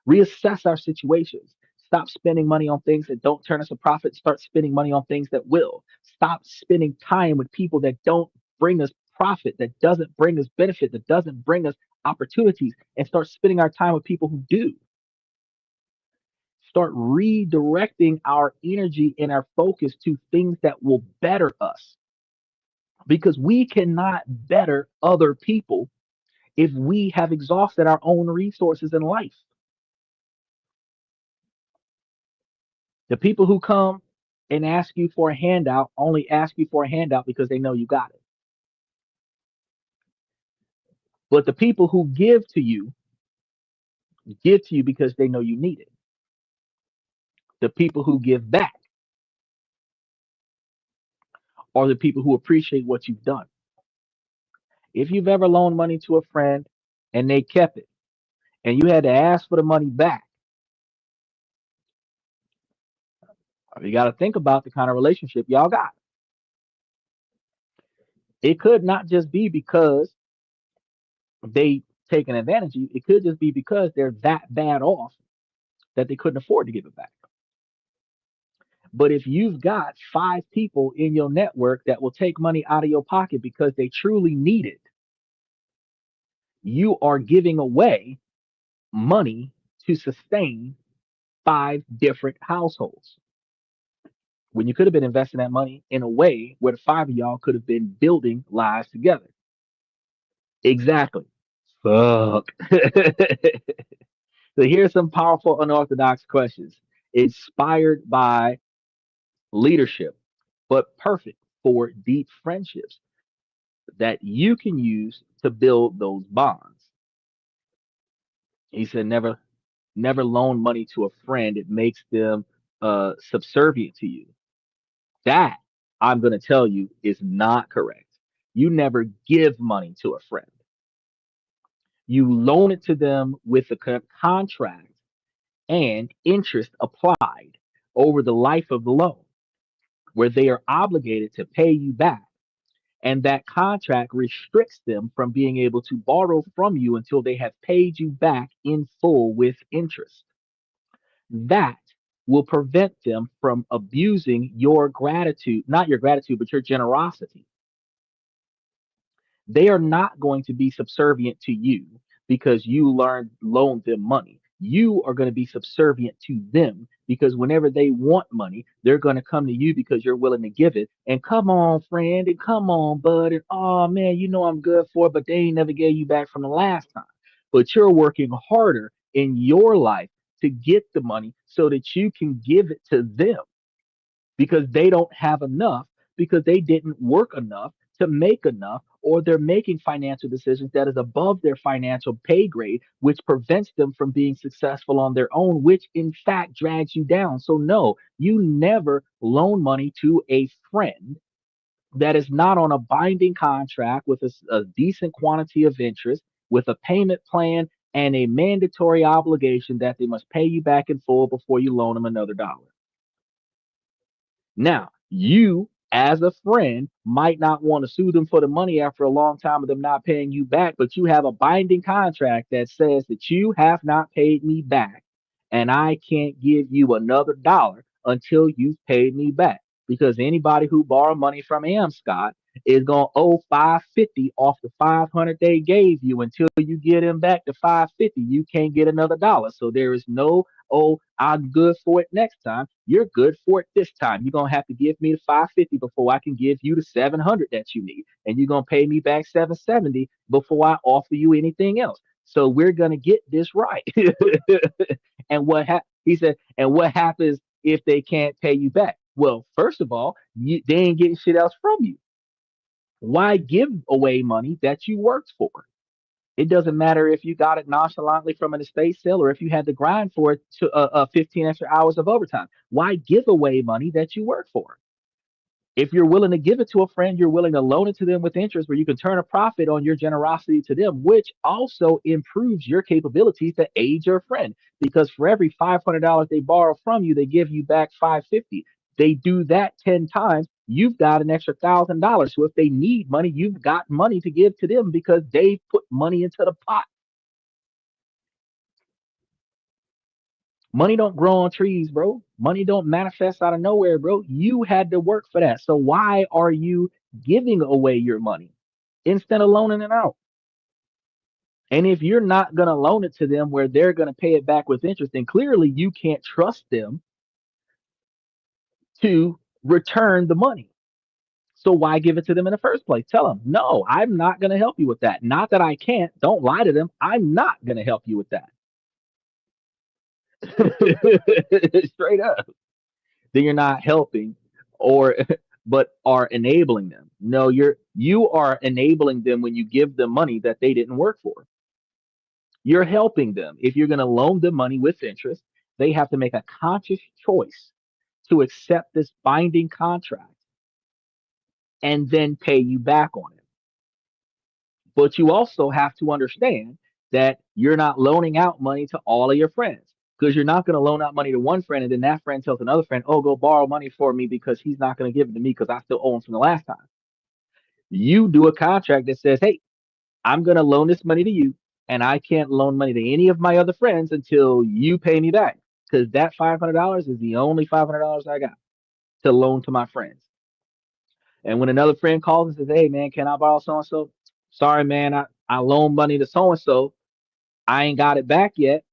Reassess our situations. Stop spending money on things that don't turn us a profit. Start spending money on things that will. Stop spending time with people that don't bring us profit, that doesn't bring us benefit, that doesn't bring us opportunities, and start spending our time with people who do. Start redirecting our energy and our focus to things that will better us because we cannot better other people if we have exhausted our own resources in life. The people who come and ask you for a handout only ask you for a handout because they know you got it. But the people who give to you because they know you need it. The people who give back are the people who appreciate what you've done. If you've ever loaned money to a friend and they kept it and you had to ask for the money back, you got to think about the kind of relationship y'all got. It could not just be because they taken advantage of you. It could just be because they're that bad off that they couldn't afford to give it back. But if you've got five people in your network that will take money out of your pocket because they truly need it, you are giving away money to sustain five different households when you could have been investing that money in a way where the five of y'all could have been building lives together. Exactly. Fuck. So here's some powerful unorthodox questions inspired by leadership, but perfect for deep friendships that you can use to build those bonds. He said, never loan money to a friend. It makes them subservient to you. That I'm going to tell you is not correct. You never give money to a friend. You loan it to them with a contract and interest applied over the life of the loan, where they are obligated to pay you back. And that contract restricts them from being able to borrow from you until they have paid you back in full with interest. That will prevent them from abusing your gratitude, not your gratitude, but your generosity. They are not going to be subservient to you because you loaned them money. You are going to be subservient to them because whenever they want money, they're going to come to you because you're willing to give it. And come on, friend, and come on, bud, and oh man, you know I'm good for it, but they ain't never gave you back from the last time. But you're working harder in your life to get the money so that you can give it to them because they don't have enough because they didn't work enough to make enough or they're making financial decisions that is above their financial pay grade which prevents them from being successful on their own which in fact drags you down. So no, you never loan money to a friend that is not on a binding contract with a decent quantity of interest with a payment plan and a mandatory obligation that they must pay you back in full before you loan them another dollar. Now, You, as a friend, might not want to sue them for the money after a long time of them not paying you back, but you have a binding contract that says that you have not paid me back, and I can't give you another dollar until you've paid me back. Because anybody who borrowed money from Scott is gonna owe 550 off the 500 they gave you until you get them back to 550. You can't get another dollar. So there is no, oh, I'm good for it next time. You're good for it this time. You're gonna have to give me the 550 before I can give you the 700 that you need, and you're gonna pay me back 770 before I offer you anything else. So we're gonna get this right. And he said, and what happens if they can't pay you back? Well, first of all, they ain't getting shit else from you. Why give away money that you worked for? It doesn't matter if you got it nonchalantly from an estate sale or if you had to grind for it to 15 extra hours of overtime. Why give away money that you work for? If you're willing to give it to a friend, you're willing to loan it to them with interest where you can turn a profit on your generosity to them, which also improves your capabilities to aid your friend. Because for every $500 they borrow from you, they give you back 550. They do that 10 times, you've got an extra $1,000. So if they need money, you've got money to give to them because they put money into the pot. Money don't grow on trees, bro. Money don't manifest out of nowhere, bro. You had to work for that. So why are you giving away your money instead of loaning it out? And if you're not going to loan it to them where they're going to pay it back with interest, then clearly you can't trust them to return the money. So why give it to them in the first place? Tell them, no, I'm not going to help you with that. Not that I can't. Don't lie to them. I'm not going to help you with that. Straight up. Then you're not helping or but are enabling them. No, you are enabling them when you give them money that they didn't work for. You're helping them. If you're going to loan them money with interest, they have to make a conscious choice to accept this binding contract and then pay you back on it. But you also have to understand that you're not loaning out money to all of your friends because you're not going to loan out money to one friend and then that friend tells another friend, oh, go borrow money for me because he's not going to give it to me because I still owe him from the last time. You do a contract that says, hey, I'm going to loan this money to you and I can't loan money to any of my other friends until you pay me back because that $500 is the only $500 I got to loan to my friends. And when another friend calls and says, hey, man, can I borrow so and so? Sorry, man, I loan money to so and so. I ain't got it back yet.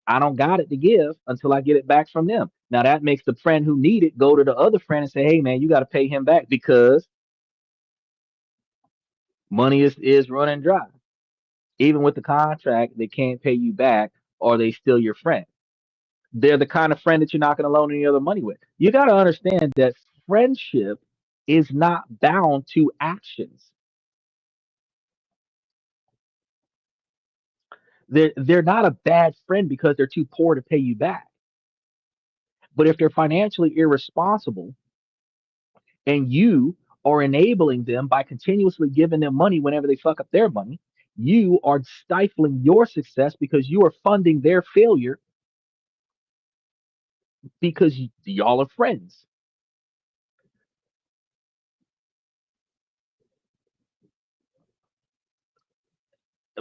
I don't got it to give until I get it back from them. Now that makes the friend who need it go to the other friend and say, hey, man, you got to pay him back because money is running dry. Even with the contract, they can't pay you back or they still your friend. They're the kind of friend that you're not going to loan any other money with. You got to understand that friendship is not bound to actions. They're not a bad friend because they're too poor to pay you back. But if they're financially irresponsible and you are enabling them by continuously giving them money whenever they fuck up their money, you are stifling your success because you are funding their failure because y'all are friends,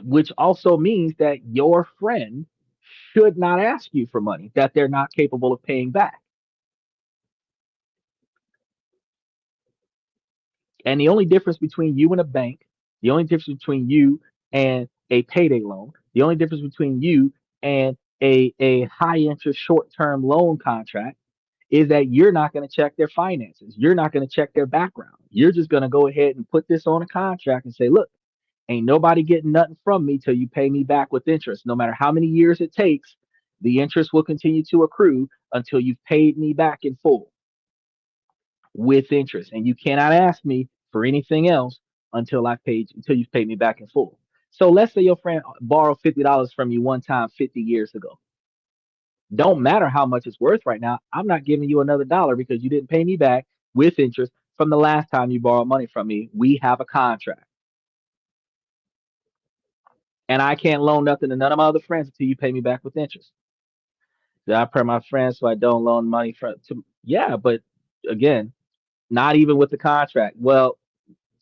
which also means that your friend should not ask you for money that they're not capable of paying back. And the only difference between you and a bank, the only difference between you and a payday loan, the only difference between you and a high interest short term loan contract is that you're not going to check their finances. You're not going to check their background. You're just going to go ahead and put this on a contract and say, look, ain't nobody getting nothing from me till you pay me back with interest. No matter how many years it takes, the interest will continue to accrue until you've paid me back in full with interest. And you cannot ask me for anything else until you've paid me back in full. So let's say your friend borrowed $50 from you one time 50 years ago. Don't matter how much it's worth right now. I'm not giving you another dollar because you didn't pay me back with interest from the last time you borrowed money from me. We have a contract. And I can't loan nothing to none of my other friends until you pay me back with interest. I pay my friends so I don't loan money for to yeah, but again, Not even with the contract. Well,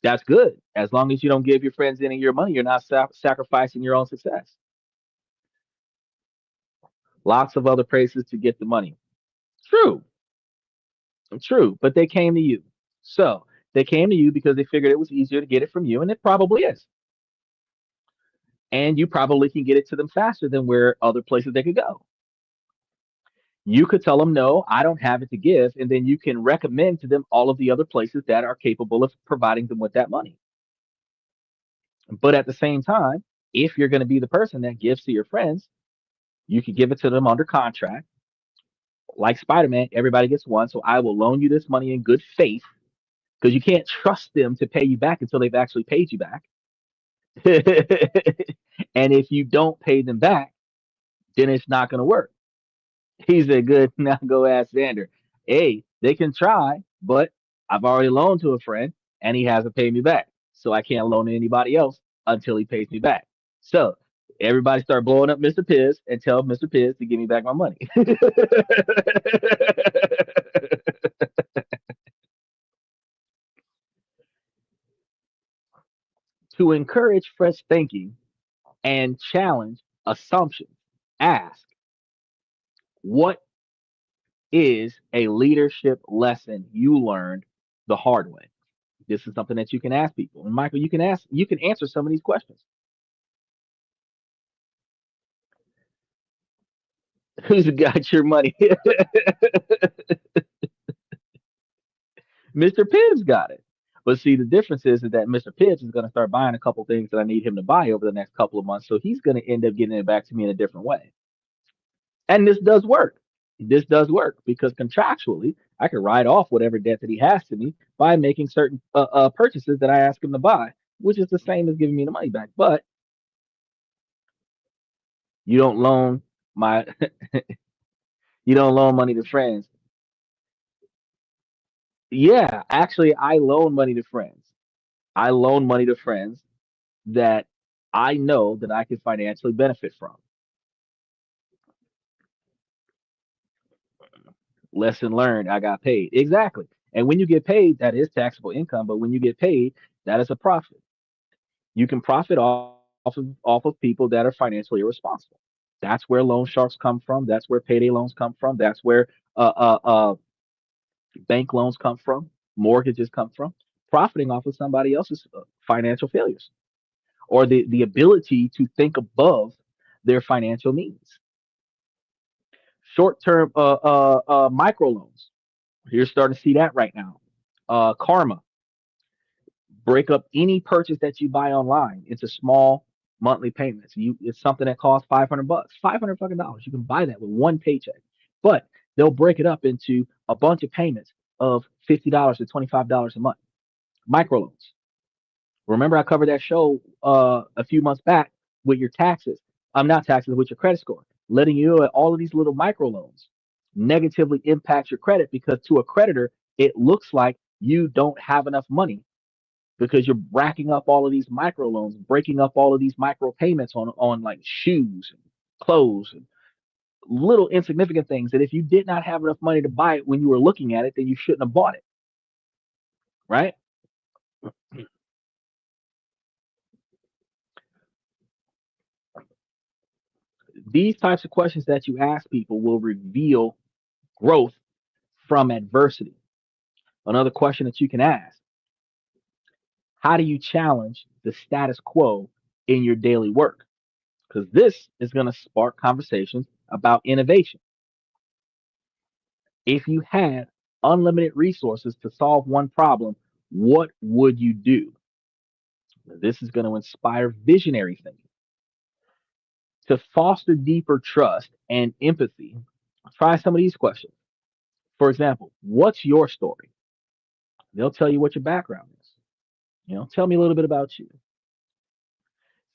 that's good. As long as you don't give your friends any of your money, you're not sacrificing your own success. Lots of other places to get the money. True, true. But they came to you. So they came to you because they figured it was easier to get it from you, and it probably is. And you probably can get it to them faster than where other places they could go. You could tell them, no, I don't have it to give. And then you can recommend to them all of the other places that are capable of providing them with that money. But at the same time, if you're going to be the person that gives to your friends, you could give it to them under contract. Like Spider-Man, everybody gets one. So I will loan you this money in good faith because you can't trust them to pay you back until they've actually paid you back. And if you don't pay them back, then it's not going to work. He said, good. Now go ask Xander. Hey, they can try, but I've already loaned to a friend and he hasn't paid me back. So I can't loan to anybody else until he pays me back. So everybody start blowing up Mr. Piz and tell Mr. Piz to give me back my money. To encourage fresh thinking and challenge assumptions, ask, what is a leadership lesson you learned the hard way? This is something that you can ask people. And Michael, you can answer some of these questions. Who's got your money? Mr. Pibbs got it. But see, the difference is that Mr. Pibbs is going to start buying a couple things that I need him to buy over the next couple of months. So he's going to end up getting it back to me in a different way. And this does work. This does work because contractually, I can write off whatever debt that he has to me by making certain purchases that I ask him to buy, which is the same as giving me the money back. But you don't loan my you don't loan money to friends. Yeah, actually, I loan money to friends. I loan money to friends that I know that I can financially benefit from. Lesson learned, I got paid. Exactly. And when you get paid, that is taxable income. But when you get paid, that is a profit. You can profit off of people that are financially irresponsible. That's where loan sharks come from. That's where payday loans come from. That's where bank loans come from. Mortgages come from. Profiting off of somebody else's financial failures or the ability to think above their financial needs. Short term micro loans. You're starting to see that right now. Karma, break up any purchase that you buy online into small monthly payments. It's something that costs $500, 500 fucking dollars. You can buy that with one paycheck, but they'll break it up into a bunch of payments of $50 to $25 a month. Microloans. Remember, I covered that show a few months back with your taxes. I'm not taxes with your credit score, letting you know that all of these little microloans negatively impact your credit because to a creditor, it looks like you don't have enough money because you're racking up all of these microloans, breaking up all of these micro payments on like shoes and clothes and little insignificant things that if you did not have enough money to buy it when you were looking at it, then you shouldn't have bought it, right? These types of questions that you ask people will reveal growth from adversity. Another question that you can ask: how do you challenge the status quo in your daily work? Because this is going to spark conversations about innovation. If you had unlimited resources to solve one problem, what would you do? This is going to inspire visionary thinking. To foster deeper trust and empathy, try some of these questions. For example, what's your story? They'll tell you what your background is. Tell me a little bit about you.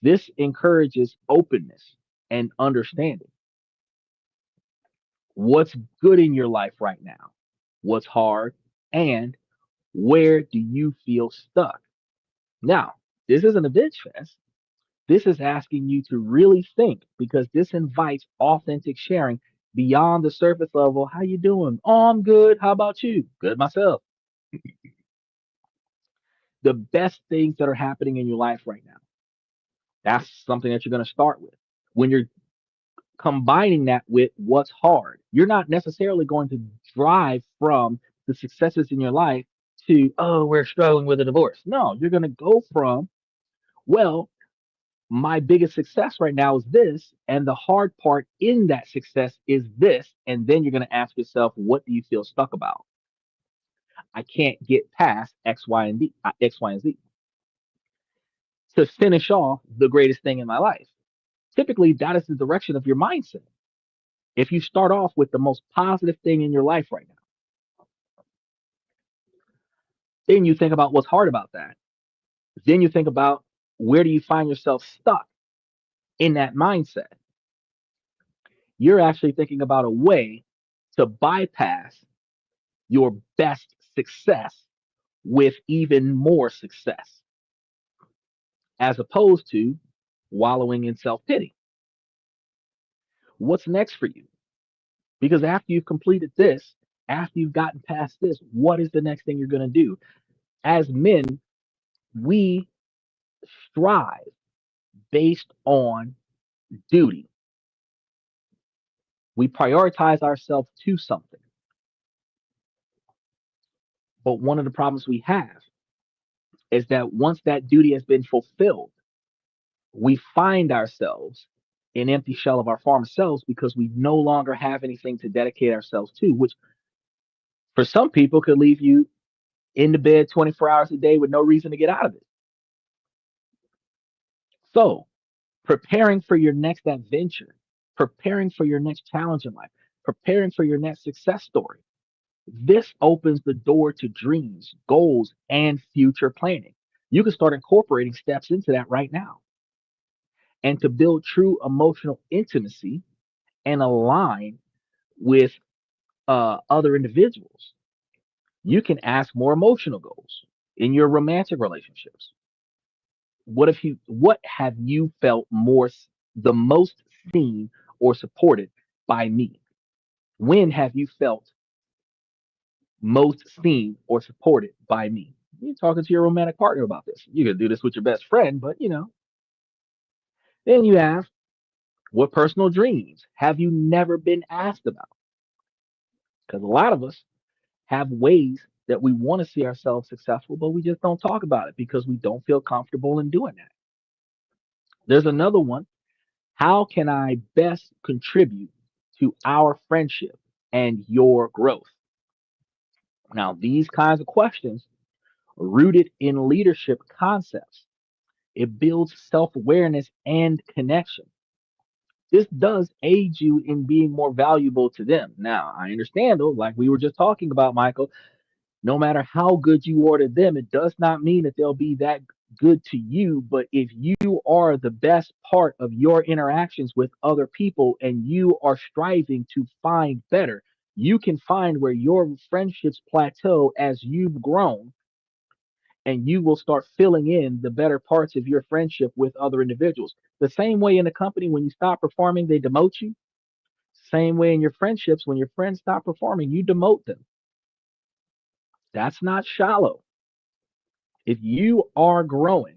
This encourages openness and understanding. What's good in your life right now? What's hard? And where do you feel stuck? Now, this isn't a bitch fest. This is asking you to really think because this invites authentic sharing beyond the surface level. How you doing? Oh, I'm good. How about you? Good myself. The best things that are happening in your life right now, that's something that you're going to start with. When you're combining that with what's hard, you're not necessarily going to drive from the successes in your life to, oh, we're struggling with a divorce. No, you're going to go from, well, my biggest success right now is this, and the hard part in that success is this. And then you're going to ask yourself, what do you feel stuck about? I can't get past X, Y, and X, Y, and Z to finish off the greatest thing in my life. Typically, that is the direction of your mindset. If you start off with the most positive thing in your life right now, then you think about what's hard about that. Then you think about, where do you find yourself stuck in that mindset? You're actually thinking about a way to bypass your best success with even more success, as opposed to wallowing in self pity. What's next for you? Because after you've completed this, after you've gotten past this, what is the next thing you're going to do? As men, we strive based on duty. We prioritize ourselves to something. But one of the problems we have is that once that duty has been fulfilled, we find ourselves an empty shell of our former selves because we no longer have anything to dedicate ourselves to, which for some people could leave you in the bed 24 hours a day with no reason to get out of it. So, preparing for your next adventure, preparing for your next challenge in life, preparing for your next success story. This opens the door to dreams, goals, and future planning. You can start incorporating steps into that right now. And to build true emotional intimacy and align with other individuals, you can ask more emotional goals in your romantic relationships. What have you felt the most seen or supported by me? When have you felt most seen or supported by me? You're talking to your romantic partner about this. You can do this with your best friend, but then you ask, what personal dreams have you never been asked about? Because a lot of us have ways that we want to see ourselves successful, but we just don't talk about it because we don't feel comfortable in doing that. There's another one. How can I best contribute to our friendship and your growth? Now, these kinds of questions are rooted in leadership concepts. It builds self awareness and connection. This does aid you in being more valuable to them. Now, I understand though, like we were just talking about, Michael, no matter how good you are to them, it does not mean that they'll be that good to you. But if you are the best part of your interactions with other people and you are striving to find better, you can find where your friendships plateau as you've grown, and you will start filling in the better parts of your friendship with other individuals. The same way in a company, when you stop performing, they demote you. Same way in your friendships, when your friends stop performing, you demote them. That's not shallow. If you are growing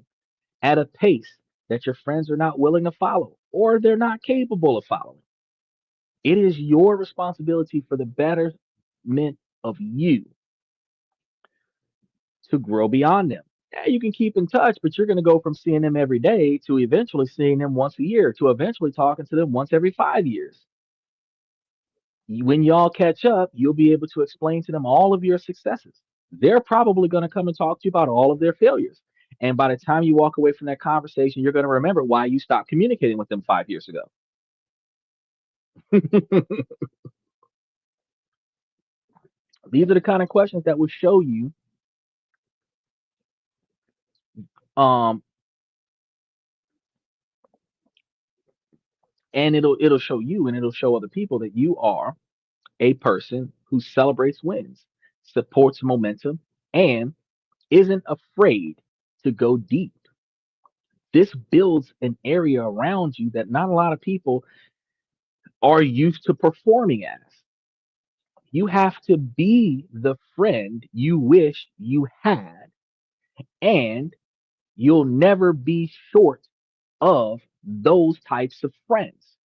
at a pace that your friends are not willing to follow or they're not capable of following, it is your responsibility for the betterment of you to grow beyond them. Yeah, you can keep in touch, but you're going to go from seeing them every day to eventually seeing them once a year to eventually talking to them once every 5 years. When y'all catch up, you'll be able to explain to them all of your successes. They're probably going to come and talk to you about all of their failures. And by the time you walk away from that conversation, you're going to remember why you stopped communicating with them 5 years ago. These are the kind of questions that will show you, um, and it'll show you and it'll show other people that you are a person who celebrates wins, supports momentum, and isn't afraid to go deep. This builds an area around you that not a lot of people are used to performing as. You have to be the friend you wish you had, and you'll never be short of those types of friends.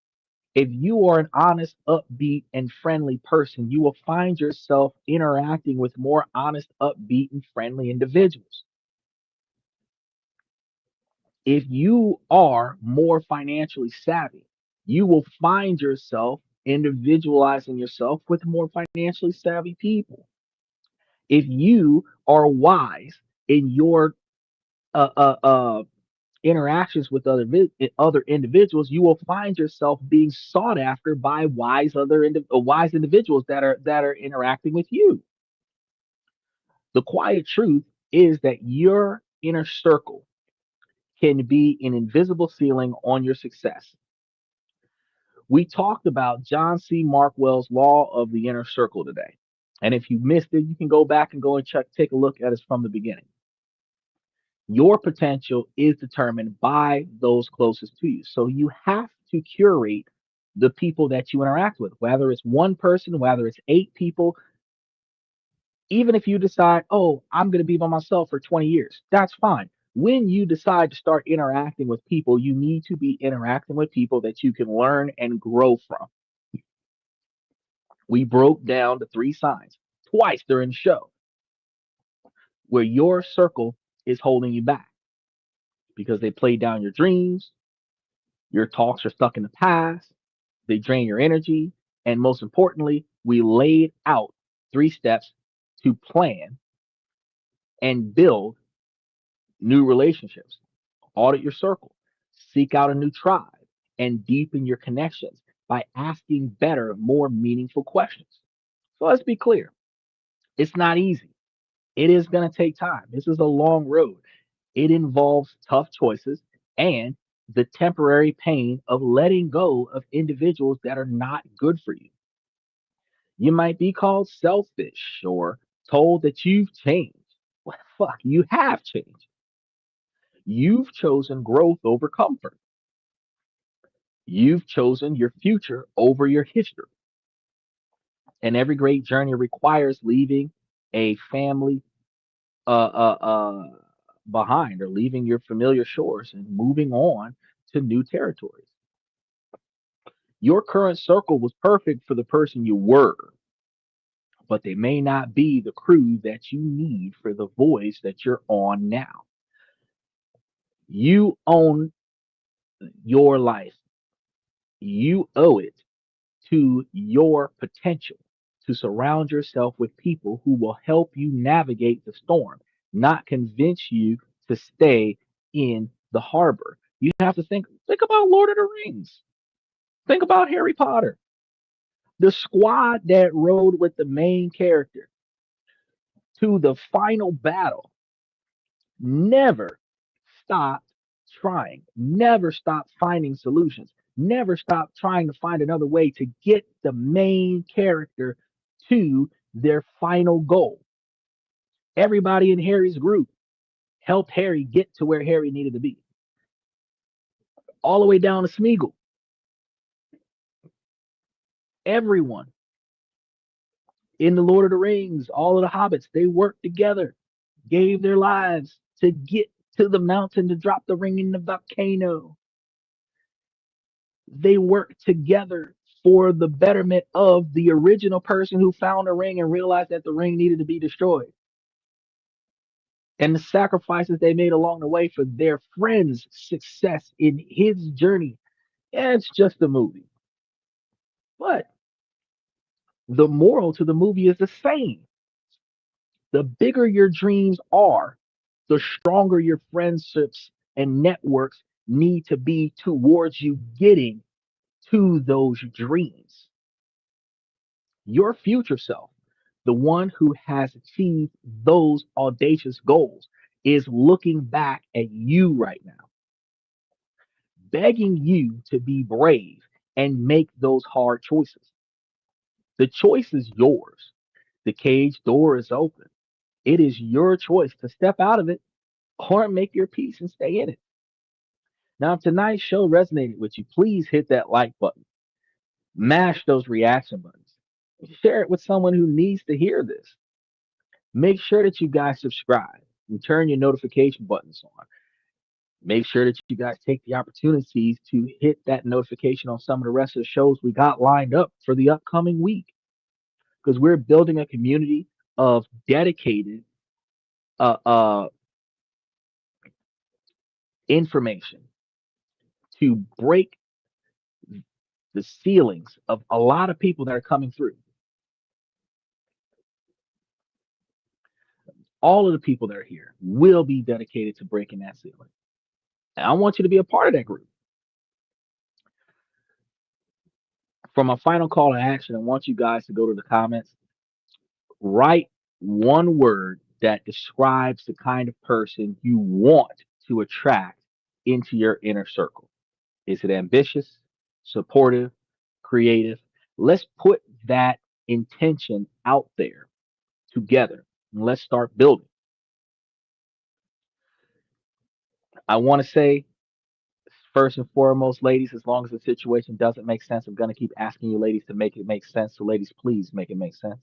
If you are an honest, upbeat, and friendly person, you will find yourself interacting with more honest, upbeat, and friendly individuals. If you are more financially savvy, you will find yourself individualizing yourself with more financially savvy people. If you are wise in your uh, uh, uh, interactions with other individuals, you will find yourself being sought after by wise individuals that are interacting with you. The quiet truth is that your inner circle can be an invisible ceiling on your success. We talked about John C. Markwell's law of the inner circle today. And if you missed it, you can go back and go and take a look at it from the beginning. Your potential is determined by those closest to you. So you have to curate the people that you interact with, whether it's one person, whether it's eight people. Even if you decide, oh, I'm going to be by myself for 20 years, that's fine. When you decide to start interacting with people, you need to be interacting with people that you can learn and grow from. We broke down the three signs twice during the show where your circle is holding you back because they play down your dreams, your talks are stuck in the past, they drain your energy, and most importantly, we laid out 3 steps to plan and build new relationships. Audit your circle, seek out a new tribe, and deepen your connections by asking better, more meaningful questions. So let's be clear, it's not easy. It is going to take time. This is a long road. It involves tough choices and the temporary pain of letting go of individuals that are not good for you. You might be called selfish or told that you've changed. Well, fuck, you have changed. You've chosen growth over comfort. You've chosen your future over your history. And every great journey requires leaving a family uh, uh, uh, behind or leaving your familiar shores and moving on to new territories. Your current circle was perfect for the person you were, but they may not be the crew that you need for the voice that you're on now. You own your life. You owe it to your potential to surround yourself with people who will help you navigate the storm, not convince you to stay in the harbor. You have to think about Lord of the Rings. Think about Harry Potter. The squad that rode with the main character to the final battle never stopped trying, never stopped finding solutions, never stopped trying to find another way to get the main character to their final goal. Everybody in Harry's group helped Harry get to where Harry needed to be, all the way down to Smeagol. Everyone in the Lord of the Rings, all of the hobbits, they worked together, gave their lives to get to the mountain to drop the ring in the volcano. They worked together for the betterment of the original person who found the ring and realized that the ring needed to be destroyed. And the sacrifices they made along the way for their friend's success in his journey. Yeah, it's just a movie. But the moral to the movie is the same. The bigger your dreams are, the stronger your friendships and networks need to be towards you getting to those dreams. Your future self, the one who has achieved those audacious goals, is looking back at you right now, begging you to be brave and make those hard choices. The choice is yours. The cage door is open. It is your choice to step out of it or make your peace and stay in it. Now, if tonight's show resonated with you, please hit that like button, mash those reaction buttons, Share it with someone who needs to hear this. Make sure that you guys subscribe and turn your notification buttons on. Make sure that you guys take the opportunities to hit that notification on some of the rest of the shows we got lined up for the upcoming week, because we're building a community of dedicated uh, uh, information to break the ceilings of a lot of people that are coming through. All of the people that are here will be dedicated to breaking that ceiling. And I want you to be a part of that group. For my final call to action, I want you guys to go to the comments, write one word that describes the kind of person you want to attract into your inner circle. Is it ambitious, supportive, creative? Let's put that intention out there together and let's start building. I want to say, first and foremost, ladies, as long as the situation doesn't make sense, I'm going to keep asking you, ladies, to make it make sense. So, ladies, please make it make sense.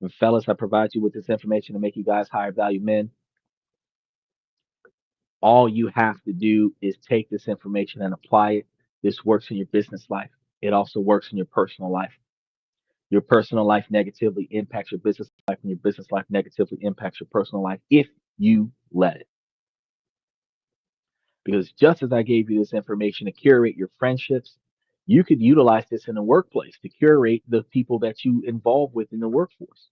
And, fellas, I provide you with this information to make you guys higher value men. All you have to do is take this information and apply it. This works in your business life, it also works in your personal life. Your personal life negatively impacts your business life, and your business life negatively impacts your personal life if you let it. Because just as I gave you this information to curate your friendships, you could utilize this in the workplace to curate the people that you involve with in the workforce.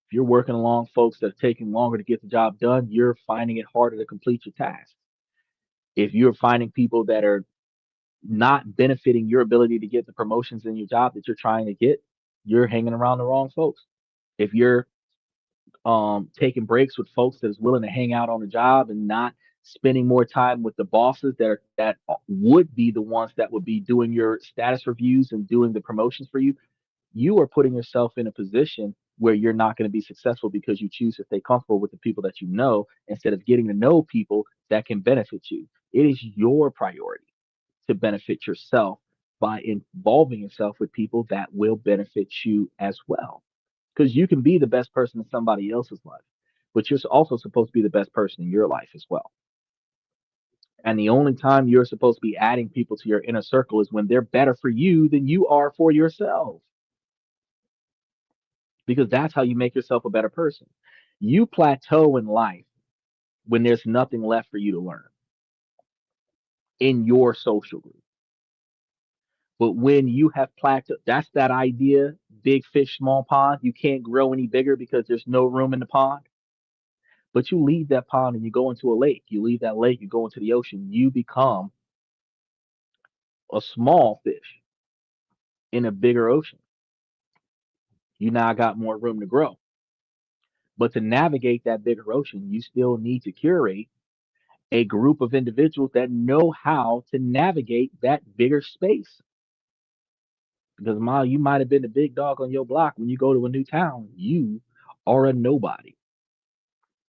If you're working along folks that are taking longer to get the job done, you're finding it harder to complete your tasks. If you're finding people that are not benefiting your ability to get the promotions in your job that you're trying to get, you're hanging around the wrong folks. If you're taking breaks with folks that is willing to hang out on the job and not spending more time with the bosses that would be the ones that would be doing your status reviews and doing the promotions for you, you are putting yourself in a position where you're not going to be successful because you choose to stay comfortable with the people that you know instead of getting to know people that can benefit you. It is your priority to benefit yourself by involving yourself with people that will benefit you as well, because you can be the best person in somebody else's life, but you're also supposed to be the best person in your life as well. And the only time you're supposed to be adding people to your inner circle is when they're better for you than you are for yourself, because that's how you make yourself a better person. You plateau in life when there's nothing left for you to learn in your social group. But when you have plateaued, that's that idea, big fish, small pond. You can't grow any bigger because there's no room in the pond. But you leave that pond and you go into a lake. You leave that lake, you go into the ocean. You become a small fish in a bigger ocean. You now got more room to grow. But to navigate that bigger ocean, you still need to curate a group of individuals that know how to navigate that bigger space. Because Ma, you might have been the big dog on your block. When you go to a new town, you are a nobody.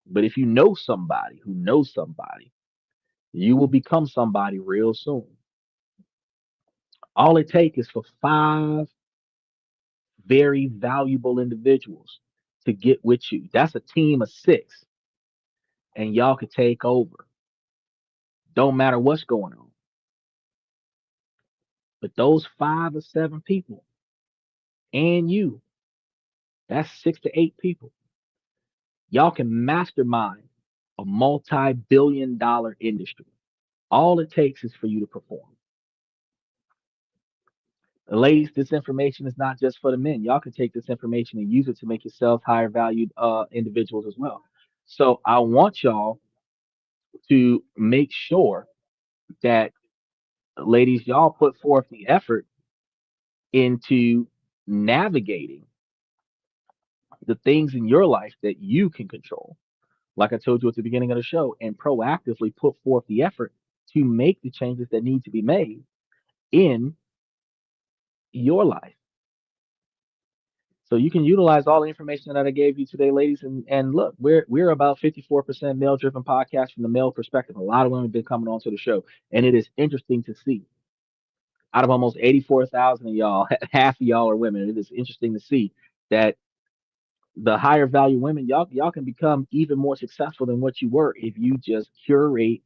But if you know somebody who knows somebody, you will become somebody real soon. All it takes is for five very valuable individuals to get with you. That's a team of six, and y'all could take over. Don't matter what's going on. But those 5 or 7 people and you, that's 6 to 8 people. Y'all can mastermind a multi-billion-dollar industry. All it takes is for you to perform. Ladies, this information is not just for the men. Y'all can take this information and use it to make yourselves higher valued individuals as well. So I want y'all to make sure that, ladies, y'all put forth the effort into navigating the things in your life that you can control. Like I told you at the beginning of the show, and proactively put forth the effort to make the changes that need to be made in your life. So you can utilize all the information that I gave you today, ladies. And look, we're about 54% male driven podcast from the male perspective. A lot of women have been coming onto the show, and it is interesting to see. Out of almost 84,000 of y'all, half of y'all are women. It is interesting to see that the higher value women, y'all can become even more successful than what you were if you just curate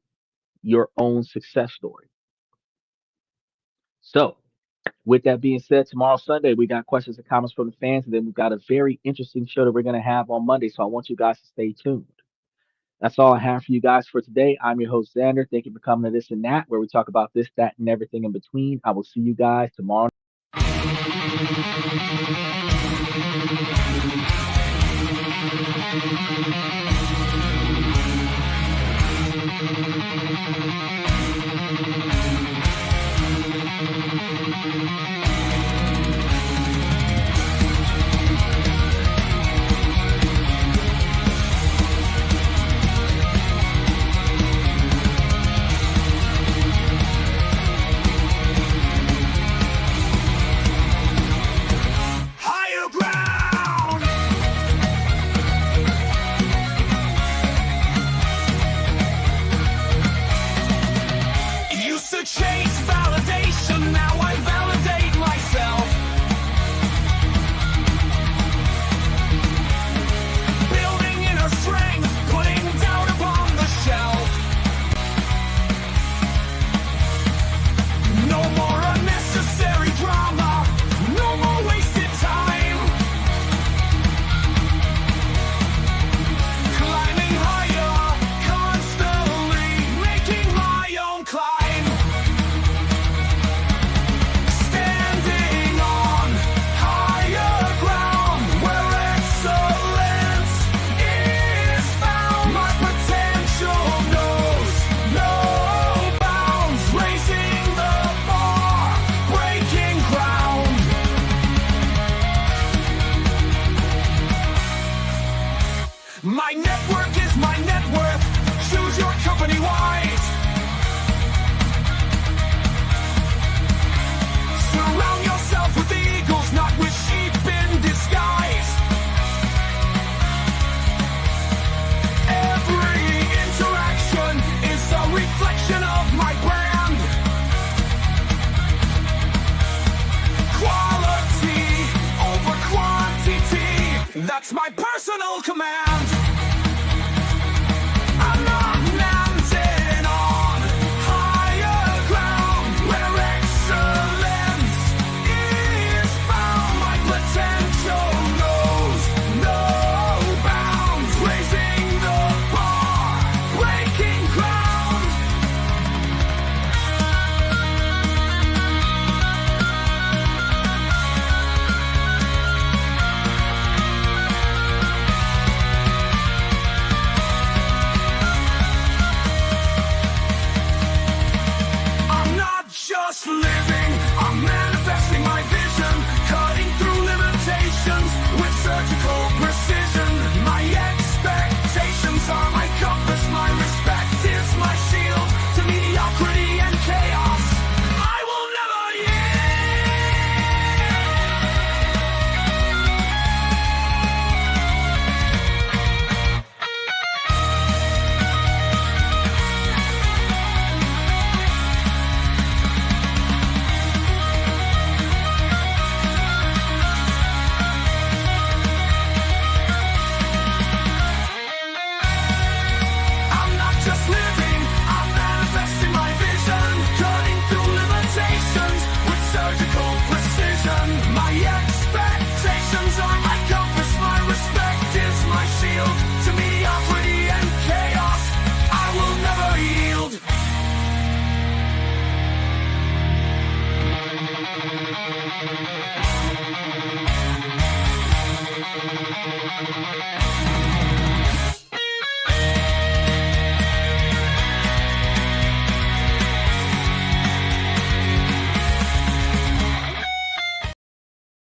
your own success story. So, with that being said, tomorrow Sunday we got questions and comments from the fans, and then we've got a very interesting show that we're going to have on Monday. So I want you guys to stay tuned. That's all I have for you guys for today. I'm your host Xander. Thank you for coming to This and That, where we talk about this, that, and everything in between. I will see you guys tomorrow. Higher ground. Used to chase validation, now I validate myself. Building inner strength, putting doubt upon the shelf. No more unnecessary drama, no more wasted time. Climbing higher, constantly making my own climb. Standing on higher ground where excellence is found. My potential knows no bounds, raising the bar, breaking ground. My network is my net worth. Choose your company wise. Surround yourself with eagles, not with sheep in disguise. Every interaction is a reflection of my brand. Quality over quantity, that's my personal command. I'm not landing on higher ground where excellence is found. My potential knows no bounds, raising the bar, breaking ground. I'm not just living, I'm manifesting my vision, cutting through limitations with surgical precision. My expectations are my compass, my respect is my shield to mediocrity and chaos. I will never I'm not just living, I'm manifesting my vision, cutting through limitations with surgical precision. My expectations are my compass, my respect is my shield to mediocrity and chaos. I will never yield.